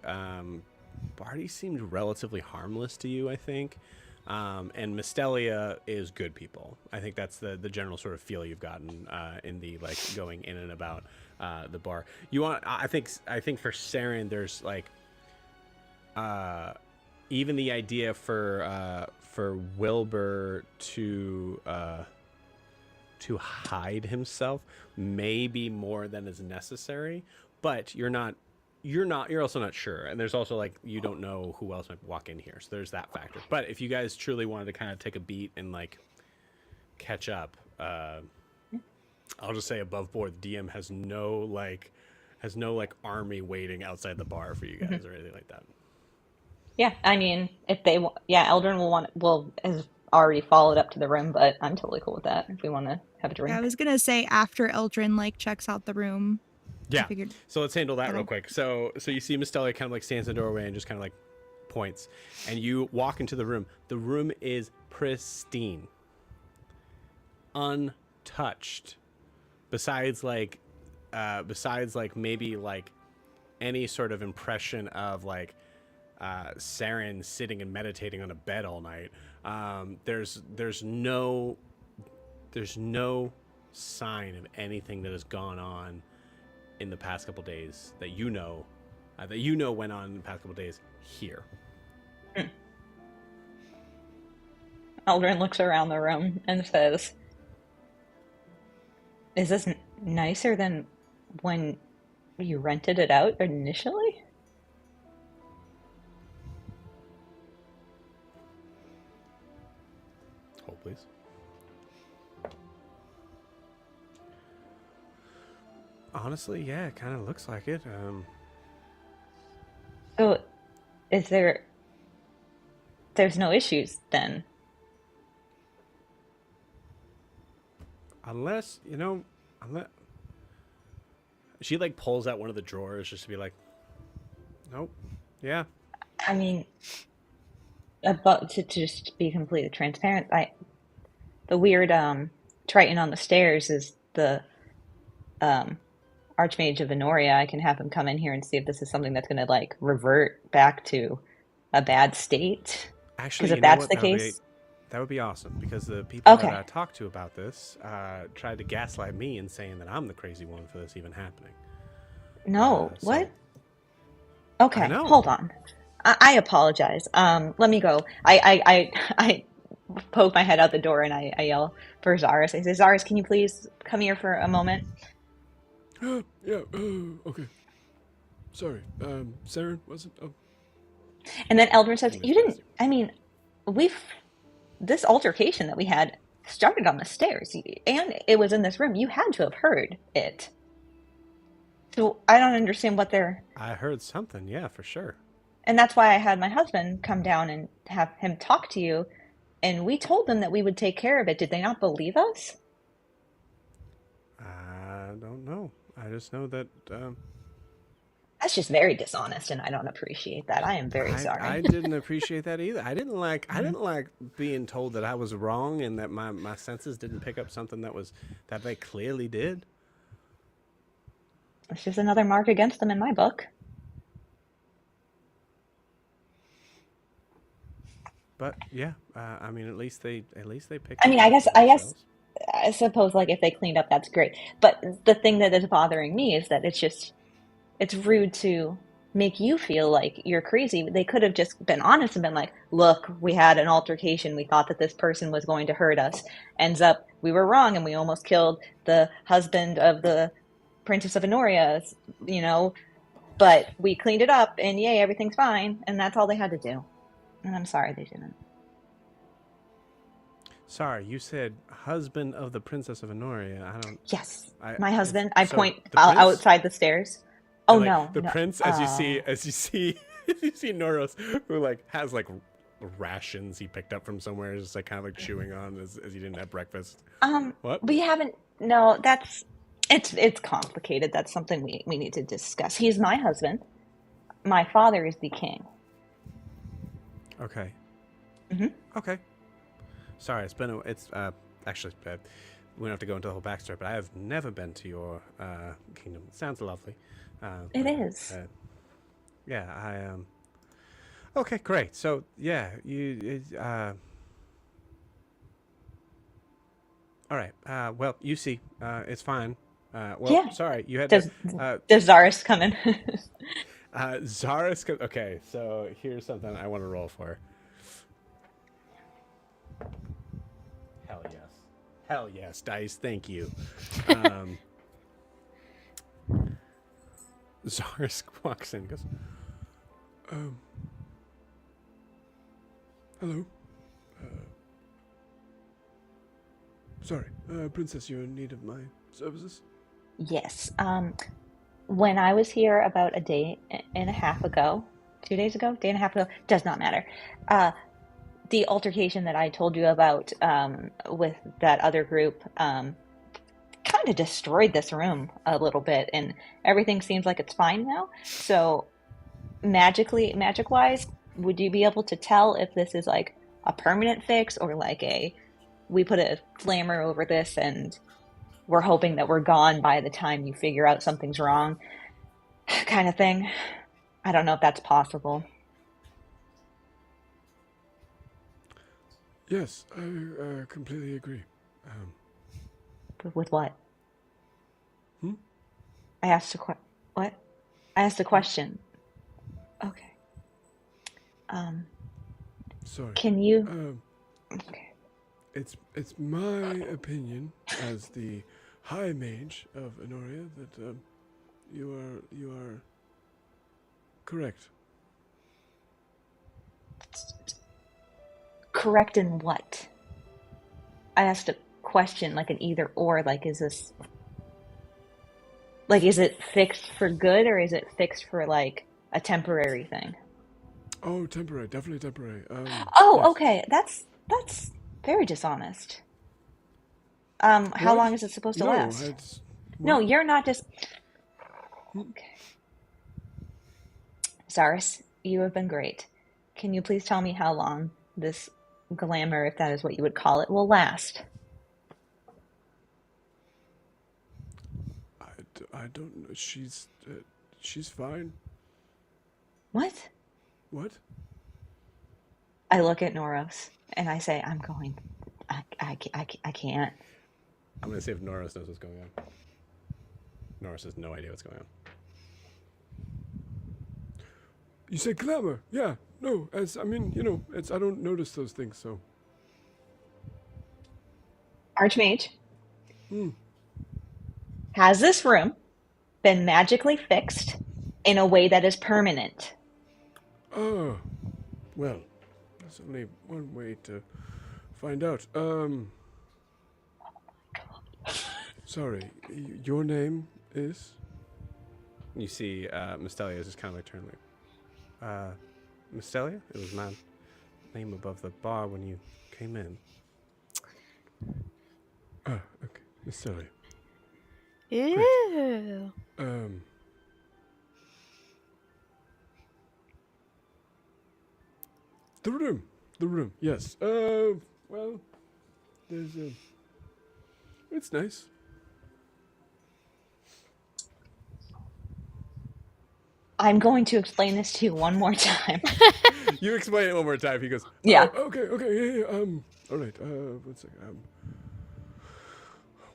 Barty seemed relatively harmless to you, I think. And Mystelia is good people. I think that's the general sort of feel you've gotten in the like going in and about the bar. I think for Seren, there's like even the idea for Wilbur to hide himself may be more than is necessary, but you're also not sure, and there's also like you don't know who else might walk in here, so there's that factor. But if you guys truly wanted to kind of take a beat and like catch up, I'll just say above board, the DM has no army waiting outside the bar for you guys or anything like that. Yeah, I mean, if they, Eldrin will has already followed up to the room, but I'm totally cool with that if we want to have a drink. Yeah, I was gonna say after Eldrin like checks out the room. Yeah. I figured, So let's handle that real quick. So you see Mystelia kind of like stands in the doorway and just kind of like points, and you walk into the room. The room is pristine, untouched. Besides like maybe like any sort of impression of like Seren sitting and meditating on a bed all night. There's no sign of anything that has gone on in the past couple days that went on in the past couple days here. Eldrin looks around the room and says, "Is this nicer than when you rented it out initially?" Hold, please. Honestly, yeah, it kind of looks like it. So, there's no issues then? Unless she like pulls out one of the drawers just to be like, nope, yeah. I mean, about to just be completely transparent, the weird Triton on the stairs is the Archmage of Venoria. I can have him come in here and see if this is something that's going to like revert back to a bad state. Actually, because if that's the case, that would be awesome, because the people Okay. that I talked to about this tried to gaslight me in saying that I'm the crazy one for this even happening. no, so- what? Okay, I know. hold on. I apologize. Let me go. I poke my head out the door and I yell for Zaris. I say, Zaris, can you please come here for a moment? Yeah, okay. Sorry, Seren, wasn't... Oh, And then Eldrin says, Miss you didn't, Bessie. I mean, this altercation that we had started on the stairs and it was in this room. You had to have heard it. So I don't understand what they're, I heard something, yeah, for sure. and that's why I had my husband come down and have him talk to you. And we told them that we would take care of it. Did they not believe us? I don't know. I just know that That's just very dishonest, and I don't appreciate that. I am very sorry. I didn't appreciate that either. I didn't like being told that I was wrong and that my senses didn't pick up something that they clearly did. It's just another mark against them in my book. But yeah, I mean, at least they picked. I mean, it up for themselves. I suppose like if they cleaned up, that's great. But the thing that is bothering me is that it's rude to make you feel like you're crazy. They could have just been honest and been like, look, we had an altercation. We thought that this person was going to hurt us. Ends up, we were wrong and we almost killed the husband of the Princess of Venoria, but we cleaned it up and yay, everything's fine. And that's all they had to do. And I'm sorry they didn't. Sorry, you said husband of the Princess of Venoria. I don't. Yes, I- my husband. I so point the prince? outside the stairs. Oh Like, no, the no. prince, as you see Noros, who like has like rations he picked up from somewhere, just like kind of like chewing on as he didn't have breakfast. What? We haven't. No, it's complicated. That's something we need to discuss. He's my husband. My father is the king. Okay. Mhm. Okay. Sorry, it's actually we don't have to go into the whole backstory, but I have never been to your kingdom. It sounds lovely. It but, is. Yeah, I Okay, great. So yeah, all right. Well, you see, it's fine. Well, Yeah. sorry, you had Does to. does Zaris come in? Zaris. Okay, so here's something I want to roll for. Hell yes. Hell yes, dice. Thank you. Zaris walks in and goes, hello. Sorry, Princess, you're in need of my services? Yes. When I was here about a day and a half ago, 2 days ago, day and a half ago, does not matter. The altercation that I told you about with that other group kind of destroyed this room a little bit, and everything seems like it's fine now. So, magic-wise, would you be able to tell if this is like a permanent fix or like we put a flamer over this and we're hoping that we're gone by the time you figure out something's wrong kind of thing? I don't know if that's possible. Yes, I completely agree. With what? Hmm? I asked what? I asked a question. Okay. Sorry. Can you? Okay. It's my opinion as the High Mage of Honoria that you are correct. Correct in what? I asked a question like an either or. Like, is this like is it fixed for good or is it fixed for like a temporary thing? Oh, temporary, definitely temporary. Oh, Yes. okay. That's very dishonest. How What? long is it supposed to No, last? it's No, what? you're not just. Okay. Cyrus, you have been great. Can you please tell me how long this glamour, if that is what you would call it, will last? I don't know. She's fine. What? What? I look at Noros and I say, I'm going. I can't. I'm gonna see if Norris knows what's going on. Norris has no idea what's going on. You said glamour. Yeah. No, I don't notice those things, so. Archmage, has this room been magically fixed in a way that is permanent? Oh. Well, there's only one way to find out. Sorry, your name is? You see, Mystelia is just kind of like turning like, Mystelia? It was my name above the bar when you came in. Ah, okay. Mystelia. Ew. The room, yes. Well, there's it's nice. I'm going to explain this to you one more time. You explain it one more time. He goes, Yeah. Oh, okay, yeah. All right. 1 second.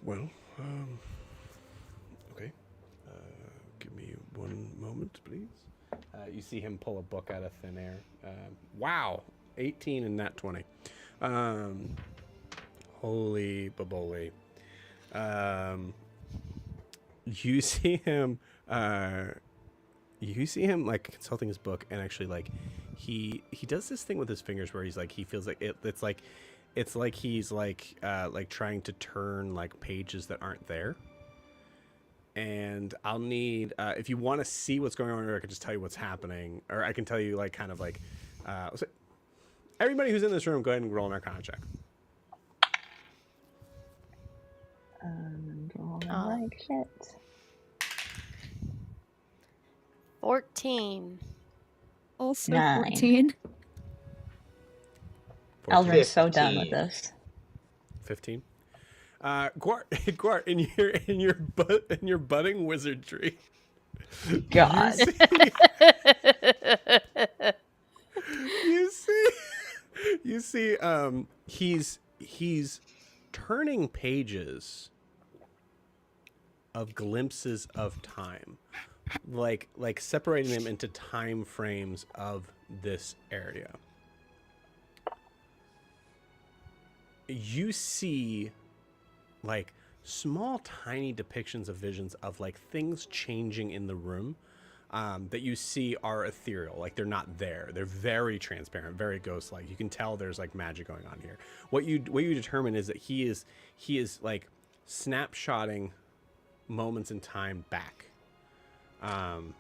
Well, okay. Give me one moment, please. You see him pull a book out of thin air. Wow, 18 and nat 20. holy baboli. You see him. You see him like consulting his book, and actually like he does this thing with his fingers where he's like he feels like it's like he's like trying to turn like pages that aren't there. And I'll need if you want to see what's going on, or I can just tell you what's happening, or I can tell you like kind of like so everybody who's in this room, go ahead and roll an Arcana check. Like shit. 14. Also 9. 14. Eldrin's so done with 15. this. 15. Guart, in your budding wizardry. God. You see, he's turning pages of glimpses of time, like separating them into time frames of this area. You see like small tiny depictions of visions of like things changing in the room that you see are ethereal, like they're not there. They're very transparent, very ghost-like. You can tell there's like magic going on here. What you determine is that he is like snapshotting moments in time back, and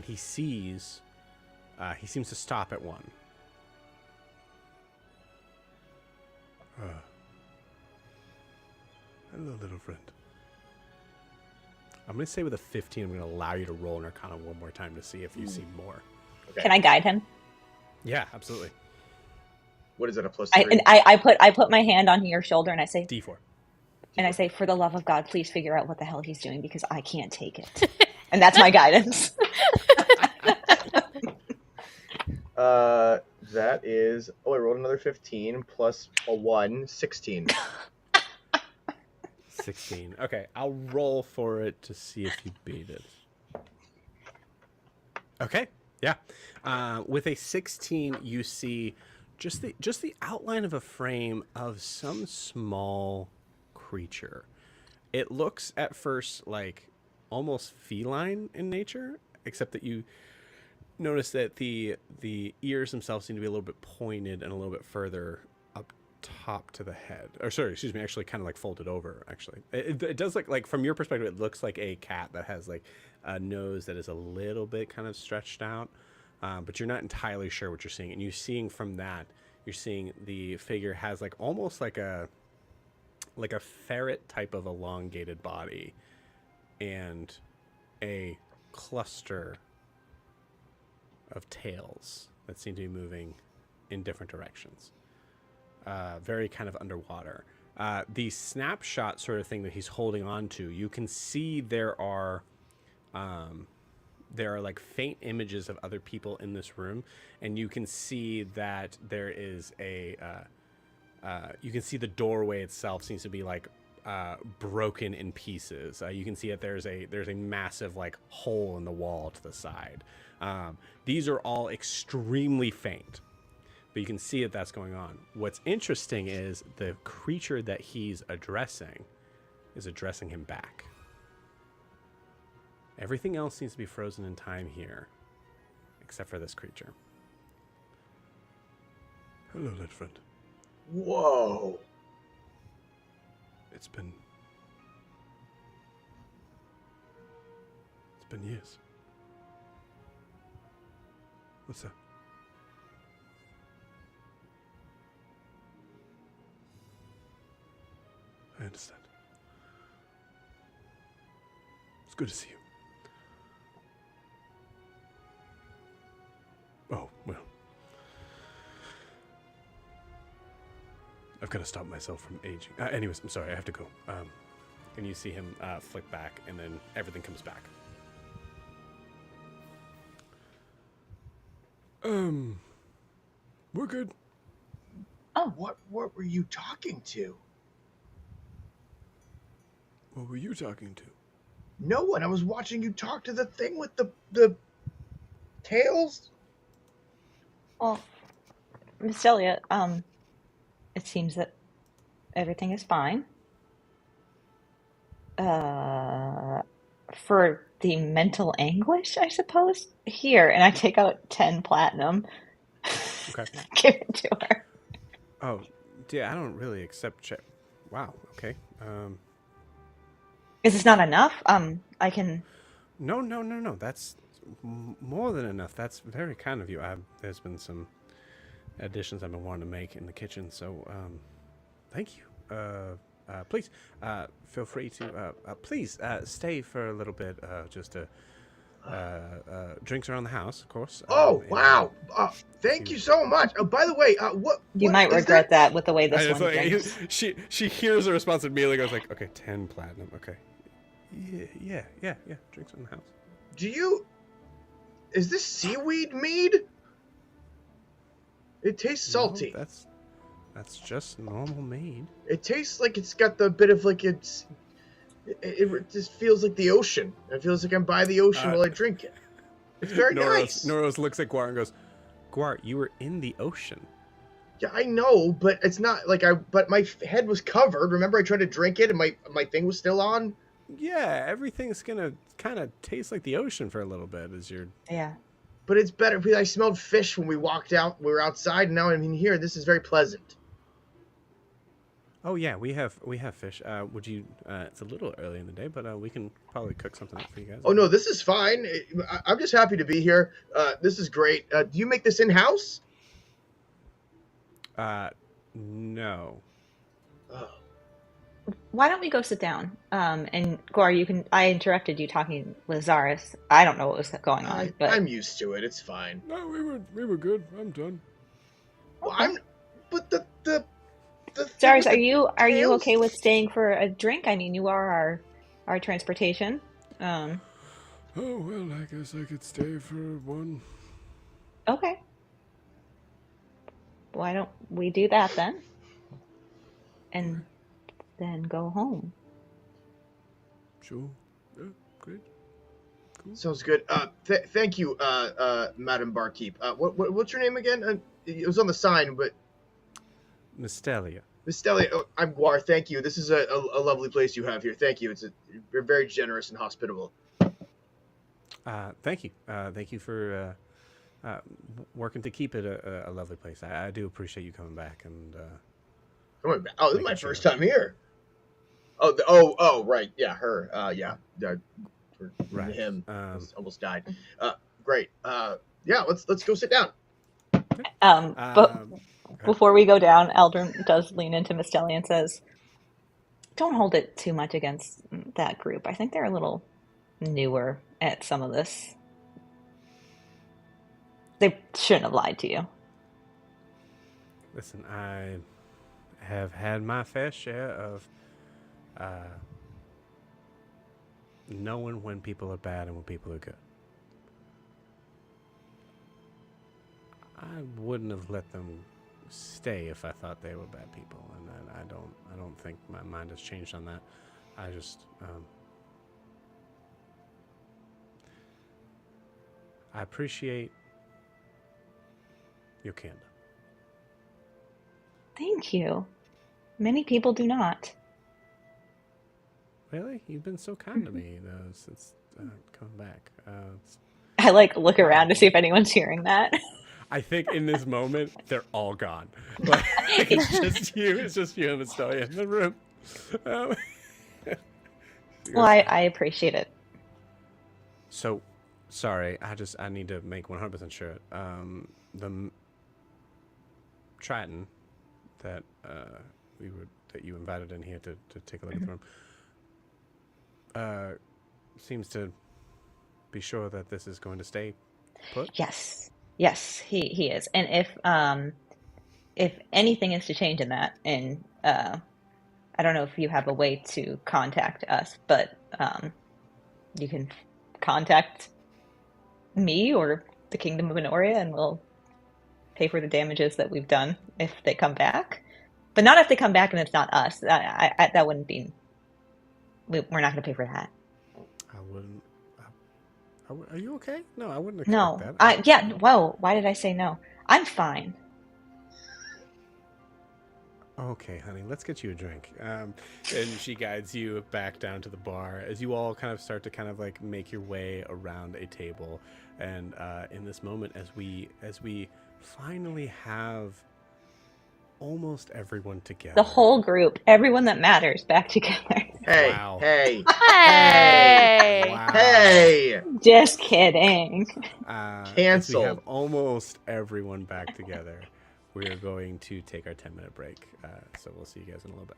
he sees he seems to stop at one. Hello, little friend. I'm going to say with a 15, I'm going to allow you to roll an Arcana one more time to see if you see more. Okay. Can I guide him? Yeah, absolutely. What is it, a +3? I put my hand on your shoulder and I say, D4. and I say, for the love of God, please figure out what the hell he's doing because I can't take it. And that's my guidance. That is... Oh, I rolled another 15 plus a 1, 16. 16. Okay, I'll roll for it to see if you beat it. Okay, yeah. With a 16, you see just the outline of a frame of some small creature. It looks at first like almost feline in nature, except that you notice that the ears themselves seem to be a little bit pointed and a little bit further up top to the head. Or sorry, excuse me, actually kind of like folded over, actually. It does look like, from your perspective, it looks like a cat that has like a nose that is a little bit kind of stretched out. But you're not entirely sure what you're seeing. And you're seeing from that, you're seeing the figure has like almost like a ferret type of elongated body and a cluster of tails that seem to be moving in different directions. Very kind of underwater. The snapshot sort of thing that he's holding on to, you can see there are like faint images of other people in this room, and you can see that there is you can see the doorway itself seems to be like broken in pieces. You can see that there's a massive like hole in the wall to the side. These are all extremely faint, but you can see that that's going on. What's interesting is the creature that he's addressing is addressing him back. Everything else seems to be frozen in time here, except for this creature. Hello, little friend. Whoa. It's been years. What's that? I understand. It's good to see you. Oh, well. I've got to stop myself from aging. Anyways, I'm sorry, I have to go. And you see him flick back, and then everything comes back. We're good. Oh, What were you talking to? What were you talking to? No one. I was watching you talk to the thing with the tails. well, Miss Delia, it seems that everything is fine. For the mental anguish, I suppose. Here, and I take out 10 platinum. Okay. Give it to her. Oh, yeah, I don't really accept check. Wow, okay. Is this not enough? I can. No. That's more than enough. That's very kind of you. There's been some additions I've been wanting to make in the kitchen, so thank you. Please feel free to please stay for a little bit. Just to drinks around the house, of course. Oh, wow. Thank you so much. Oh, by the way, what You might regret that with the way this one like, drinks. she hears the response and immediately goes like, okay, 10 platinum. Okay. Yeah. Drinks in the house. Is this seaweed mead? It tastes salty. No, that's just normal mead. It tastes like it's got the bit of like it just feels like the ocean. It feels like I'm by the ocean while I drink it. It's very nice. Noros looks at Guar and goes, Guar, you were in the ocean. Yeah, I know, but it's not like but my head was covered. Remember I tried to drink it and my thing was still on? Yeah, everything's gonna kind of taste like the ocean for a little bit as you're... Yeah. But it's better because I smelled fish when we walked out. We were outside, and now I'm in here. This is very pleasant. Oh yeah, we have fish. Would you? It's a little early in the day, but we can probably cook something up for you guys. Oh no, this is fine. I'm just happy to be here. This is great. Do you make this in house? No. Oh. Why don't we go sit down? And Gore, you can. I interrupted you talking with Zaris. I don't know what was going on, but I'm used to it. It's fine. No, we were good. I'm done. Well, but the Zaris, are you tails? okay with staying for a drink? I mean, you are our transportation. Oh well, I guess I could stay for one. Okay. why don't we do that then? And then go home. Sure. Yeah, great. Sounds good. Thank you, Madam Barkeep. What's your name again? It was on the sign, but Mystelia. Miss Stella, I'm Guar. Thank you. This is a lovely place you have here. Thank you. You're very generous and hospitable. Thank you. Thank you for working to keep it a lovely place. I do appreciate you coming back and. Coming back. Oh, this is my Making sure. first time here. Right. Yeah, her. Yeah. Right. Him. Almost died. Great. Yeah. Let's go sit down. But before we go down, Eldrin does lean into Mistelli and says, "Don't hold it too much against that group. I think they're a little newer at some of this. They shouldn't have lied to you." Listen, I have had my fair share of knowing when people are bad and when people are good. I wouldn't have let them stay if I thought they were bad people, and I don't think my mind has changed on that. I just I appreciate your candor. Thank you. Many people do not. Really, you've been so kind to me since coming back. I look around to see if anyone's hearing that. I think in this moment they're all gone. Like, it's just you. It's just you and Estonia in the room. Well, I appreciate it. So, sorry. I need to make 100% sure. The Triton that that you invited in here to take a look at the room seems to be sure that this is going to stay put. Yes, he is. And if anything is to change in that, and I don't know if you have a way to contact us, but you can contact me or the Kingdom of Minoria, and we'll pay for the damages that we've done if they come back. But not if they come back and it's not us. That wouldn't be. We're not going to pay for that. I wouldn't. Are you okay? No, I wouldn't expect No. that. Yeah. Whoa. Why did I say no? I'm fine. Okay, honey, let's get you a drink. And she guides you back down to the bar as you all kind of start to kind of like make your way around a table. And in this moment, as we finally have almost everyone together, The whole group, everyone that matters, back together. Hey. Wow. Hey. Hey! Wow. Hey. Just kidding. As we Canceled. have almost everyone back together, we are going to take our 10-minute break. So we'll see you guys in a little bit.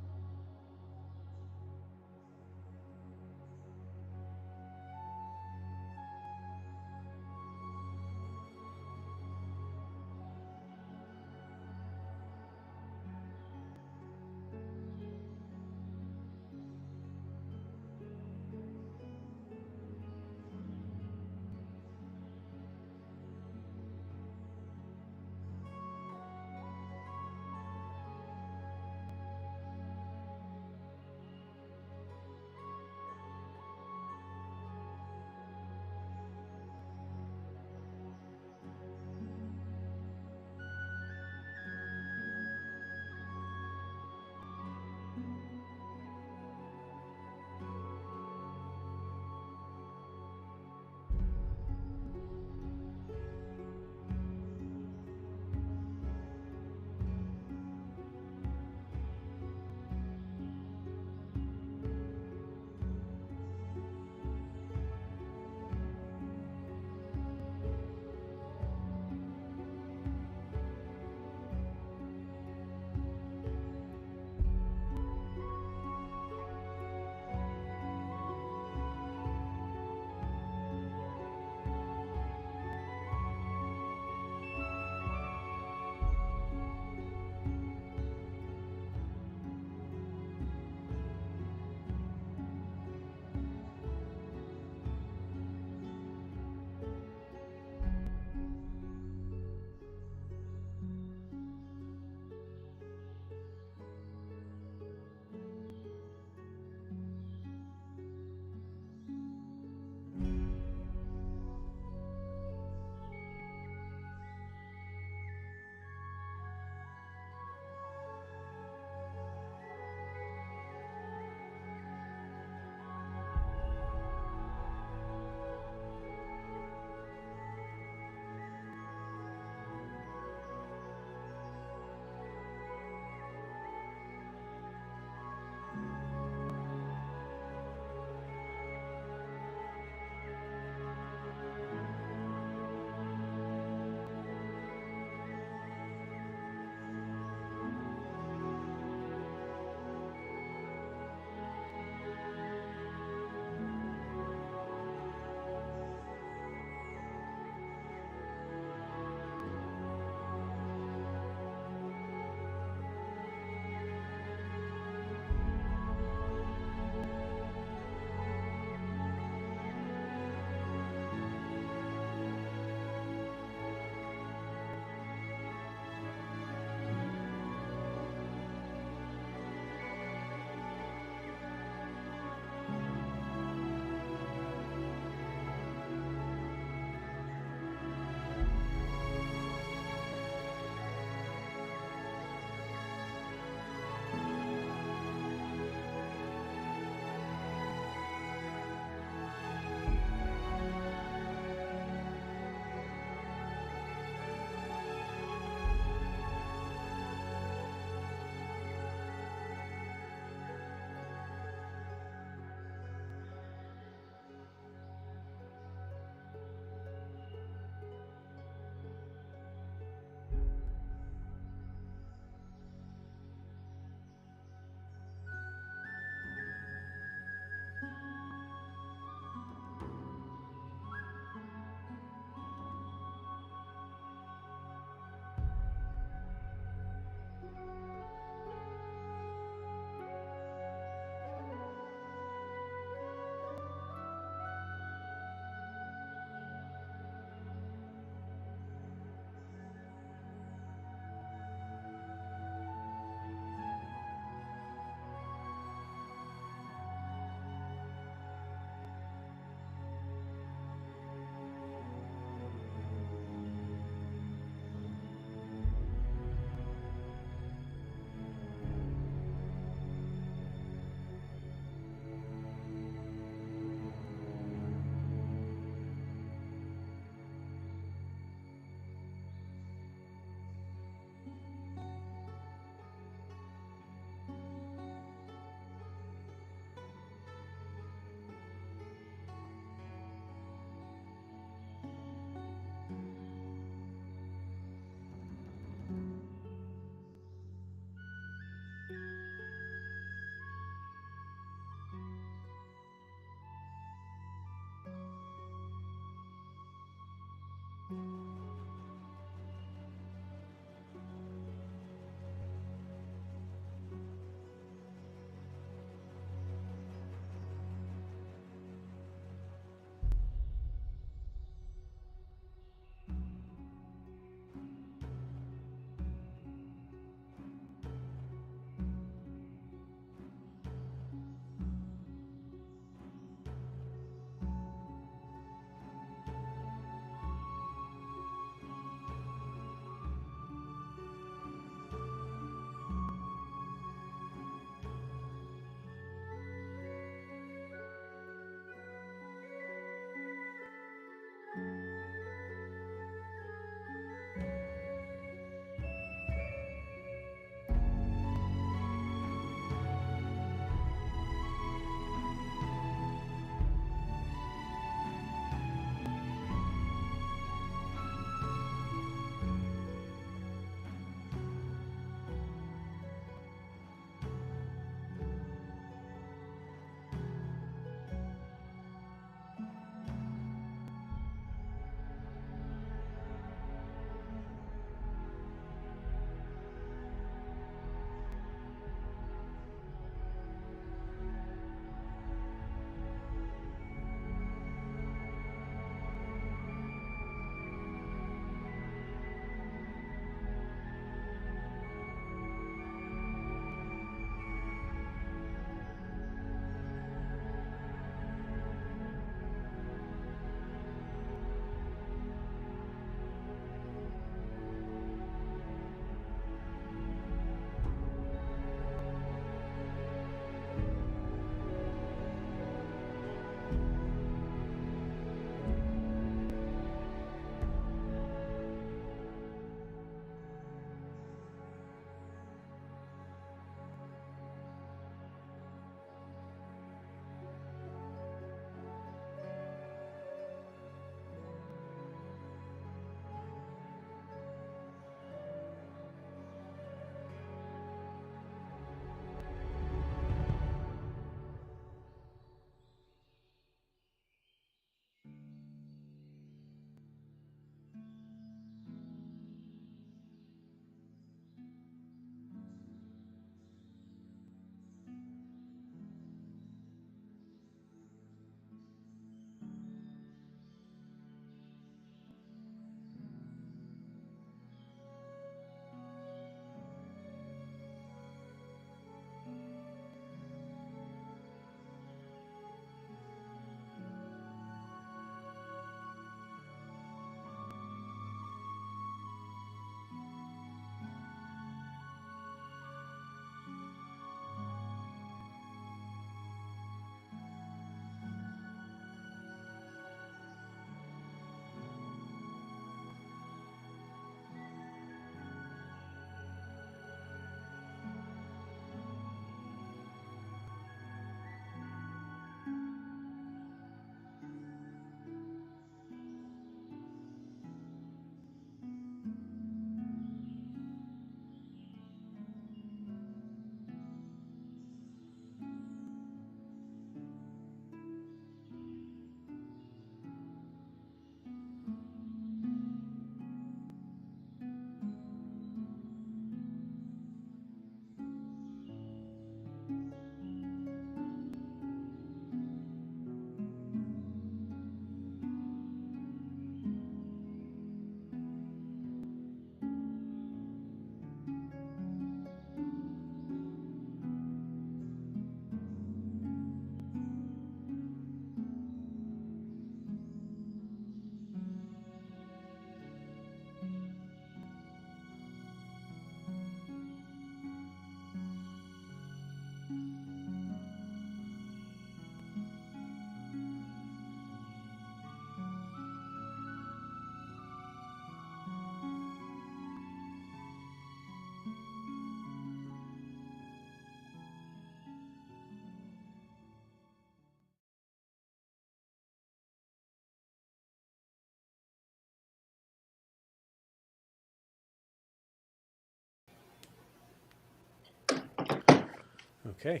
Okay,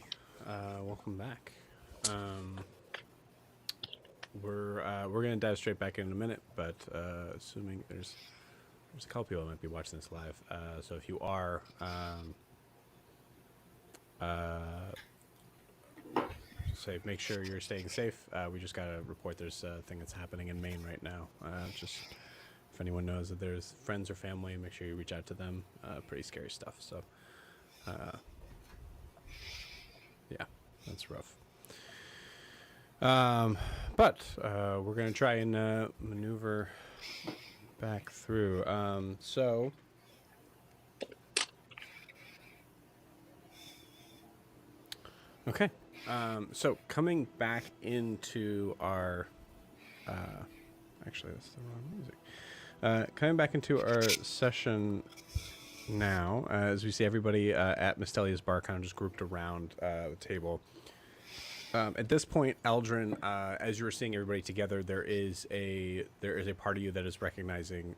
welcome back. We're gonna dive straight back in a minute, but assuming there's a couple people that might be watching this live, so if you are, say make sure you're staying safe. We just got to report there's a thing that's happening in Maine right now. Just if anyone knows that there's friends or family, make sure you reach out to them. Pretty scary stuff. So, yeah, that's rough. But we're gonna try and maneuver back through. Okay. So coming back into our, actually that's the wrong music. Coming back into our session now, as we see everybody at Mistelia's bar kind of just grouped around the table. At this point, Eldrin, as you were seeing everybody together, there is a part of you that is recognizing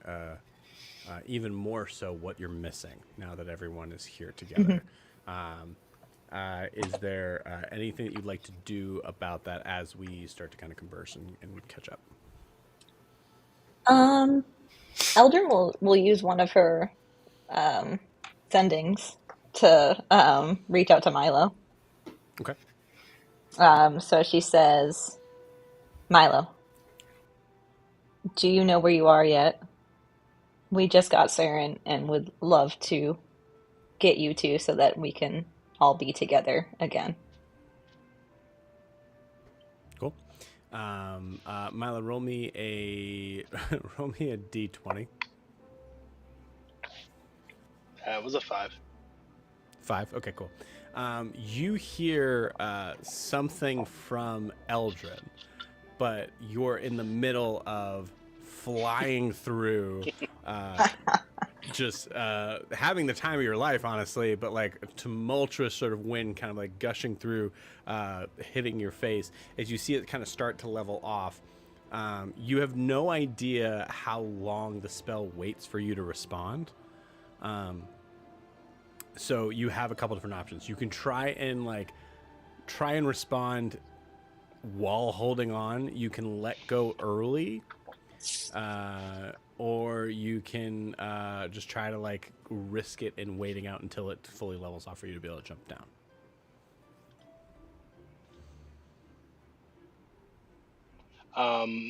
even more so what you're missing now that everyone is here together. Is there anything that you'd like to do about that as we start to kind of converse and catch up? Eldrin will use one of her sendings to reach out to Milo. Okay. So she says, Milo, do you know where you are yet? We just got Seren and would love to get you to so that we can all be together again. Cool. Milo, roll me a d20. It was a 5. 5. Okay, cool. You hear something from Eldrin, but you're in the middle of flying through, just having the time of your life, honestly, but like a tumultuous sort of wind kind of like gushing through, hitting your face. As you see it kind of start to level off, you have no idea how long the spell waits for you to respond. So you have a couple different options. You can try and respond while holding on. You can let go early, or you can just try to like risk it in waiting out until it fully levels off for you to be able to jump down.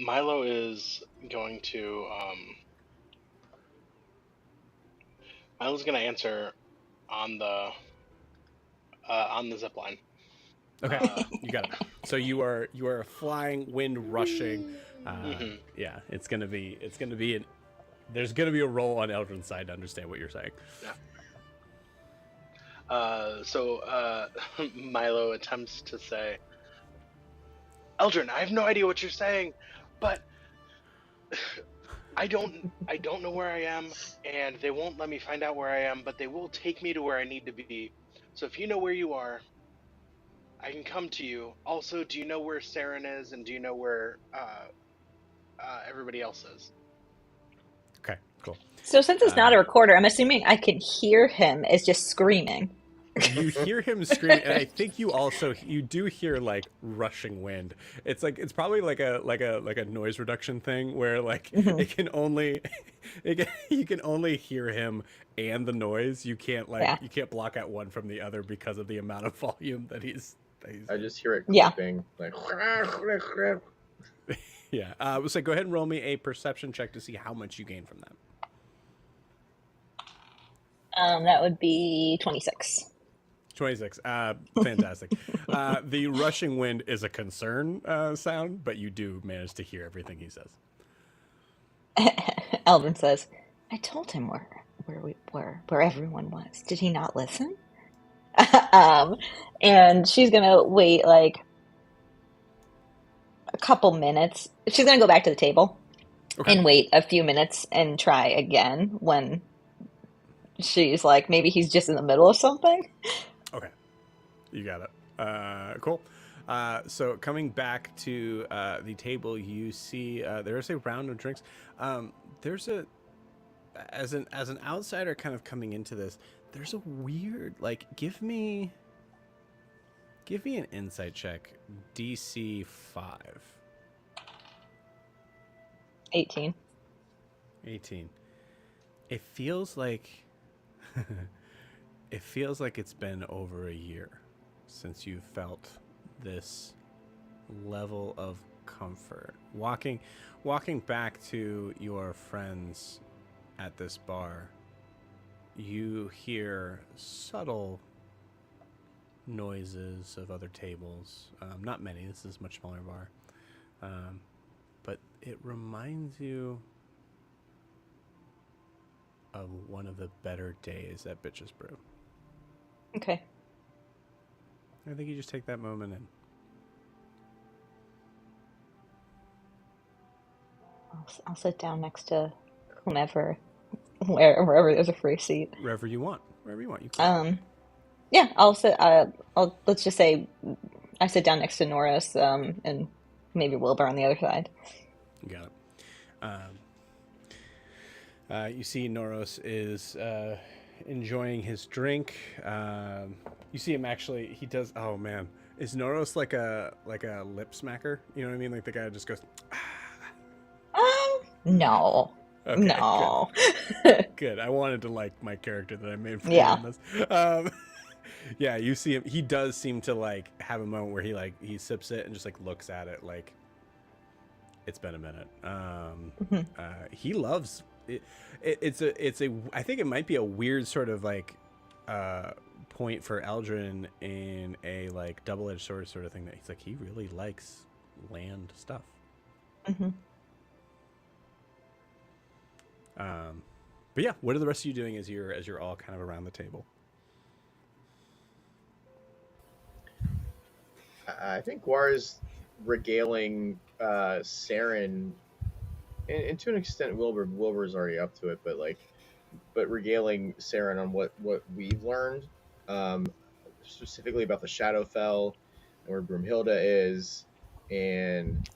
Milo is going to Milo's going to answer on the zip line. Okay, you got it. So you are flying, wind rushing. Yeah, it's gonna be there's gonna be a roll on Eldrin's side to understand what you're saying. Yeah. So Milo attempts to say, Eldrin, I have no idea what you're saying, but I don't know where I am, and they won't let me find out where I am, but they will take me to where I need to be. So if you know where you are, I can come to you. Also, do you know where Seren is, and do you know where everybody else is? Okay, cool. So since it's not a recorder, I'm assuming I can hear him as just screaming. You hear him screaming, and I think you do hear like rushing wind. It's probably like a noise reduction thing where like it can only you can only hear him and the noise. You can't you can't block out one from the other because of the amount of volume that he's I just hear it clipping, like. Yeah. So go ahead and roll me a perception check to see how much you gain from that. That would be 26. 26. Fantastic. The rushing wind is a concern sound, but you do manage to hear everything he says. Eldrin says, I told him where everyone was. Did he not listen? And she's gonna wait like a couple minutes. She's gonna go back to the table and wait a few minutes and try again when she's like, maybe he's just in the middle of something. Okay. You got it. Cool. So coming back to the table, you see there's a round of drinks. There's as an outsider kind of coming into this, there's a weird, like, give me Give me an insight check. DC 5. 18. 18. It feels like it's been over a year since you felt this level of comfort. Walking back to your friends at this bar, you hear subtle noises of other tables. Not many. This is a much smaller bar. But it reminds you of one of the better days at Bitches Brew. Okay. I think you just take that moment and I'll sit down next to whomever, wherever there's a free seat. wherever you want. You can. Yeah, I'll sit. Let's just say I sit down next to Norris, and maybe Wilbur on the other side. You got it. You see Noros is enjoying his drink. You see him actually. He does. Oh man, is Noros like a lip smacker? You know what I mean? Like the guy just goes. No. Okay, No. Good. I wanted to like my character that I made for Yeah. you in this. Yeah, you see him. He does seem to like have a moment where he sips it and just like looks at it like it's been a minute. He loves it. It's a. I think it might be a weird sort of like point for Eldrin in a like double-edged sword sort of thing that he's like he really likes land stuff. Mm-hmm. But yeah, what are the rest of you doing as you're all kind of around the table? I think Guar's regaling Seren, and to an extent Wilbur's already up to it, but regaling Seren on what we've learned, specifically about the Shadowfell and where Broomhilda is, and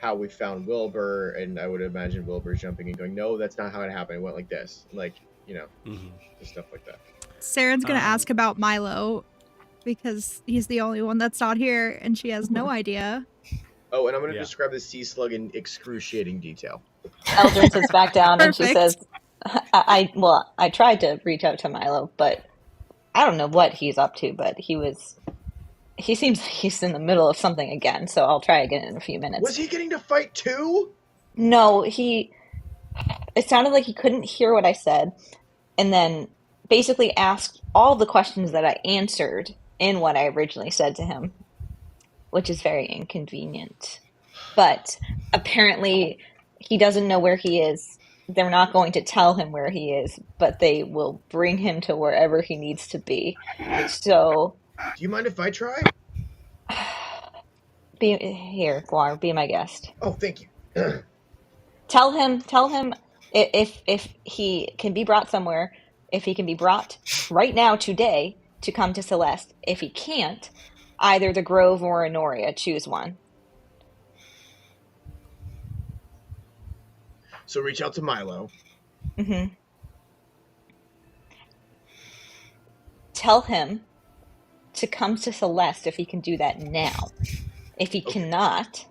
how we found Wilbur. And I would imagine Wilbur's jumping and going, "No, that's not how it happened. It went like this," just stuff like that. Saren's gonna ask about Milo because he's the only one that's not here, and she has no idea. Oh, and I'm going to describe the sea slug in excruciating detail. Eldrin sits back down and she Perfect. says, I tried to reach out to Milo, but I don't know what he's up to, but he seems like he's in the middle of something again, so I'll try again in a few minutes." Was he getting to fight too? No, it sounded like he couldn't hear what I said, and then basically asked all the questions that I answered in what I originally said to him, which is very inconvenient. But apparently he doesn't know where he is. They're not going to tell him where he is, but they will bring him to wherever he needs to be. So, Do you mind if I try? here, Guar, be my guest. Oh, thank you. Tell him if he can be brought somewhere, if he can be brought right now today to come to Celeste. If he can't, either the Grove or Honoria, choose one. So reach out to Milo. Mm-hmm. Tell him to come to Celeste if he can do that now. If he cannot,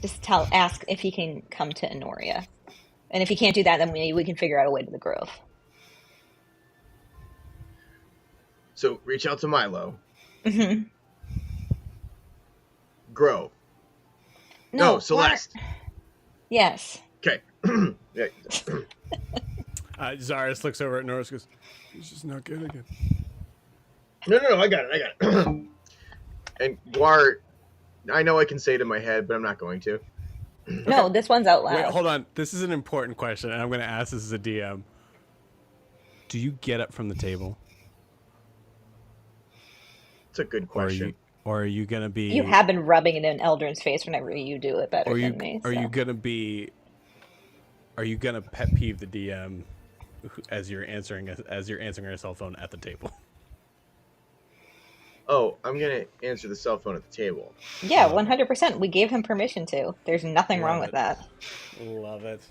just ask if he can come to Honoria. And if he can't do that, then we can figure out a way to the Grove. So reach out to Milo. Mm-hmm. Grove. No, Celeste. Yes. Okay. Yeah. Zaris looks over at Norris and goes, He's just not getting it. No, I got it. And Guar, I know I can say it in my head, but I'm not going to. No, this one's out loud. wait, hold on. This is an important question, and I'm going to ask this as a DM. Do you get up from the table? It's a good question. Or are you going to be... You have been rubbing it in Eldrin's face whenever you do it better than me. Are you going to be... Are you going to pet peeve the DM as you're answering a cell phone at the table? Oh, I'm going to answer the cell phone at the table. Yeah, 100%. We gave him permission to. There's nothing wrong with that. Love it.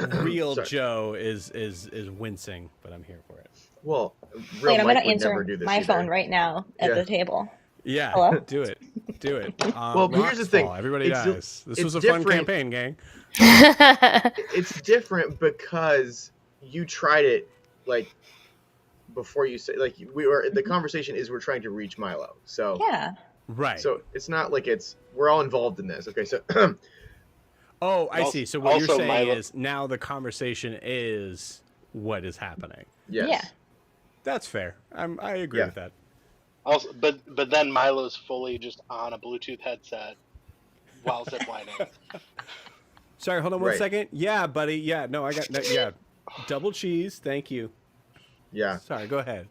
real Sorry. Joe is wincing, but I'm here for it. Well, real Wait, I'm Mike gonna would answer never do this my either. phone right now at Yeah. the table. Yeah, Hello? do it. Well, but here's the rocks thing. fall. Everybody It's- dies. This it's was a fun different. campaign, gang. It's different because you tried it like before you say like we were. The conversation is we're trying to reach Milo. So Yeah. Right. So it's not like we're all involved in this. Okay, so Oh, I see. So what you're Also, saying Milo- is now the conversation is what is happening. yes. Yeah. That's fair. I agree Yeah. with that. Also, but then Milo's fully just on a Bluetooth headset while ziplining. Sorry, hold on one Right. second. Yeah, buddy. Yeah, no, I got yeah. Double cheese. Thank you. Yeah. Sorry, go ahead.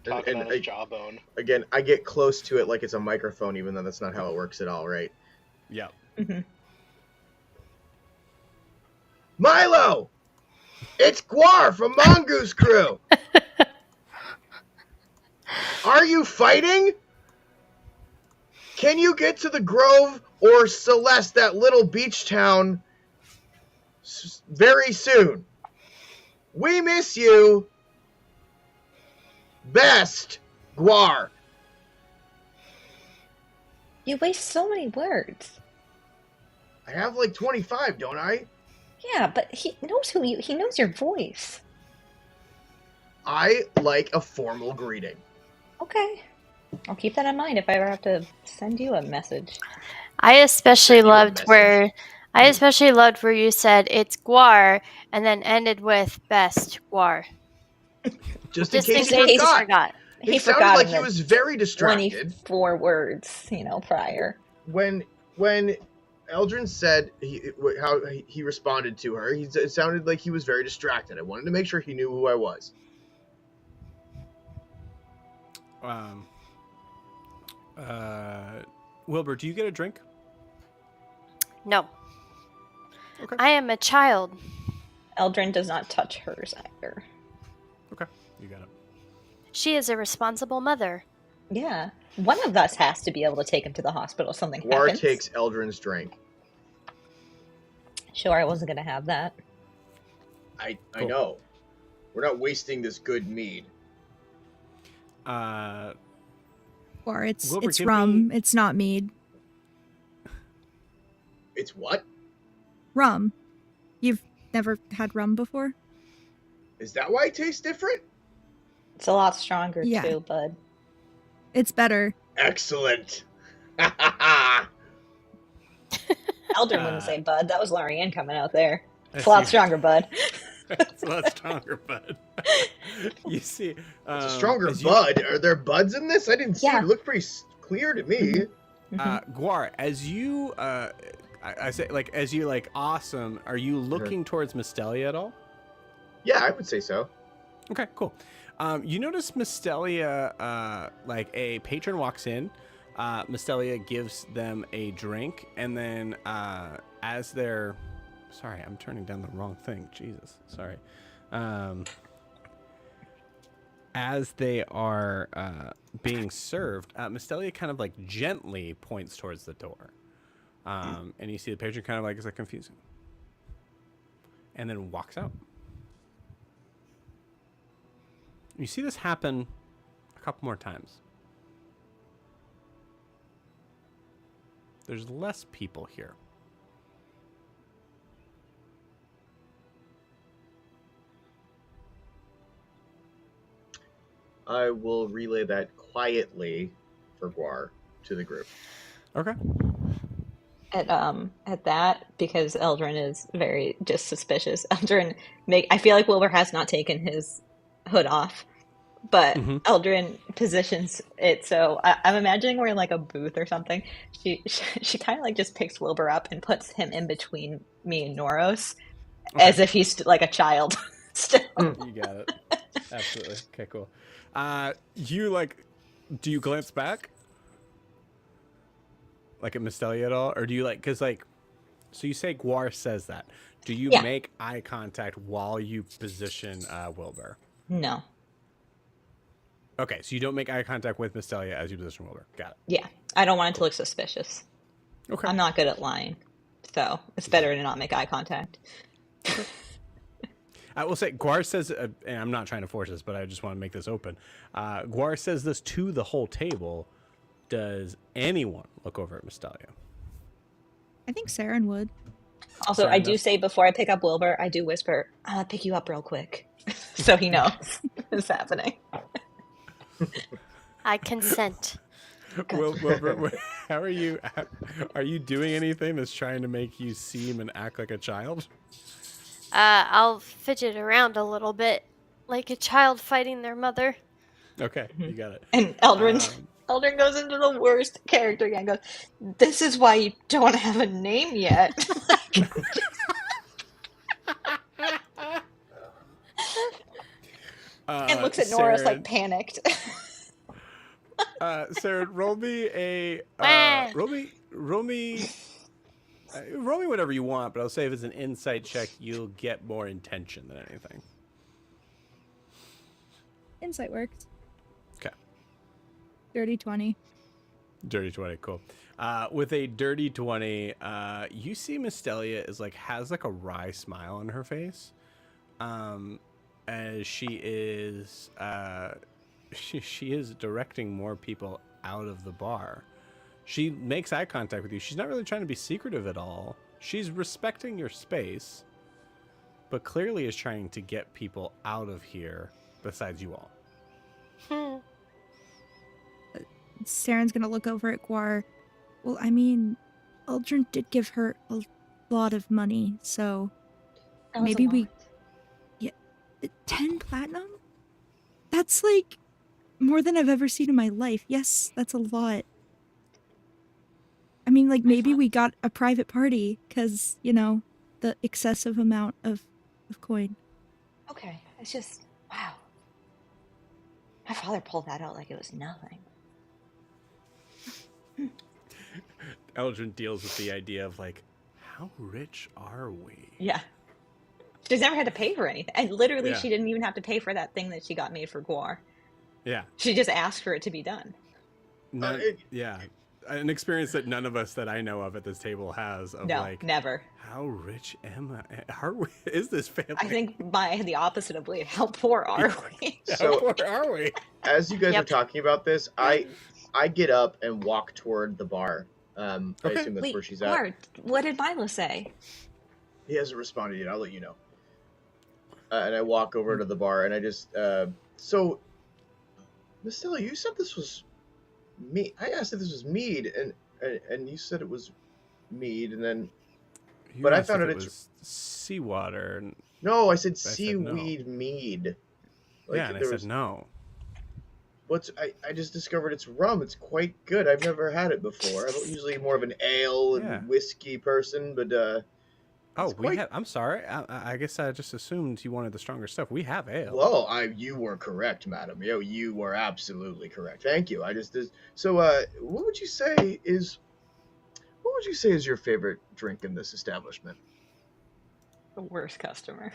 Talking And on his jawbone. again, I get close to it like it's a microphone, even though that's not how it works at all, right? Yeah. Milo! It's Guar from Mongoose Crew! Are you fighting? Can you get to the Grove or Celeste, that little beach town, very soon? We miss you. Best, Guar. You waste so many words. I have like 25, don't I? Yeah, but he knows he knows your voice. I like a formal greeting. Okay. I'll keep that in mind if I ever have to send you a message. I especially Send you a loved message. where you said it's Guar and then ended with best Guar. Just in Just in case case you he forgot. forgot. He He sounded forgot like in he the was very distracted 24 words, prior. when Eldrin said how he responded to her. It sounded like he was very distracted. I wanted to make sure he knew who I was. Wilbur, do you get a drink? No. Okay. I am a child. Eldrin does not touch hers either. Okay. You got it. She is a responsible mother. Yeah. One of us has to be able to take him to the hospital if something Guar happens. takes Eldrin's drink. Sure, I wasn't going to have that. I Cool. know. We're not wasting this good mead. Or it's Wilbur, it's give rum. me- It's not mead. It's what? Rum. You've never had rum before? Is that why it tastes different? It's a lot stronger Yeah. too, bud. It's better. Excellent. Eldrin wouldn't say bud. That was Lorianne coming out there. It's a lot stronger, bud. It's a lot stronger, bud. You see, It's a stronger as you- bud. Are there buds in this? I didn't see Yeah. it. It looked pretty clear to me. Guar, as you, I say, like, as you, like, awesome, are you looking towards Mystelia at all? Yeah, I would say so. Okay, cool. You notice Mystelia, like, a patron walks in, Mystelia gives them a drink, and then, as they're, sorry, I'm turning down the wrong thing, Jesus, sorry. As they are being served, Mystelia kind of like gently points towards the door. And you see the patron kind of like is like confusing. And then walks out. You see this happen a couple more times. There's less people here. I will relay that quietly for Guar to the group. Okay. At that, because Eldrin is very just suspicious. I feel like Wilbur has not taken his hood off, but Eldrin positions it so I'm imagining we're in like a booth or something. She kind of like just picks Wilbur up and puts him in between me and Noros, as if he's like a child still. You got it. Absolutely. Okay, cool. You like, do you glance back? Like at Mystelia at all? Or do you like, because like, so you say Guar says that. Do you Yeah. make eye contact while you position Wilbur? No. Okay, so you don't make eye contact with Mystelia as you position Wilbur. Got it. Yeah. I don't want it to look suspicious. Okay. I'm not good at lying, so it's better to not make eye contact. I will say, Guar says, and I'm not trying to force this, but I just want to make this open. Guar says this to the whole table. Does anyone look over at Mystelia? I think Seren would. Also, Seren I do does? say before I pick up Wilbur, I do whisper, "I'll pick you up real quick," so he knows it's happening. I consent. Wilbur, how are you? Are you doing anything that's trying to make you seem and act like a child? I'll fidget around a little bit, like a child fighting their mother. Okay, you got it. And Eldrin goes into the worst character again. Goes, "This is why you don't have a name yet." And looks at Norris like panicked. Sarah, roll me a roll me whatever you want, but I'll say if it's an insight check, you'll get more intention than anything. Insight works. Okay. Dirty 20. Dirty 20, cool. With a dirty 20, you see Mystelia has like a wry smile on her face. As she is she is directing more people out of the bar. She makes eye contact with you. She's not really trying to be secretive at all. She's respecting your space, but clearly is trying to get people out of here besides you all. Saren's gonna look over at Guar. Well, I mean, Aldrin did give her a lot of money, so maybe we... Yeah, 10 platinum? That's like more than I've ever seen in my life. Yes, that's a lot. I mean, like, maybe we got a private party because, you know, the excessive amount of coin. Okay, it's just, wow. My father pulled that out like it was nothing. Eldrin deals with the idea of like, how rich are we? Yeah. She's never had to pay for anything. And literally, Yeah. she didn't even have to pay for that thing that she got made for Guar. Yeah. She just asked for it to be done. Yeah. An experience that none of us that I know of at this table has. Of No, like, never. How rich am I? Is this family? I think the opposite of Bleed. How poor are we? How poor are we? As you guys Yep. are talking about this, I get up and walk toward the bar. I assume that's where she's at. Guar, what did Milo say? He hasn't responded yet. I'll let you know. And I walk over to the bar, and I just... so, Miss Stella, you said this was mead. I asked if this was mead, and you said it was mead, and then... But I found it it's was seawater. And no, I said said no. seaweed mead. Like, yeah, and I said no. I just discovered it's rum. It's quite good. I've never had it before. I'm usually more of an ale and whiskey person, but I'm sorry. I guess I just assumed you wanted the stronger stuff. We have ale. Well, you were correct, madam. You were absolutely correct. Thank you. So, what would you say is your favorite drink in this establishment? The worst customer.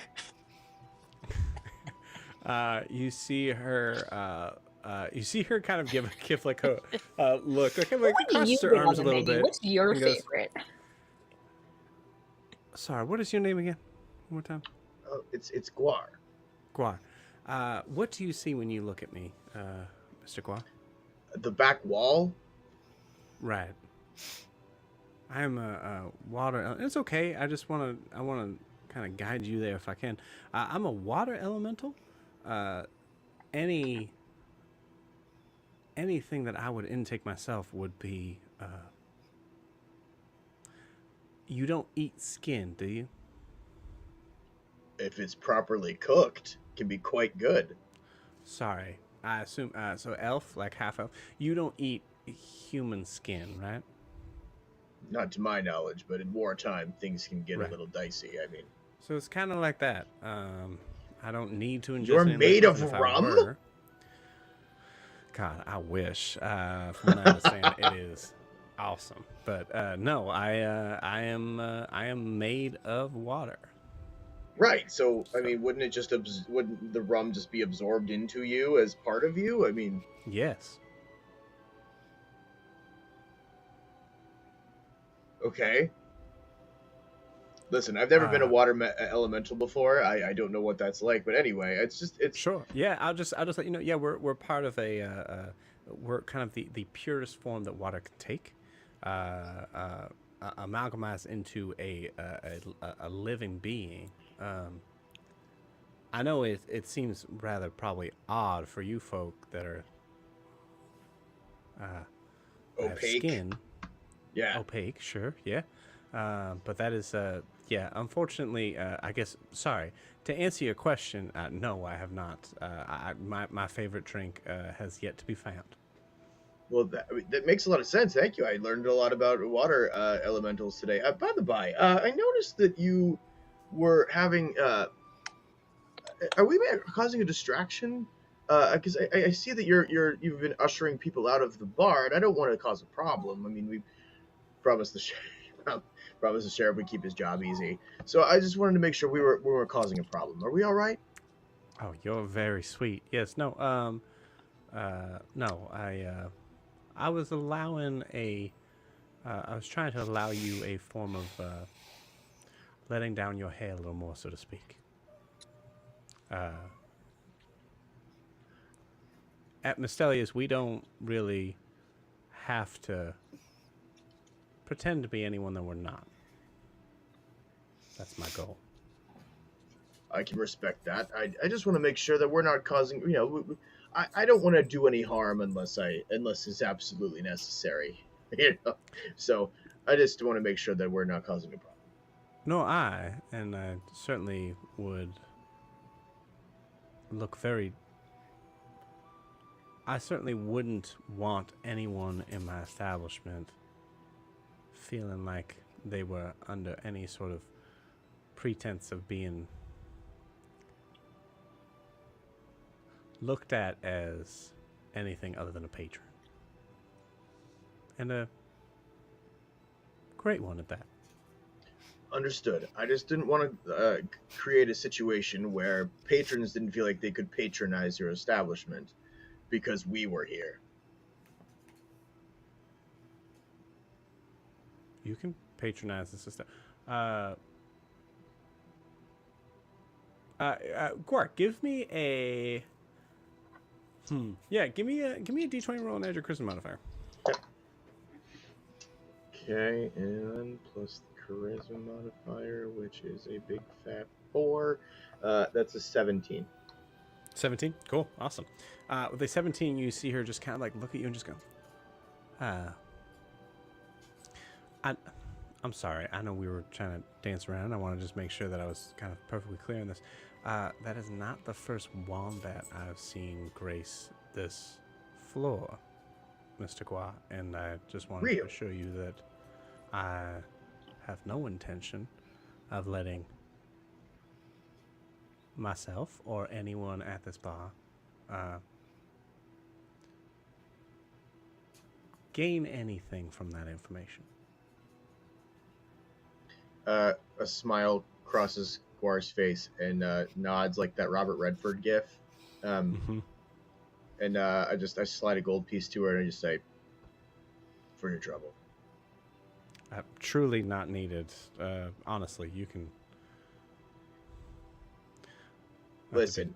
You see her. You see her kind of give like a look, like crosses her arms a little bit. What's your favorite? Sorry, what is your name again? One more time. Oh, it's Guar. Guar. What do you see when you look at me, Mr. Guar? The back wall. Right. I am a water. It's okay. I want to kind of guide you there if I can. I'm a water elemental. Anything that I would intake myself would be. You don't eat skin, do you? If it's properly cooked, it can be quite good. Sorry, I assume so. Elf, like half elf. You don't eat human skin, right? Not to my knowledge, but in wartime, things can get a little dicey. I mean, so it's kind of like that. I don't need to ingest. You're made of rum? God, I wish. From what I understand, it is awesome. But no, I am made of water. Right. So I mean, wouldn't the rum just be absorbed into you as part of you? I mean, yes. Okay. Listen, I've never been a Uh, water elemental before. I don't know what that's like, but anyway, it's Sure. Yeah, I'll just let you know. Yeah, we're part of we're kind of the purest form that water can take, amalgamized into a living being. I know it seems rather probably odd for you folk that are that have opaque. skin Yeah. opaque. Sure. Yeah. But that is yeah. Unfortunately, I guess. Sorry to answer your question. No, I have not. My favorite drink has yet to be found. Well, that makes a lot of sense. Thank you. I learned a lot about water elementals today. By the by, I noticed that you were having. Are we causing a distraction? Because I see that you've been ushering people out of the bar, and I don't want to cause a problem. I mean, we promised the promised the sheriff would keep his job easy. So I just wanted to make sure we were causing a problem. Are we all right? Oh, you're very sweet. Yes. No. No. I was allowing a. I was trying to allow you a form of letting down your hair a little more, so to speak. At Mystelius, we don't really have to pretend to be anyone that we're not. That's my goal. I can respect that. I just want to make sure that we're not causing. I don't want to do any harm unless it's absolutely necessary. So I just want to make sure that we're not causing a problem. No, and I certainly would look very. I certainly wouldn't want anyone in my establishment feeling like they were under any sort of pretense of being looked at as anything other than a patron. And a great one at that. Understood. I just didn't want to create a situation where patrons didn't feel like they could patronize your establishment because we were here. You can patronize the system. Quark, give me a. Yeah, give me a D20 roll and add your charisma modifier. Okay, and plus the charisma modifier, which is a big fat 4. That's a 17. 17? Cool. Awesome. With a 17, you see her just kind of like look at you and just go, I'm sorry. I know we were trying to dance around. I want to just make sure that I was kind of perfectly clear on this. That is not the first wombat I've seen grace this floor, Mr. Gua, and I just wanted to assure you that I have no intention of letting myself or anyone at this bar gain anything from that information. A smile crosses Guar's face and nods like that Robert Redford gif. And I slide a gold piece to her and I just say, "For your trouble." Truly not needed. Honestly, you can. Listen,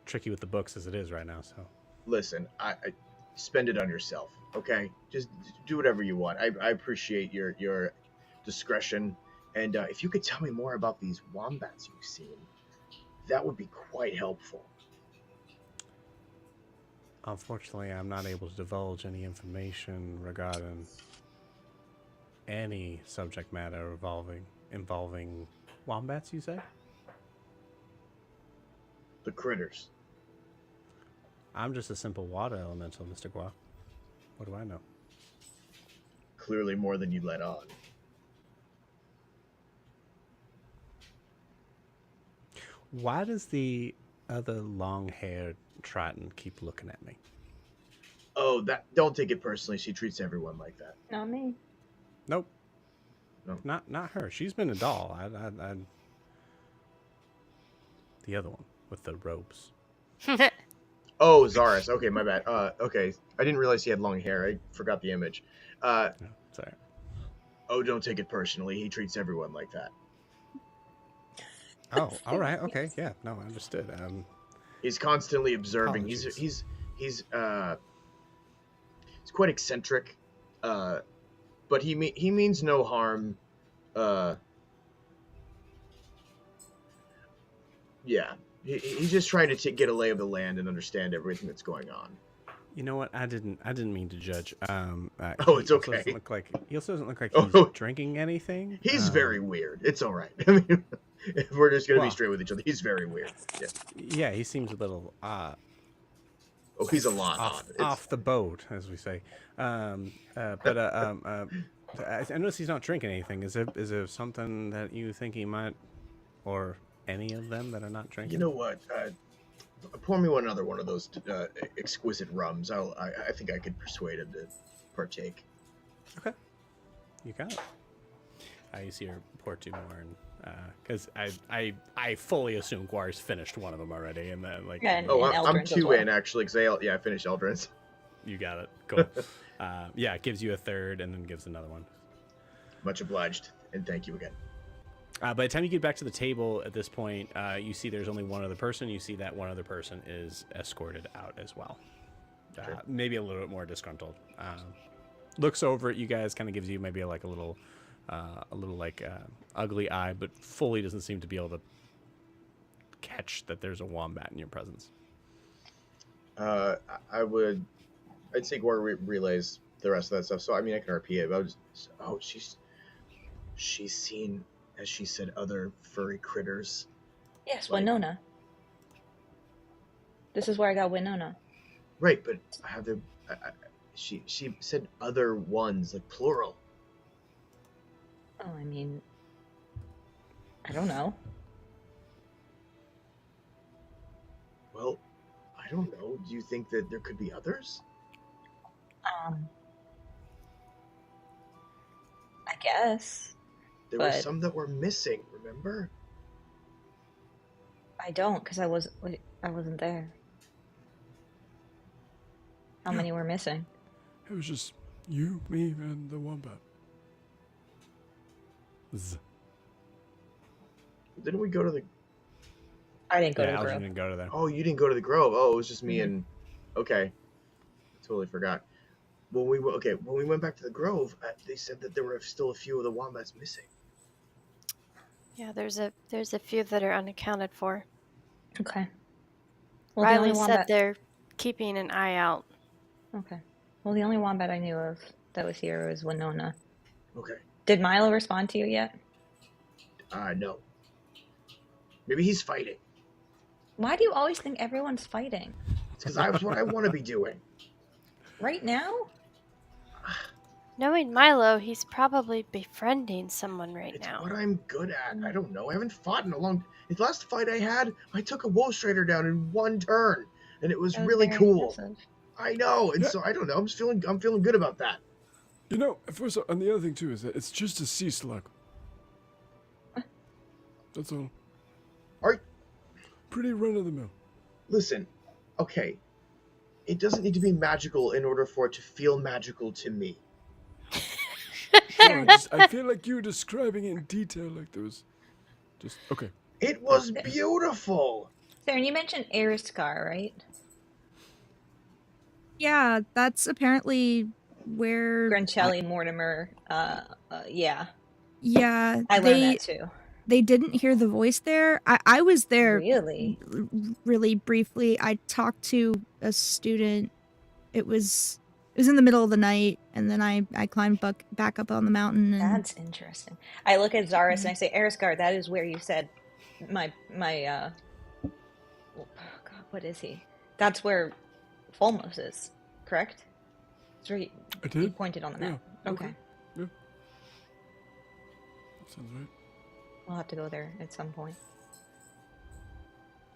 tricky with the books as it is right now. So listen, I spend it on yourself, okay? Just do whatever you want. I appreciate your discretion, and if you could tell me more about these wombats you've seen, that would be quite helpful. Unfortunately, I'm not able to divulge any information regarding any subject matter involving wombats, you say? The critters. I'm just a simple water elemental, Mr. Gua. What do I know? Clearly more than you let on. Why does the other long-haired Triton keep looking at me? Oh, don't take it personally. She treats everyone like that. Not me. Nope. No. Not her. She's been a doll. The other one with the robes. Oh, Zaris. Okay, my bad. Okay. I didn't realize he had long hair. I forgot the image. No, sorry. Oh, don't take it personally. He treats everyone like that. Oh, all right. Okay. Yeah. No, I understood. He's constantly observing. Apologies. He's quite eccentric, but he means no harm. Yeah, he's just trying to get a lay of the land and understand everything that's going on. You know what? I didn't mean to judge. Oh, it's He also okay. doesn't look like Oh, he's drinking anything. He's very weird. It's all right. I mean, if we're just gonna be straight with each other, he's very weird. Yeah. Yeah, he seems a little Oh, he's a lot off the boat, as we say. I notice he's not drinking anything. Is there something that you think he might, or any of them that are not drinking? You know what? Pour me another one of those exquisite rums. I think I could persuade him to partake. Okay, you got it. You see her pour 2 more, and because I fully assume Guar's finished one of them already, and then like Yeah, and I'm Eldrin's as 2 well. in actually, because I finished Eldrin's. you got it. Cool. Yeah, it gives you a third, and then gives another one. Much obliged, and thank you again. By the time you get back to the table at this point, you see there's only one other person. You see that one other person is escorted out as well. Sure. Maybe a little bit more disgruntled. Looks over at you guys, kind of gives you maybe a little ugly eye, but fully doesn't seem to be able to catch that there's a wombat in your presence. I'd say Guar relays the rest of that stuff. So I mean, I can repeat it. But I was she's seen, as she said, other furry critters. Yes, Winona. This is where I got Winona. Right, but she said other ones, like plural. Oh, I mean, I don't know. Well, I don't know. Do you think that there could be others? I guess. There were some that were missing, remember? I don't, because I wasn't there. How many were missing? It was just you, me, and the wombat. Didn't we go to the... I didn't go to the Algin grove. didn't go to there. Oh, you didn't go to the grove. Oh, it was just me and... Okay. Totally forgot. When we went back to the grove, they said that there were still a few of the wombats missing. Yeah, there's a few that are unaccounted for. Okay. Well, Riley said they're keeping an eye out. Okay. Well, the only wombat I knew of that was here was Winona. Okay. Did Milo respond to you yet? No. Maybe he's fighting. Why do you always think everyone's fighting? It's because that's what I want to be doing. Right now? Knowing Milo, he's probably befriending someone right It's now. what I'm good at. I don't know. I haven't fought in a long... The last fight I had, I took a Wolf Strider down in one turn, and it was really very cool. impressive. I know, and so I don't know. I'm feeling good about that. You know, first, and the other thing too is that it's just a sea slug. That's all. Pretty run of the mill. Listen, okay, it doesn't need to be magical in order for it to feel magical to me. I feel like you were describing it in detail, like there was just okay. It was beautiful. Seren, you mentioned Ariskar, right? Yeah, that's apparently where... Granchelli, Mortimer, yeah. Yeah, I learned that too. They didn't hear the voice there. I was there Really? really briefly. I talked to a student. It was in the middle of the night, and then I climbed back up on the mountain. And... That's interesting. I look at Zaris and I say, Ariskar, that is where you said my God, what is he? That's where Fulmos is, correct? That's where I did? he pointed on the map. Yeah, Okay. Yeah. That sounds right. We'll have to go there at some point.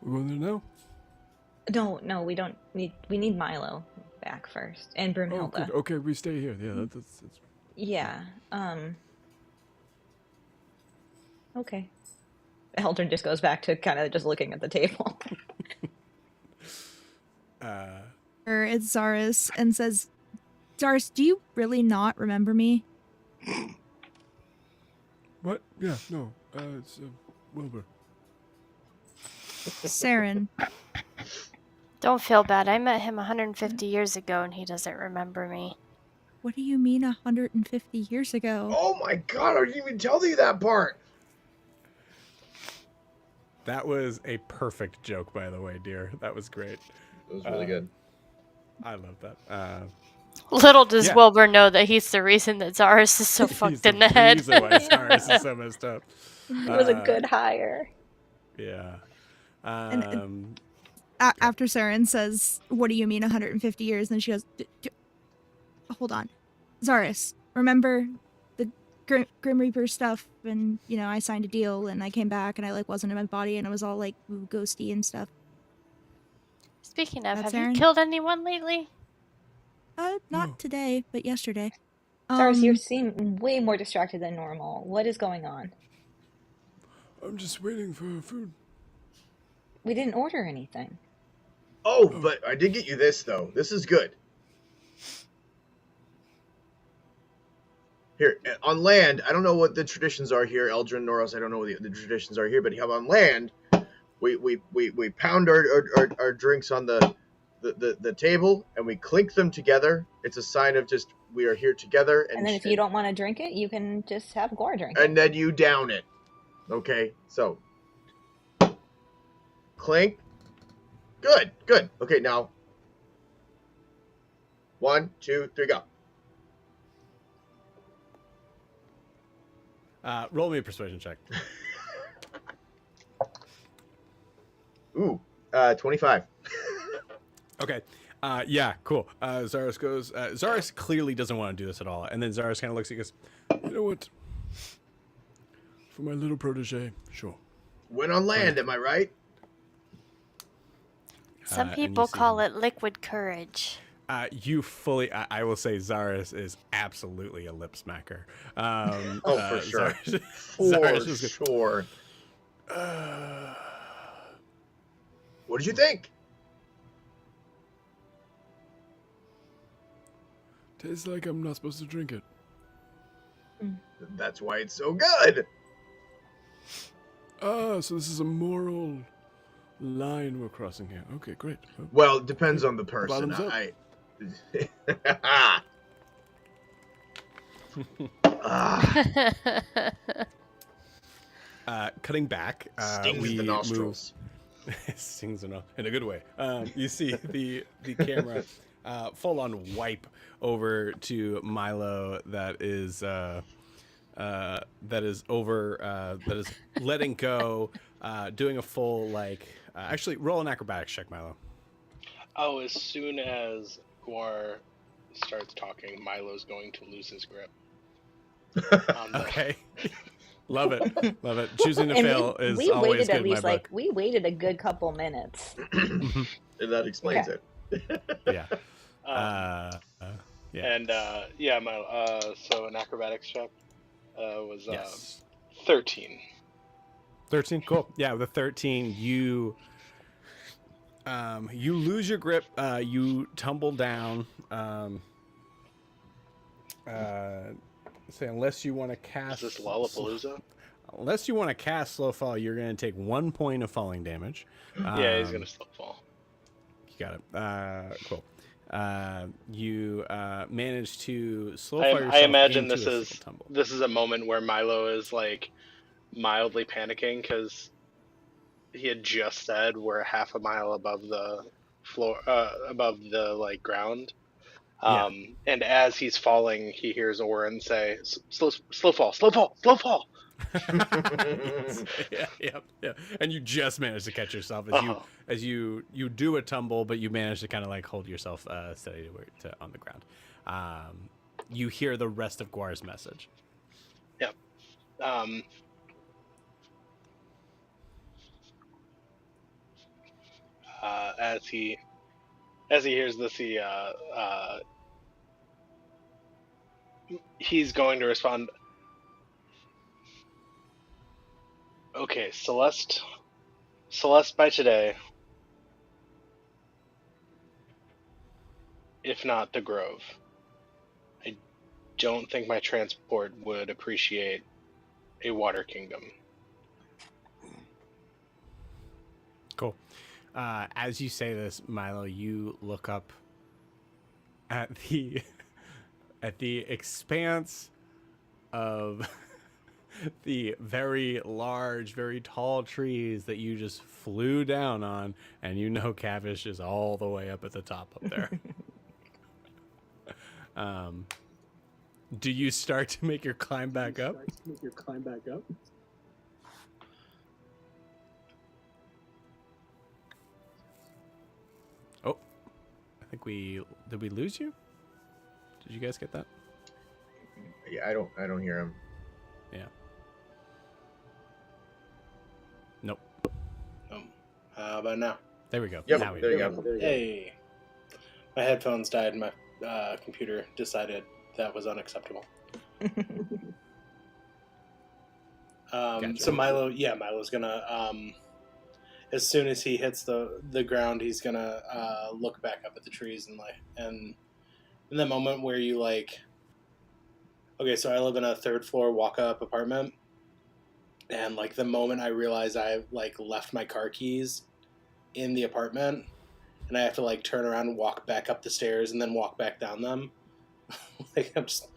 We're going there now? No, we don't need. We need Milo back first, and Oh, Brunhilde. good. Okay, we stay here. Yeah, that's Yeah. Okay. Eldrin just goes back to kind of just looking at the table. It's Zaris and says, Zaris, do you really not remember me? What? Yeah, no. It's Wilbur. Seren. Don't feel bad. I met him 150 years ago and he doesn't remember me. What do you mean 150 years ago? Oh my god, I didn't even tell you that part. That was a perfect joke, by the way, dear. That was great. It was really good. I love that. Little does Yeah. Wilbur know that he's the reason that Zaris is so fucked in the head. Reason why Cyrus is so messed up. It was a good hire. Yeah. After Seren says, "What do you mean 150 years?" And she goes, "Hold on, Zaris. Remember the Grim Reaper stuff? And I signed a deal, and I came back, and I wasn't in my body, and it was all ghosty and stuff." Speaking of, That's have you Seren? killed anyone lately? Not today, but yesterday. Cyrus, you seem way more distracted than normal. What is going on? I'm just waiting for food. We didn't order anything. Oh, but I did get you this, though. This is good. Here, on land, I don't know what the traditions are here. Eldrin, Noros, I don't know what the traditions are here, but on land, we pound our drinks on the table, and we clink them together. It's a sign of just, we are here together. And then if you don't want to drink it, you can just have Gore drink and then you down it. Okay, so clink. Good. Okay, now 1, 2, 3, go. Roll me a persuasion check. Ooh, 25. Okay. Yeah, cool. Zaris goes. Zaris clearly doesn't want to do this at all, and then Zaris kind of looks at you and goes, You know what? For my little protege, sure. Went on land, am I right? Some and people you see call him. it liquid courage. You fully. I will say Zaris is absolutely a lip smacker. For sure. Zaris is good. Sure. What did you think? Tastes like I'm not supposed to drink it. That's why it's so good. Ah, so this is a moral line we're crossing here. Okay, great. Well, it depends on the person. Bottoms up. Cutting back, Stings we the nostrils. stings in a good way. You see the camera full on wipe over to Milo that is letting go, doing a full actually roll an acrobatics check, Milo. Oh, as soon as Guar starts talking, Milo's going to lose his grip. Okay. Love it. Choosing to fail is we always waited good at in my least book. we waited a good couple minutes. And that explains it. Yeah. And Milo. So an acrobatics check was Yes. 13. 13, cool. Yeah, with a 13, you lose your grip. You tumble down. Say unless you want to cast. Is this Lollapalooza? Unless you want to cast slow fall, you're going to take 1 point of falling damage. Yeah, he's gonna still fall. You got it. Cool. You manage to slow I fall yourself. I imagine into this is a moment where Milo is mildly panicking because he had just said we're half a mile above the floor, above the ground. And as he's falling, he hears Oren say, "Slow fall, slow fall, slow fall." yeah. And you just manage to catch yourself as you do a tumble, but you manage to kind of hold yourself steady on the ground. You hear the rest of Guar's message. Yep. As he hears this, he's going to respond. Okay, Celeste by today, if not the Grove. I don't think my transport would appreciate a water kingdom. Cool. As you say this, Milo, you look up at the expanse of the very large, very tall trees that you just flew down on, and you know Cavish is all the way up at the top up there. Do you start to make your climb back up? Oh, I think did we lose you? Did you guys get that? Yeah, I don't hear him. Yeah. Nope. How about now? There we go. Yep, Now we there you do. go. Hey. My headphones died and my computer decided that was unacceptable. Gotcha. So Milo's gonna as soon as he hits the ground, he's gonna look back up at the trees and in the moment where you okay, so I live in a 3rd floor walk up apartment, and the moment I realize I left my car keys in the apartment, and I have to turn around and walk back up the stairs and then walk back down them, I'm just,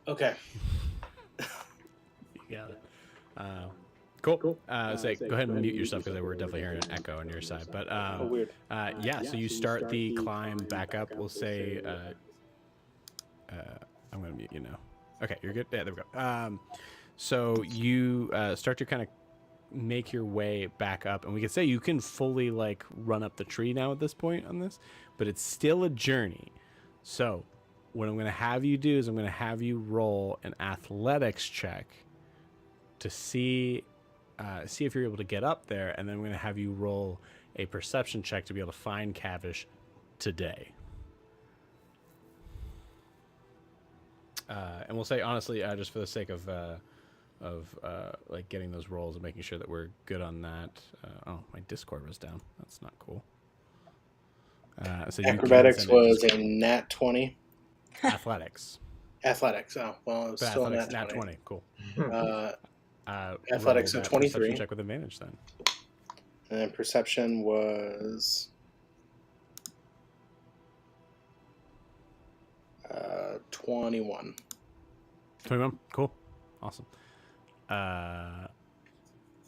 okay. You got it. Cool. Go ahead and mute yourself because we're definitely hearing an echo on your side. But Weird. so you start the climb back up. We'll say, I'm going to mute you now. Okay, you're good. Yeah, there we go. So you start to kind of make your way back up, and we can say you can fully run up the tree now at this point on this, but it's still a journey. So what I'm going to have you do is I'm going to have you roll an athletics check to see if you're able to get up there, and then I'm going to have you roll a perception check to be able to find Cavish today. And we'll say honestly, just for the sake of getting those rolls and making sure that we're good on that. My Discord was down. That's not cool. So Acrobatics was a nat 20. Athletics. Athletics. Oh, well, it was still athletics, nat 20. Nat 20. Cool. Athletics roll of that 23. perception check with advantage then. And then perception was 21. 21. Cool. Awesome.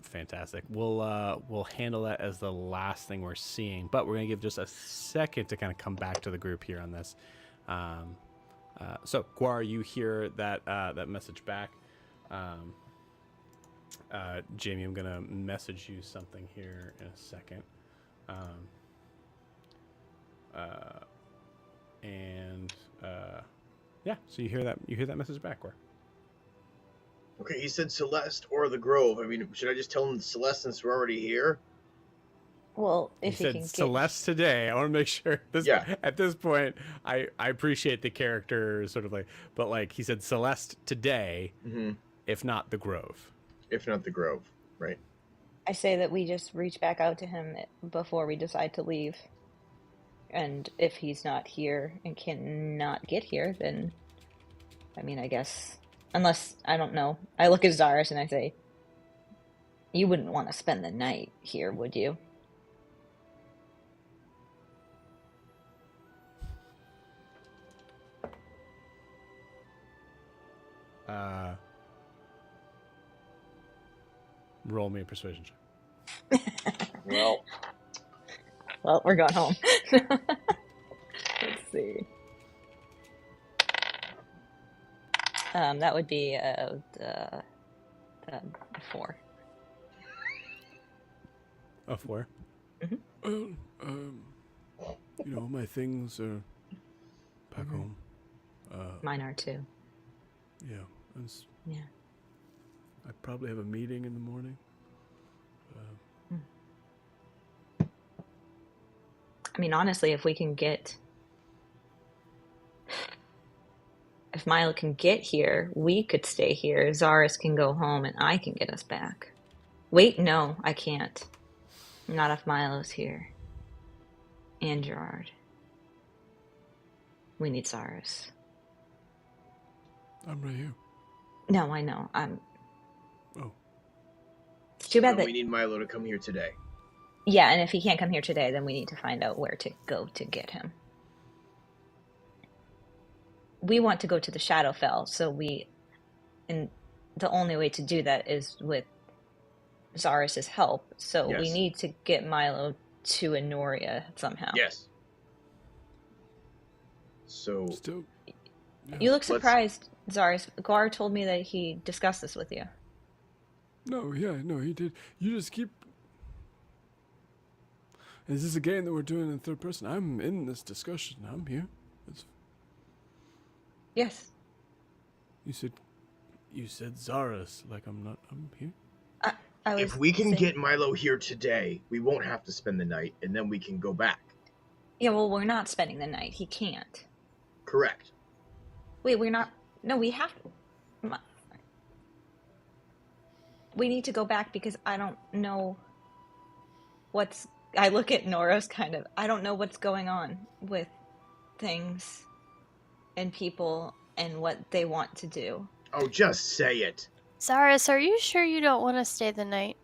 Fantastic. We'll handle that as the last thing we're seeing, but we're gonna give just a second to kind of come back to the group here on this. So Guar, you hear that message back. Jamie, I'm gonna message you something here in a second. So you hear that message back, Guar. Okay, he said Celeste or the Grove. I mean, should I just tell him Celeste since we're already here? Well, if he he said can Celeste today. I want to make sure this. Yeah. At this point, I appreciate the character sort of but he said Celeste today, if not the Grove. If not the Grove, right? I say that we just reach back out to him before we decide to leave. And if he's not here and cannot get here, then, I mean, I guess, unless, I don't know. I look at Zaris and I say, you wouldn't want to spend the night here, would you? Roll me a persuasion check. Well, we're going home. Let's see. That would be a 4. A 4? Well, my things are back home. Mine are too. Yeah. Yeah. I probably have a meeting in the morning. I mean, honestly, if Milo can get here, we could stay here. Zaris can go home and I can get us back. Wait, no, I can't. Not if Milo's here. And Gerard. We need Zaris. I'm right here. No, I know. Oh. It's too bad And that... we need Milo to come here today. Yeah, and if he can't come here today, then we need to find out where to go to get him. We want to go to the Shadowfell, and the only way to do that is with Zaris' help. So we Yes. need to get Milo to Enoria somehow. Yes. So Still, yeah. You look surprised, Zaris. Guar told me that he discussed this with you. No, he did. You just keep. Is this a game that we're doing in third person? I'm in this discussion. I'm here. Yes. You said Zaris. Like I'm here. I was if we can saying- get Milo here today, we won't have to spend the night, and then we can go back. Yeah, well, we're not spending the night. He can't. Correct. Wait, we're not. No, we have. We need to go back because I don't know what's. I look at Nora's kind of. I don't know what's going on with things and people and what they want to do. Oh, just say it. Zaris, are you sure you don't want to stay the night?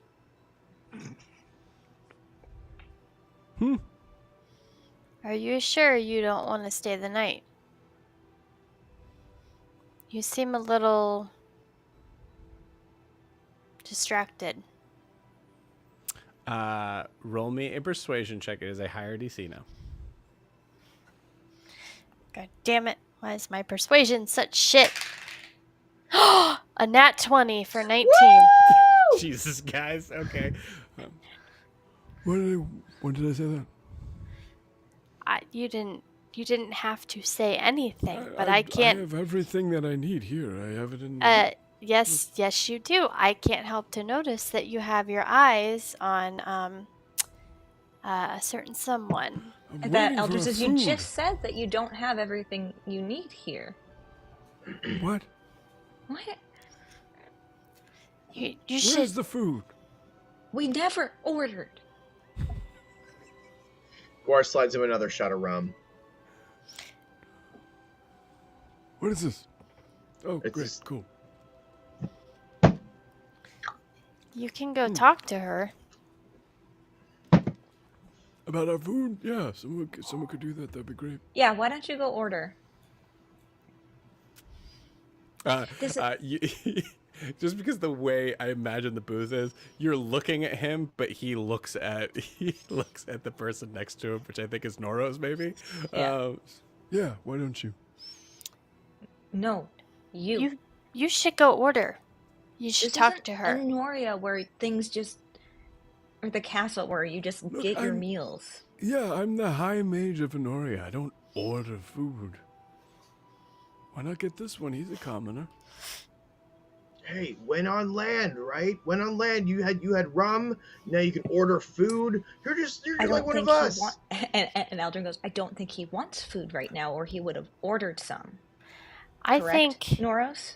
Are you sure you don't want to stay the night? You seem a little distracted. Roll me a persuasion check. It is a higher DC now. God damn it. Why is my persuasion such shit? A nat 20 for 19. Jesus, guys. Okay. When did I say that? You didn't have to say anything, but I can't. I have everything that I need here. I have it in. Yes, you do. I can't help to notice that you have your eyes on a certain someone. I'm That waiting Elder for says you food. just said that you don't have everything you need here. What? What? You Where's should. the food? We never ordered. Guar slides him another shot of rum. What is this? Oh, It's great, just- cool. You can go talk to her. About our food? Yeah, someone could do that. That'd be great. Yeah, why don't you go order? This Just because the way I imagine the booth is, you're looking at him, but he looks at the person next to him, which I think is Noros, maybe. Yeah. Yeah, why don't you? No, you. You should go order. You should This talk isn't to her. Enoria where things just, or the castle where you just Look, get your I'm- meals. Yeah, I'm the high mage of Honoria. I don't order food. Why not get this one? He's a commoner. Hey, when on land, right? When on land, you had rum. Now you can order food. You're I like don't one think of us. and Eldrin goes, I don't think he wants food right now, or he would have ordered some. I Correct, think Noros?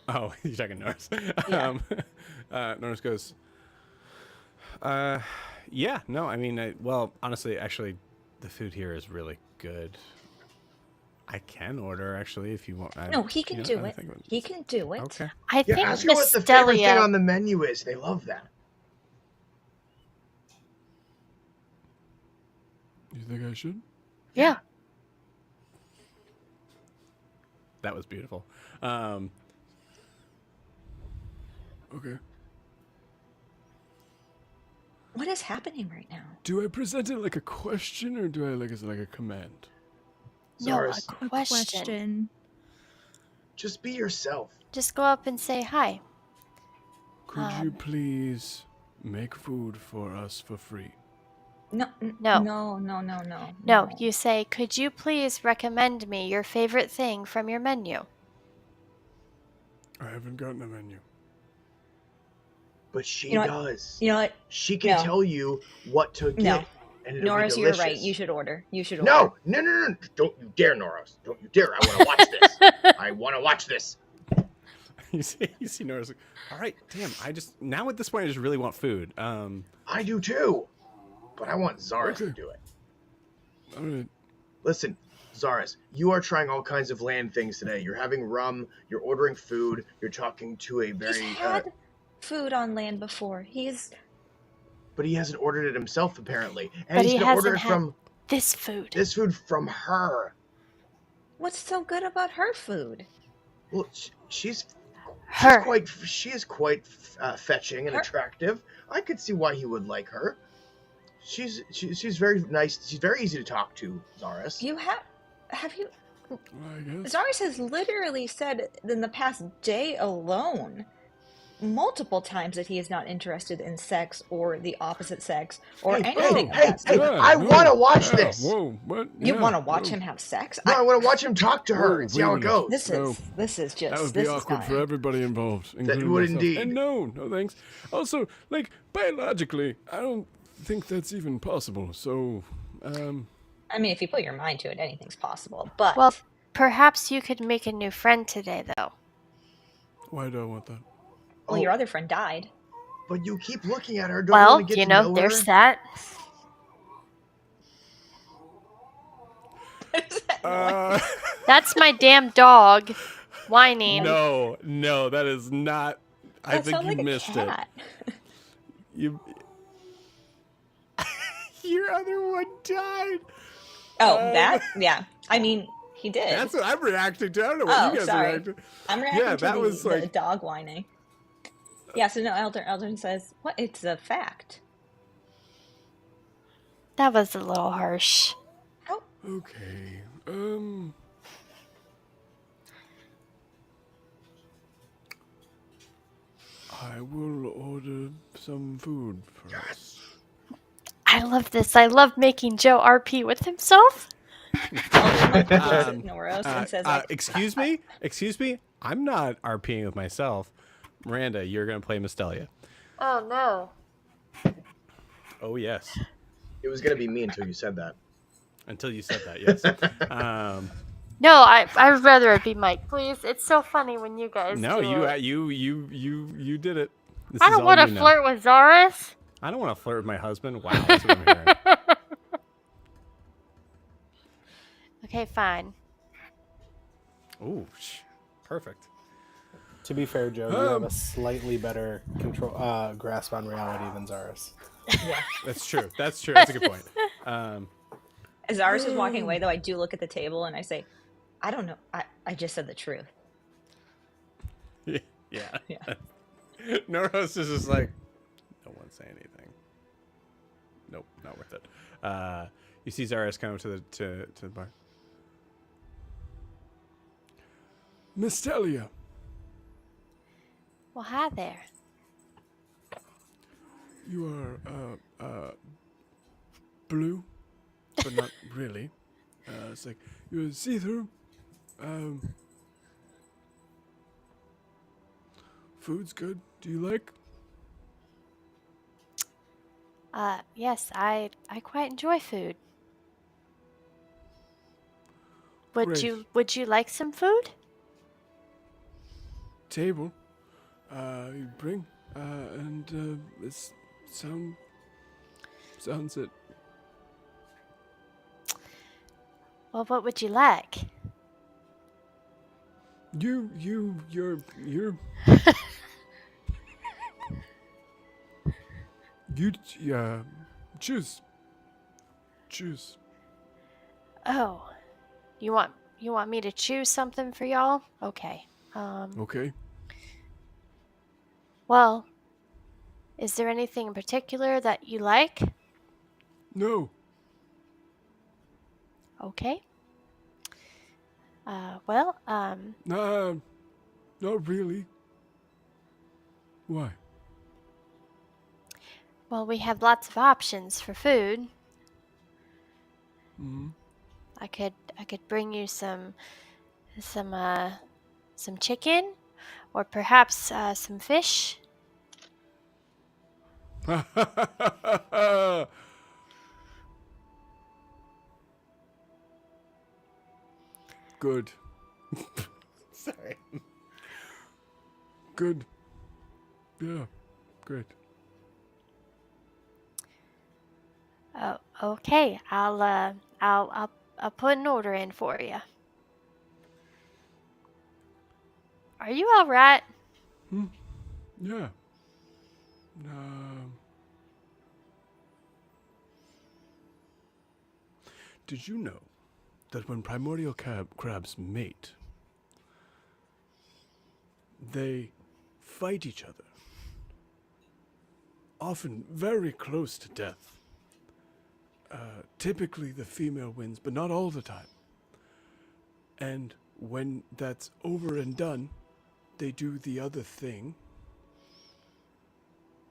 Oh, you're talking Norris. Yeah. Norris goes, yeah, no, I mean, well, honestly, actually, the food here is really good. I can order, actually, if you want. No, he can do it. He can do it. Okay. I Yeah, think ask her what the favorite thing Mystelia. on the menu is. They love that. You think I should? Yeah. That was beautiful. Okay. What is happening right now? Do I present it like a question or do I like it like a command? No, Zaris, a question. Question. just be yourself. Just go up and say hi. Could you please make food for us for free? No. No. No. You say, could you please recommend me your favorite thing from your menu? I haven't gotten a menu. But she You know what? does. You know what? She can No. tell you what to get. No. And it'll Noros, be you're delicious. right. You should order. No. Don't you dare, Noros. Don't you dare. I want to watch this. I want to watch this. you see Norris. Like, all right, damn. Now at this point, I just really want food. I do too. But I want Zaris to Okay. do it. All right. Listen, Zaris, you are trying all kinds of land things today. You're having rum, you're ordering food, you're talking to a He's very had food on land before. But he hasn't ordered it himself, apparently. And But he's he going to order hasn't it had from this food. this food from her. What's so good about her food? Well, she Her. is quite fetching and Her- attractive. I could see why he would like her. She's very nice. She's very easy to talk to, Zaris. Have you? I guess. Zaris has literally said in the past day alone, multiple times, that he is not interested in sex or the opposite sex or anything of that Hey, sort. I want to watch this. Whoa, what? You Yeah, want to watch no. him have sex? No, I want to watch him talk to her Whoa, and see wait how a it minute. goes. This is just That would be this is awkward not for everybody involved, including would myself. indeed. And no thanks. Also, like, biologically, I don't think that's even possible. So, I mean, if you put your mind to it, anything's possible. But Well, perhaps you could make a new friend today, though. why do I want that? well, your other friend died. But you keep looking at her. Don't Well, you want to get to know there's her? that. That's my damn dog whining. No, that is not. I That think sounds you like a missed cat. it. You. Your other one died. Oh, that? Yeah. I mean, he did. That's what I'm reacting to. I don't know what Oh, you guys sorry. are reacting. I'm reacting Yeah, to that the, was the like. dog whining. Yeah, so no, Eldrin says, what? It's a fact. That was a little harsh. How? Okay. I will order some food for us. I love this. I love making Joe RP with himself. Eldrin looks at Noros and says, like, Excuse me. I'm not RPing with myself. Miranda, you're gonna play Mystelia. Oh no. Oh yes. It was gonna be me until you said that. Until you said that, yes. No, I'd rather it be Mike, please. It's so funny when you guys No, do it. you did it. This I is don't all want to you know. flirt with Zaris. I don't want to flirt with my husband. Wow, that's what I'm hearing. Okay, fine. Ooh, perfect. To be fair, Joe, you have a slightly better grasp on reality than Zaris. That's true. That's true. That's a good point. as Zaris is walking away, though, I do look at the table and I say, I don't know. I just said the truth. Yeah. Yeah. Noros is just like, no one say anything. Nope, not worth it. You see Zaris come to the bar. Mystelia, Well, hi there. you are blue, but not really. It's like you're see-through. Food's good. Do you like? Yes, I quite enjoy food. Would Great. you like some food? Table? You bring? And it's sounds it. Well, what would you like? You're choose. Oh, you want me to choose something for y'all? Okay. Okay. Well, is there anything in particular that you like? No. Okay. Nah, not really. Why? Well, we have lots of options for food. Mm-hmm. I could bring you some chicken, or perhaps some fish. Good. Sorry. Good. Yeah. Great. Oh, okay. I'll put an order in for you. Are you all right? Yeah. did you know that when primordial crabs mate, they fight each other, often very close to death? Typically the female wins, but not all the time. And when that's over and done, they do the other thing,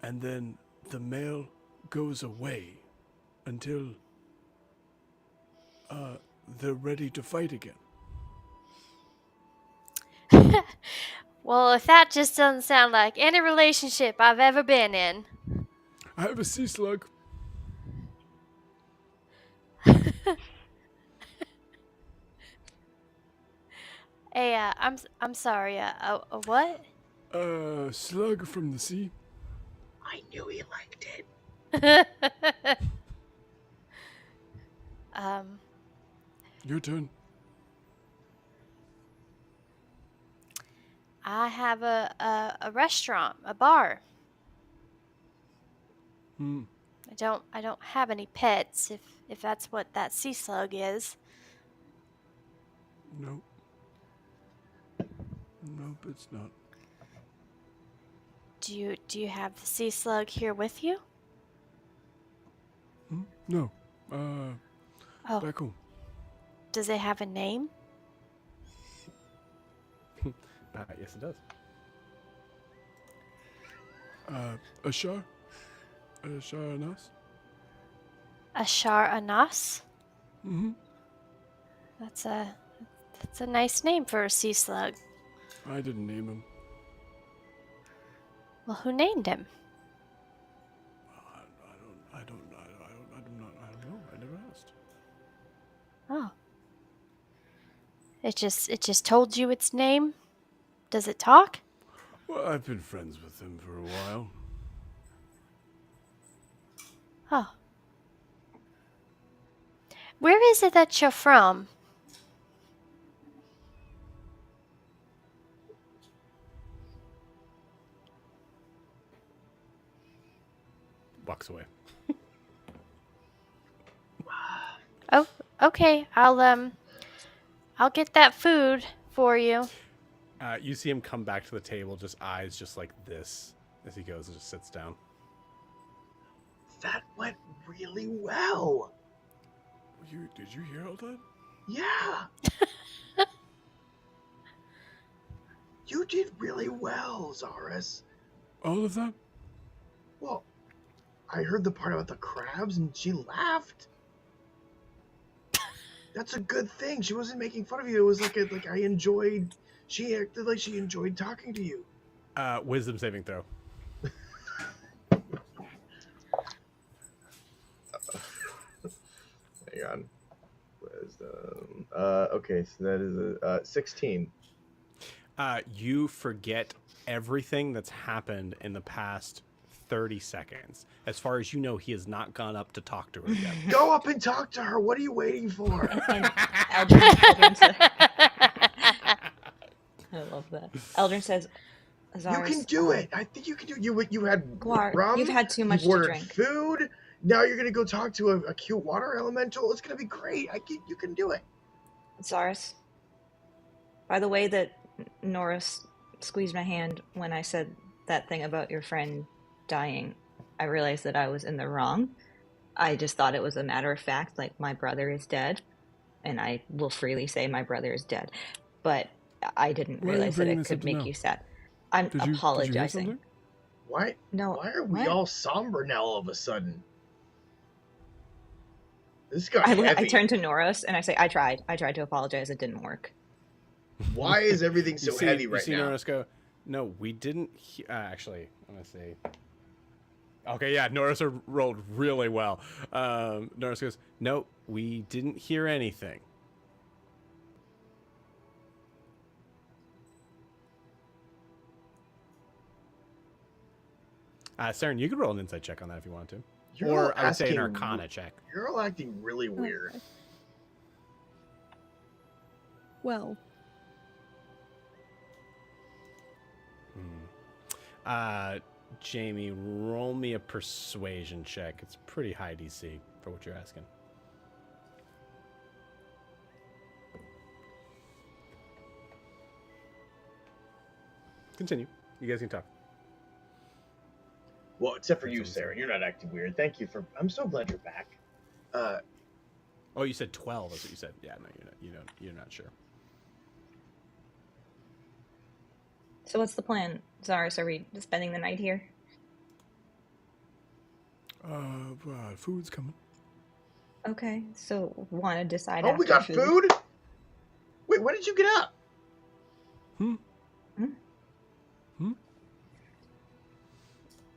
and then the male goes away until they're ready to fight again. Well, if that just doesn't sound like any relationship I've ever been in. I have a sea slug. Hey, I'm sorry. A what? Slug from the sea. I knew he liked it. Your turn. I have a restaurant, a bar. I don't have any pets. If that's what that sea slug is. Nope. Nope, it's not. Do you have the sea slug here with you? No. Oh. Back home. Does it have a name? Yes, it does. Ashar? Ashar Anas? Ashar Anas? Mm-hmm. That's a nice name for a sea slug. I didn't name him. Well, who named him? I don't know. I never asked. Oh. It just told you its name? Does it talk? Well, I've been friends with him for a while. Oh. Where is it that you're from? Walks away. Oh, okay. I'll get that food for you. You see him come back to the table, just eyes just like this as he goes and just sits down. That went really well. Did you hear all that? Yeah. You did really well, Zaris. All of that? Well, I heard the part about the crabs and she laughed. That's a good thing. She wasn't making fun of you. It was like I enjoyed. She acted like she enjoyed talking to you. Wisdom saving throw. Hang on. Wisdom. Okay, so that is a 16. You forget everything that's happened in the past 30 seconds. As far as you know, he has not gone up to talk to her yet. Go up and talk to her. What are you waiting for? And Eldrin says, I love that. Eldrin says, Zaris, You can do it. I think you can do it. You had Guar, rum. you've had too much You've to ordered drink. food. Now you're gonna go talk to a cute water elemental. It's gonna be great. You can do it. Zaris, by the way that Norris squeezed my hand when I said that thing about your friend dying, I realized that I was in the wrong. I just thought it was a matter of fact, like my brother is dead, and I will freely say my brother is dead. But I didn't realize that it could make you sad. I'm apologizing. Why? No. Why are we what? all somber now all of a sudden? This got heavy. I turned to Norris and I say, I tried to apologize. It didn't work. Why is everything so heavy right you see now? Norris go, no, we didn't. Actually, I'm gonna say. Okay, yeah, Norris rolled really well. Norris goes, no, we didn't hear anything. Seren, you could roll an insight check on that if you want to. Or I would say an Arcana check. You're all acting really weird. Well, Jamie, roll me a persuasion check. It's pretty high DC for what you're asking. continue. You guys can talk. Well, except for That's you, what I'm saying. Seren. You're not acting weird. Thank you for. I'm so glad you're back. Oh, you said 12 is what you said. Yeah, no, you're not sure. So what's the plan, Zaris? Are we spending the night here? Food's coming. Okay, so want to decide Oh, after we got food. Wait, when did you get up?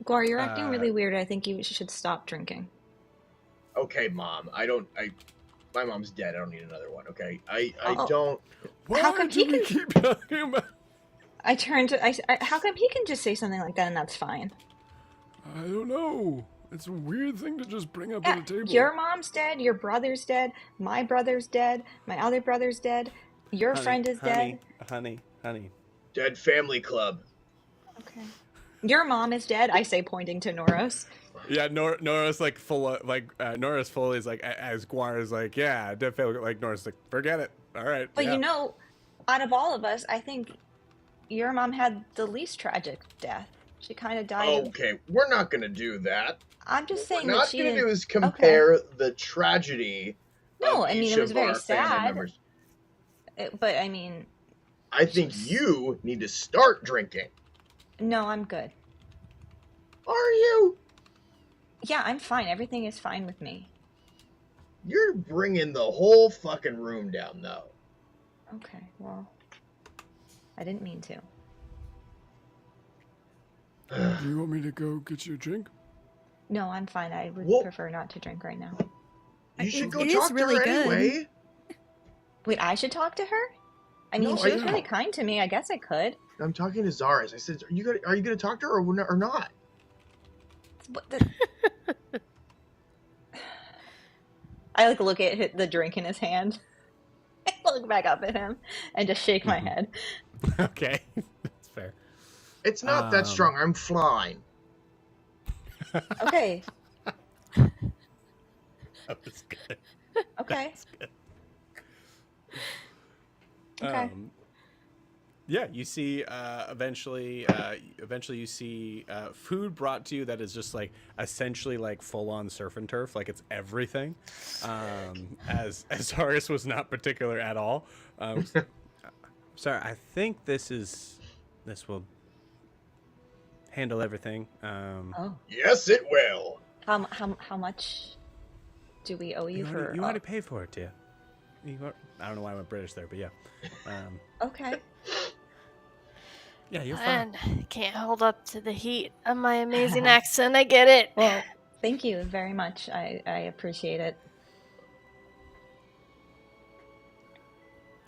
Gwar, you're acting really weird. I think you should stop drinking. Okay, Mom. My mom's dead. I don't need another one. Okay. I Oh. don't. Why How come do he we can- keep talking about? I turned to. how come he can just say something like that and that's fine? I don't know. It's a weird thing to just bring up Yeah, on the table. your mom's dead. Your brother's dead. My brother's dead. My other brother's dead. Your friend is dead. Honey. Dead family club. Okay. Your mom is dead. I say, pointing to Noros. Yeah, Nora's like full of Nora's fully is like as Gwar is like, yeah, definitely like Nora's like, forget it. All right. But yeah. you know, out of all of us, I think your mom had the least tragic death. She kind of died. Okay, we're not gonna do that. I'm just saying What we're that not she gonna didn't. do is compare the tragedy. No, of I mean, each it was of very our family sad. members. But I mean, I think you need to start drinking. no, I'm good. Are you? Yeah, I'm fine. Everything is fine with me. You're bringing the whole fucking room down, though. Okay, well, I didn't mean to. Do you want me to go get you a drink? No, I'm fine. I would Well- prefer not to drink right now. You should go it is talk to really her good. anyway. Wait, I should talk to her? I mean, No, she I was know. really kind to me. I guess I could. I'm talking to Zaris. I said, are you gonna talk to her or not? But I look at the drink in his hand. I look back up at him and just shake my head. Okay, that's fair. It's not that strong. I'm flying. Okay. That was good. Okay. Good. Okay. Yeah, you see. Eventually, you see food brought to you that is just like essentially like full-on surf and turf, like it's everything. As Horace was not particular at all. Sorry, I think this will handle everything. Oh. Yes, it will. How much do we owe you for? You already paid for it, dear. I don't know why I went British there, but yeah. Okay. Yeah, you're fine. And can't hold up to the heat of my amazing accent. I get it. Well, thank you very much. I appreciate it.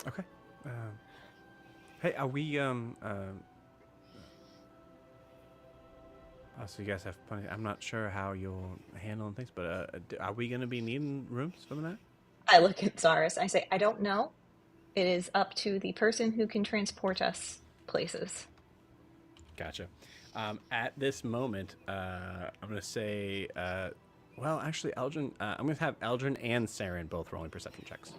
Okay. Hey, are we so you guys have plenty. I'm not sure how you'll handle things, but are we gonna be needing rooms for the night? I look at Zaris. I say, I don't know. It is up to the person who can transport us places. Gotcha. At this moment, I'm gonna say, well, actually, Eldrin. I'm gonna have Eldrin and Seren both rolling perception checks.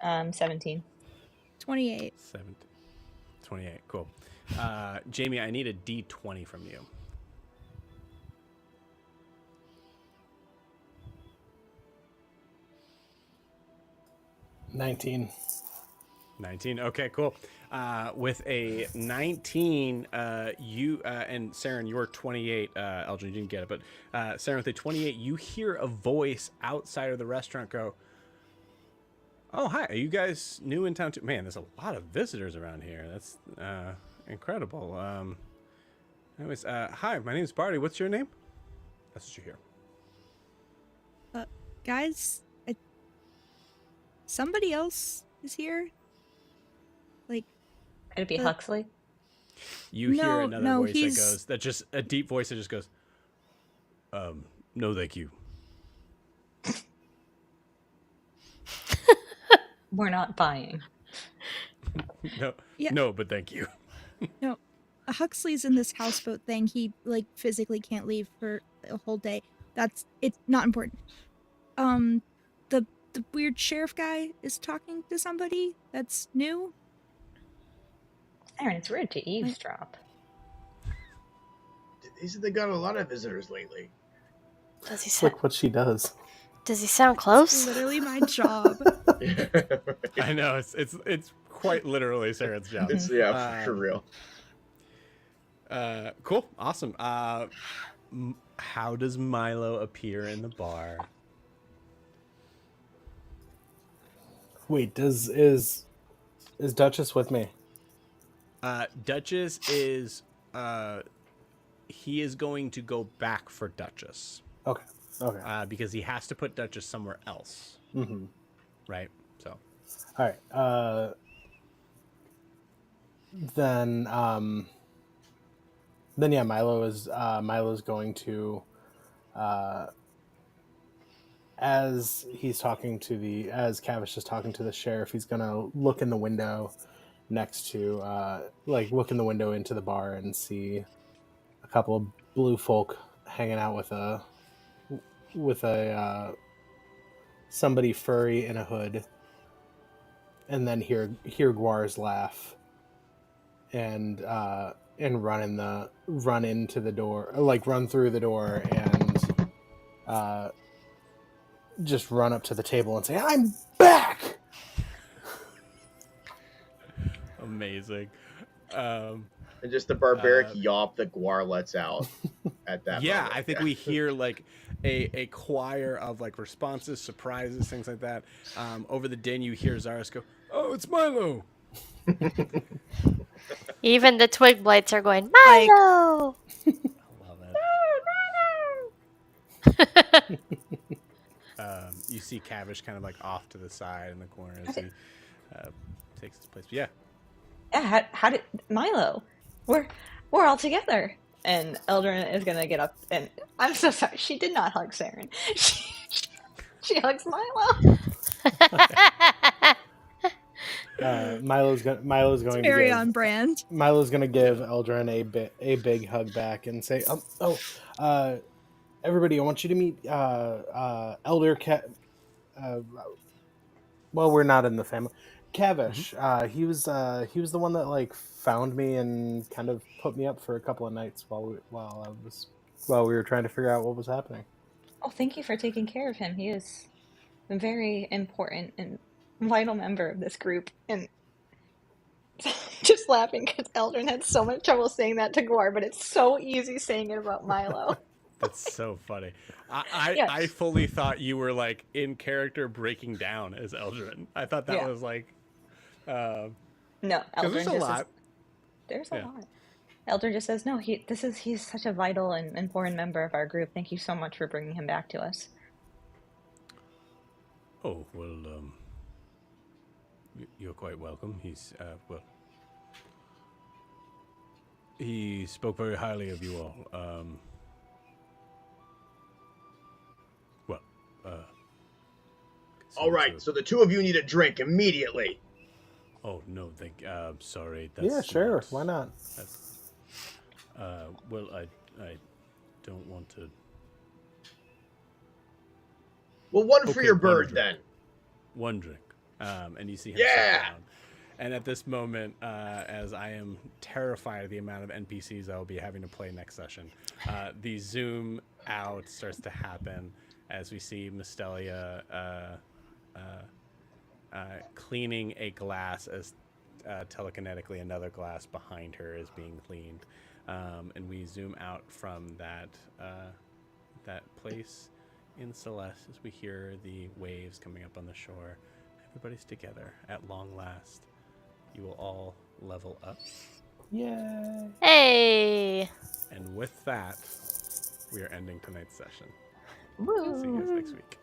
17. 28. 17. 28. Cool. Jamie, I need a D20 from you. 19. 19. Okay, cool. With a 19, you and Seren, you're 28. Eldrin, you didn't get it, but Seren, with a 28, you hear a voice outside of the restaurant go, "Oh, hi. Are you guys new in town too?" Man, there's a lot of visitors around here. That's incredible. Anyways, hi. My name is Barty. What's your name? That's what you hear. Guys, somebody else is here. Like, Could it be Huxley? You hear another no, voice he's- that goes, that just a deep voice that just goes, no, thank you. We're not buying. No, Yeah. no, but thank you. no, Huxley's in this houseboat thing. He like physically can't leave for a whole day. It's not important. The weird sheriff guy is talking to somebody that's new. Aaron, it's rude to eavesdrop. They said they got a lot of visitors lately. Does he It's sound? like what she does. Does he sound close? Literally my job. I know it's quite literally Seren's job. It's for real. Cool, awesome. How does Milo appear in the bar? Wait, is Duchess with me? Duchess is he is going to go back for Duchess. Okay. Okay. Because he has to put Duchess somewhere else. Mm-hmm. Right? So. All right. Then yeah, Milo's going to as Cavish is talking to the sheriff, he's gonna look in the window next to look in the window into the bar and see a couple of blue folk hanging out with a somebody furry in a hood, and then hear Guar's laugh and run into the door, run through the door and just run up to the table and say, "I'm back!" Amazing. And just the barbaric yawp that Guar lets out at that moment. I think we hear like a choir of like responses, surprises, things like that. Over the din, you hear Zaris go, "Oh, it's Milo!" Even the twig blights are going, Milo! I love it. You see Cavish kind of like off to the side in the corner as he takes his place. But yeah. Yeah, how did Milo? We're all together. And Eldrin is gonna get up and I'm so sorry, she did not hug Seren. She hugs Milo. Milo's going Very to give, on brand. Milo's going to give Eldrin a big hug back and say, everybody, I want you to meet Elder well, we're not in the family. Cavish. Mm-hmm. He was the one that like found me and kind of put me up for a couple of nights while we were trying to figure out what was happening. Oh, thank you for taking care of him. He is a very important and vital member of this group. And just laughing because Eldrin had so much trouble saying that to Guar, but it's so easy saying it about Milo. That's so funny. I fully thought you were like in character breaking down as Eldrin. I thought that was like no, Eldrin there's a lot. There's a lot. Eldrin just says, no, he's such a vital and important member of our group. Thank you so much for bringing him back to us. Oh, well, you're quite welcome. He's, he spoke very highly of you all. All right, so the two of you need a drink immediately. Oh, no, sorry. Yeah, sure. Why not? Well, I don't want to. Well, one for your bird, then. One drink. And you see him sit down. And at this moment, as I am terrified of the amount of NPCs I will be having to play next session, the zoom out starts to happen as we see Mystelia cleaning a glass as telekinetically another glass behind her is being cleaned. And we zoom out from that place in Celeste as we hear the waves coming up on the shore. Everybody's together at long last. You will all level up. Yay! Hey! And with that, we are ending tonight's session. Woo. See you guys next week.